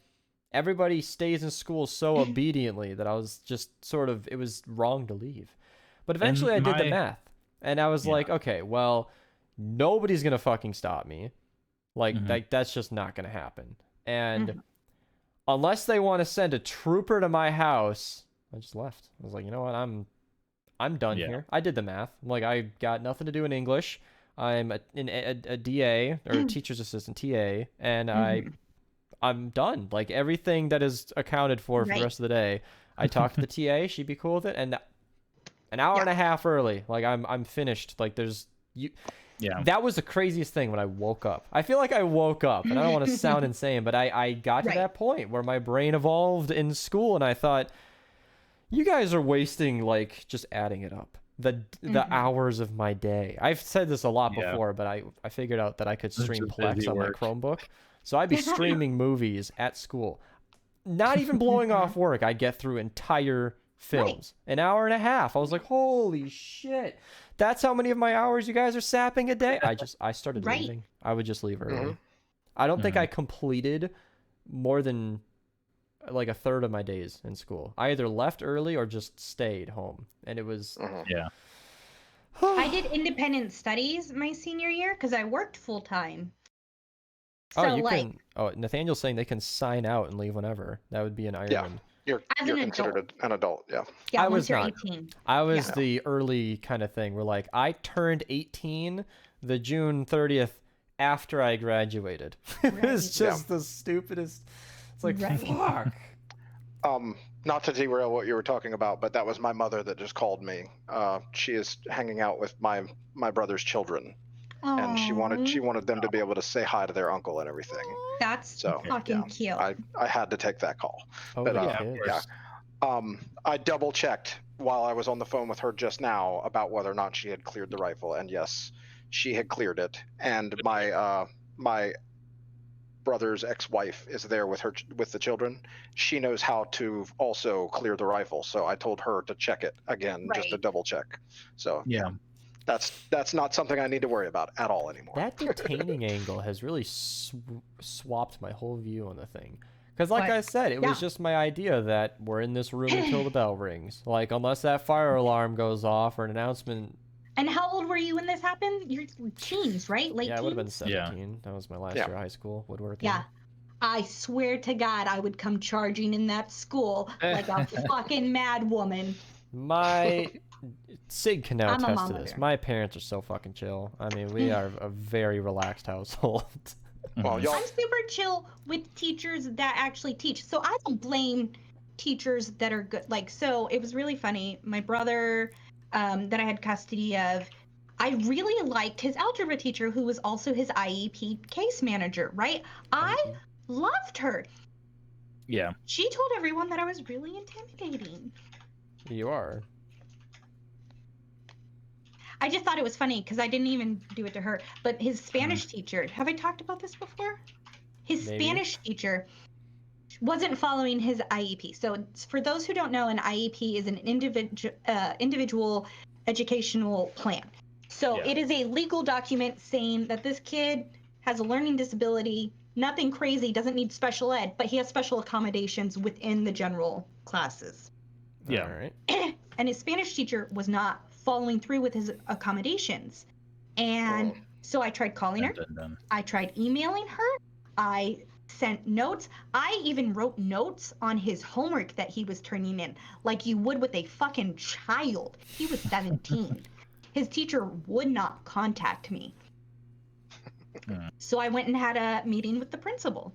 everybody stays in school so obediently that I was just sort of, it was wrong to leave. But eventually I did the math. And I was like, okay, well, nobody's going to fucking stop me. Like, that's just not going to happen. And unless they want to send a trooper to my house, I just left. I was like, you know what? I'm done here. I did the math. I'm like, I got nothing to do in English. I'm a DA, or a teacher's assistant, TA, and I'm done. Like, everything that is accounted for the rest of the day. I talked to the TA. She'd be cool with it. And an hour and a half early, like, I'm finished. Like, that was the craziest thing when I woke up. I feel like I woke up, and I don't want to sound insane, but I got to that point where my brain evolved in school, and I thought, you guys are wasting, like, just adding it up. The hours of my day. I've said this a lot before, but I figured out that I could stream Plex on my Chromebook. So I'd be streaming movies at school. Not even blowing off work, I'd get through entire films. An hour and a half. I was like, holy shit. That's how many of my hours you guys are sapping a day? I started leaving. I would just leave early. I don't think I completed more than like a third of my days in school. I either left early or just stayed home. And it was... I did independent studies my senior year because I worked full time. So, Nathaniel's saying they can sign out and leave whenever. That would be in Ireland. You're considered an adult, Yeah, I was not. 18. I was the early kind of thing where, like, I turned 18 the June 30th after I graduated. It was just the stupidest. It's like, fuck. Not to derail what you were talking about, but that was my mother that just called me. She is hanging out with my brother's children. Aww. And she wanted them to be able to say hi to their uncle and everything. That's fucking cute. I had to take that call. I double checked while I was on the phone with her just now about whether or not she had cleared the rifle, and yes, she had cleared it. And my brother's ex-wife is there with the children. She knows how to also clear the rifle, so I told her to check it again, just to double check. So that's not something I need to worry about at all anymore. That detaining angle has really swapped my whole view on the thing. Because like I said, it was just my idea that we're in this room until the bell rings. Like, unless that fire alarm goes off or an announcement. And how old were you when this happened? You're teens, right? Late teens? I would have been 17. That was my last year of high school, woodworking. Yeah. I swear to God, I would come charging in that school like a fucking mad woman. Sig can now attest to this. My parents are so fucking chill. I mean, we are a very relaxed household. Well, I'm super chill with teachers that actually teach. So I don't blame teachers that are good. Like, so it was really funny. My brother that I had custody of, I really liked his algebra teacher who was also his IEP case manager, right? I loved her. Yeah. She told everyone that I was really intimidating. You are. I just thought it was funny because I didn't even do it to her. But his Spanish teacher, have I talked about this before? His Maybe. Spanish teacher wasn't following his IEP. So for those who don't know, an IEP is an individual educational plan. So it is a legal document saying that this kid has a learning disability, nothing crazy, doesn't need special ed, but he has special accommodations within the general classes. Yeah. All right. And his Spanish teacher was not following through with his accommodations. And so I tried calling her. I tried emailing her. I sent notes. I even wrote notes on his homework that he was turning in, like you would with a fucking child. He was 17. His teacher would not contact me. So I went and had a meeting with the principal.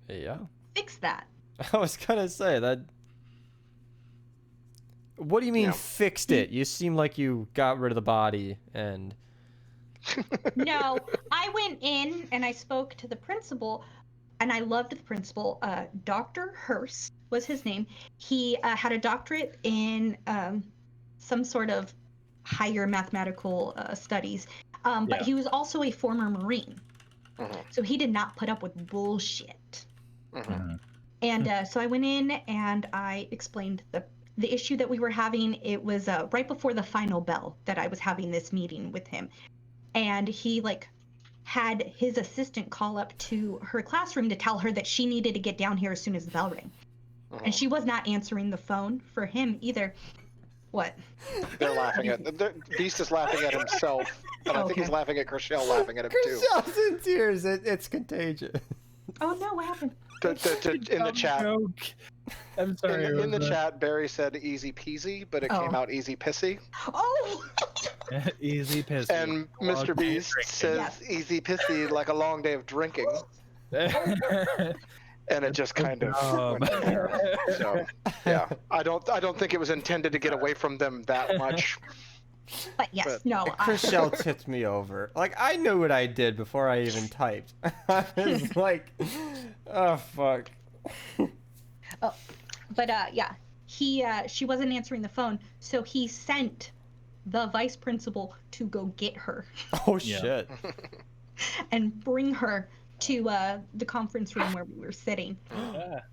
Yeah. Fix that. I was gonna say that. What do you mean fixed it? You seem like you got rid of the body and. No, I went in and I spoke to the principal, and I loved the principal. Dr. Hurst was his name. He had a doctorate in some sort of higher mathematical studies, but he was also a former Marine. So he did not put up with bullshit. And so I went in and I explained the issue that we were having. It was right before the final bell that I was having this meeting with him. And he had his assistant call up to her classroom to tell her that she needed to get down here as soon as the bell rang. And she was not answering the phone for him either. What? They're laughing at Beast is laughing at himself, and I think he's laughing at Chriselle laughing at him too. Chriselle's in tears. It's contagious. Oh no! What happened? In the chat. Joke. I'm sorry. In the chat, Barry said easy peasy, but it came out easy pissy. Oh! Easy pissy. And Mr. Beast says easy pissy like a long day of drinking. And it just kind of went there. So yeah, I don't think it was intended to get away from them that much. But yes, no. Chriselle tipped me over. Like, I knew what I did before I even typed. I was like, oh fuck. Oh, but yeah, she wasn't answering the phone, so he sent the vice principal to go get her. Oh shit. And bring her to the conference room where we were sitting.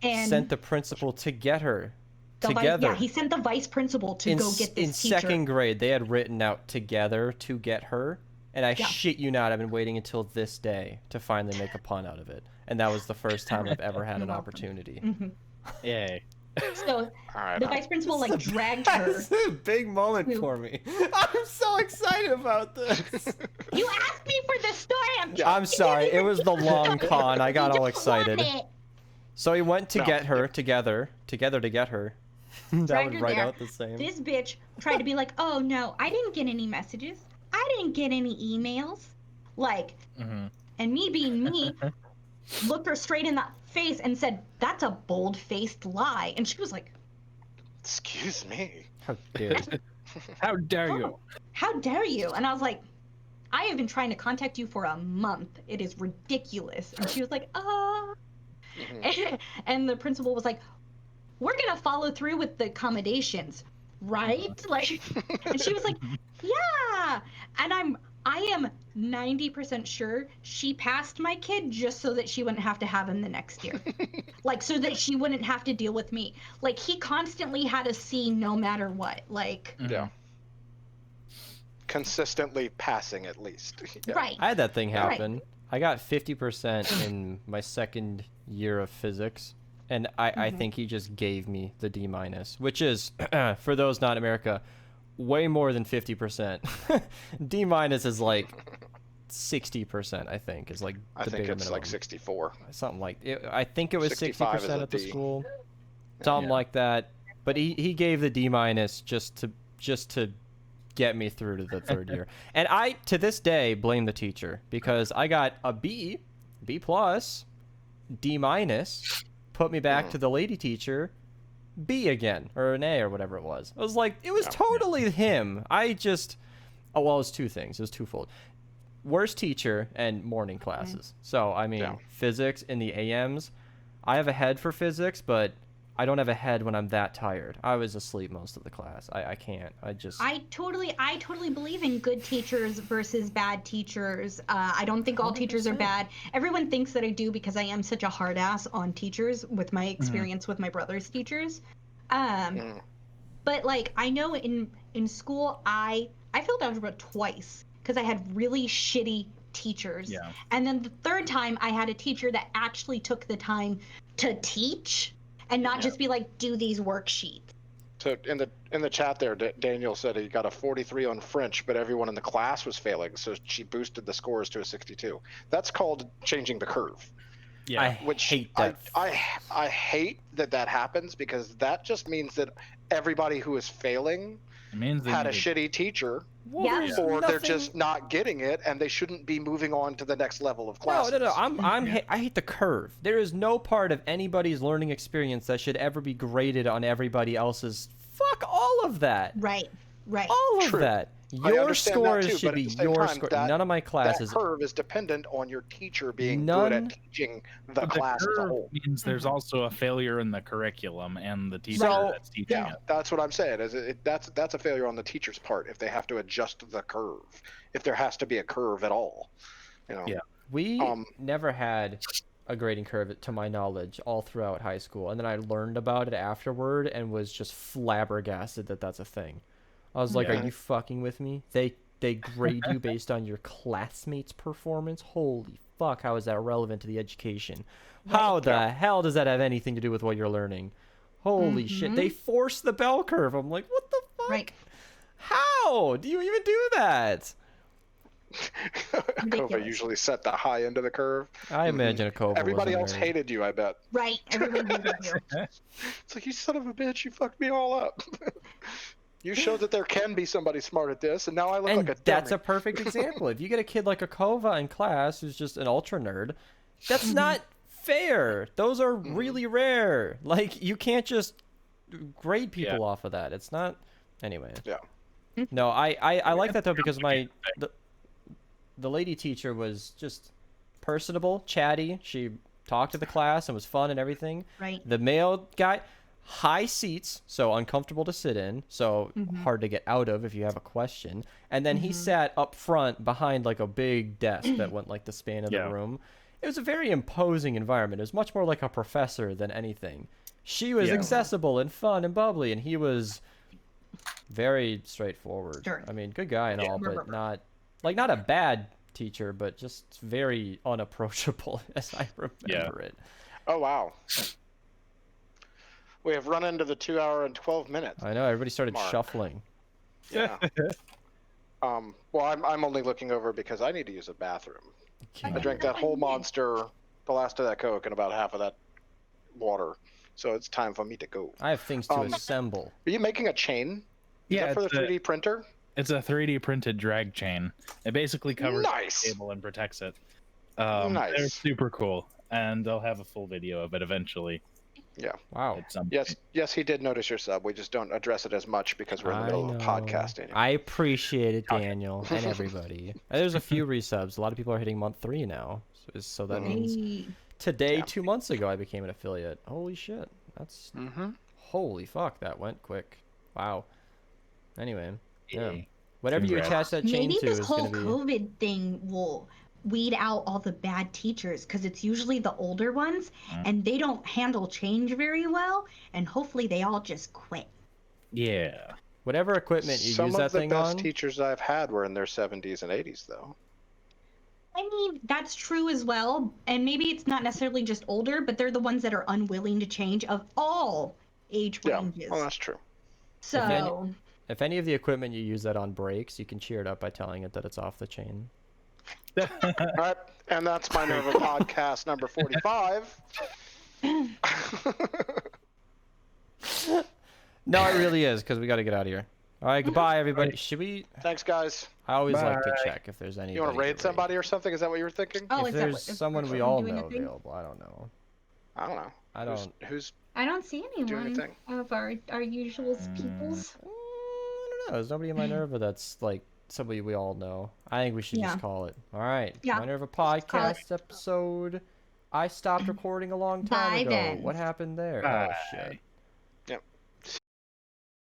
And sent the principal to get her. Together. He sent the vice principal to go get this teacher. In second grade, they had written out together to get her. And I shit you not, I've been waiting until this day to finally make a pun out of it. And that was the first time I've ever had an opportunity. Yay. So the vice principal dragged her. This is a big moment for me. I'm so excited about this. You asked me for the story. I'm sorry. It was the long con. I got all excited. So he went to get her together to get her. That would write out the same. This bitch tried to be like, oh no, I didn't get any messages. I didn't get any emails. And me being me, looked her straight in the face and said, that's a bold-faced lie. And she was like, excuse me. How dare you? How dare you? How dare you? And I was like, I have been trying to contact you for a month. It is ridiculous. And she was like, and the principal was like, we're gonna follow through with the accommodations, right? And she was like, yeah. And I am 90% sure she passed my kid just so that she wouldn't have to have him the next year. So that she wouldn't have to deal with me. He constantly had a C no matter what. Yeah. Consistently passing, at least. Yeah. Right. I had that thing happen. Right. I got 50% in my second year of physics. And I think he just gave me the D-, which is, for those not in America, way more than 50%. D- is 60%, I think, is the I think it's minimum. 64. Something like it. I think it was 60% at the school. Something like that. But he gave the D- just to get me through to the third year. And I, to this day, blame the teacher because I got a B+, D-, put me back to the lady teacher, B again, or an A or whatever it was. I was like, it was totally him. It was two things. It was twofold. Worst teacher and morning classes. So, I mean, physics in the AMs, I have a head for physics, but I don't have a head when I'm that tired. I was asleep most of the class. I can't. I totally believe in good teachers versus bad teachers. I don't think all teachers are bad. Everyone thinks that I do because I am such a hard ass on teachers with my experience with my brother's teachers. But like I know in school I failed algebra twice because I had really shitty teachers. Yeah. And then the third time I had a teacher that actually took the time to teach and not just be like, do these worksheets. So in the chat there, Daniel said he got a 43 on French, but everyone in the class was failing, so she boosted the scores to a 62. That's called changing the curve. Yeah, I hate that. I hate that happens because that just means that everybody who is failing had a shitty teacher, or they're just not getting it, and they shouldn't be moving on to the next level of classes. No. I hate the curve. There is no part of anybody's learning experience that should ever be graded on everybody else's. Fuck all of that. Right. All of that. Your scores should be your score. None of my classes. That curve is dependent on your teacher being good at teaching the class as a whole. Means there's also a failure in the curriculum and the teacher that's teaching it. That's what I'm saying. That's a failure on the teacher's part if they have to adjust the curve, if there has to be a curve at all. Yeah. We never had a grading curve, to my knowledge, all throughout high school, and then I learned about it afterward and was just flabbergasted that that's a thing. I was like, are you fucking with me? They grade you based on your classmates' performance? Holy fuck, how is that relevant to the education? How the hell does that have anything to do with what you're learning? Holy shit, they force the bell curve. I'm like, what the fuck? Right. How do you even do that? Kova usually set the high end of the curve. I imagine a Kova. Everybody else hated you, I bet. Right, everyone hated you. It's like, you son of a bitch, you fucked me all up. You showed that there can be somebody smart at this, and now I look like a dummy. That's a perfect example. If you get a kid like a Kova in class who's just an ultra nerd, that's not fair. Those are really rare. Like, you can't just grade people off of that. It's not... Anyway. Yeah. No, I like that, though, because the lady teacher was just personable, chatty. She talked to the class and was fun and everything. Right. The male guy... High seats, so uncomfortable to sit in, so hard to get out of if you have a question. And then he sat up front behind like a big desk that went like the span of the room. It was a very imposing environment. It was much more like a professor than anything. She was accessible and fun and bubbly, and he was very straightforward. Sure. I mean, good guy and all, but not a bad teacher, but just very unapproachable as I remember it. Oh, wow. We have run into the 2 hour and 12 minutes. I know, everybody started shuffling. Yeah. Well, I'm only looking over because I need to use a bathroom. I drank that whole monster, the last of that Coke, and about half of that water. So it's time for me to go. I have things to assemble. Are you making a chain? Is that for the 3D printer? It's a 3D printed drag chain. It basically covers the table and protects it. They're super cool, and they'll have a full video of it eventually. Yeah. Wow. Yes, he did notice your sub. We just don't address it as much because we're in the middle of a podcast. Anyway. I appreciate it, Daniel, and everybody. There's a few resubs. A lot of people are hitting month 3 now. So that means today, 2 months ago, I became an affiliate. Holy shit. That's... Holy fuck, that went quick. Wow. Anyway, whatever you attach that chain to is going to be... Maybe this whole COVID thing will... weed out all the bad teachers because it's usually the older ones and they don't handle change very well, and hopefully they all just quit. Yeah. Whatever equipment you use that thing on. Some of the best teachers I've had were in their 70s and 80s, though. I mean, that's true as well, and maybe it's not necessarily just older, but they're the ones that are unwilling to change of all age ranges. Yeah, well, that's true. So... If any of the equipment you use that on breaks, you can cheer it up by telling it that it's off the chain. All right, and that's Minerva Podcast number 45. No, it really is, because we got to get out of here. All right, goodbye, everybody. Should we... Thanks, guys. I always like to check if there's any. You want to raid somebody or something? Is that what you were thinking? Oh, if there's someone we all know available, I don't know. I don't know. I don't see anyone of our usual peoples. I don't know. There's nobody in Minerva that's like somebody we all know. I think we should just call it. All right. Yeah. Minerva Podcast episode. I stopped recording a long time ago. What happened there? Oh shit.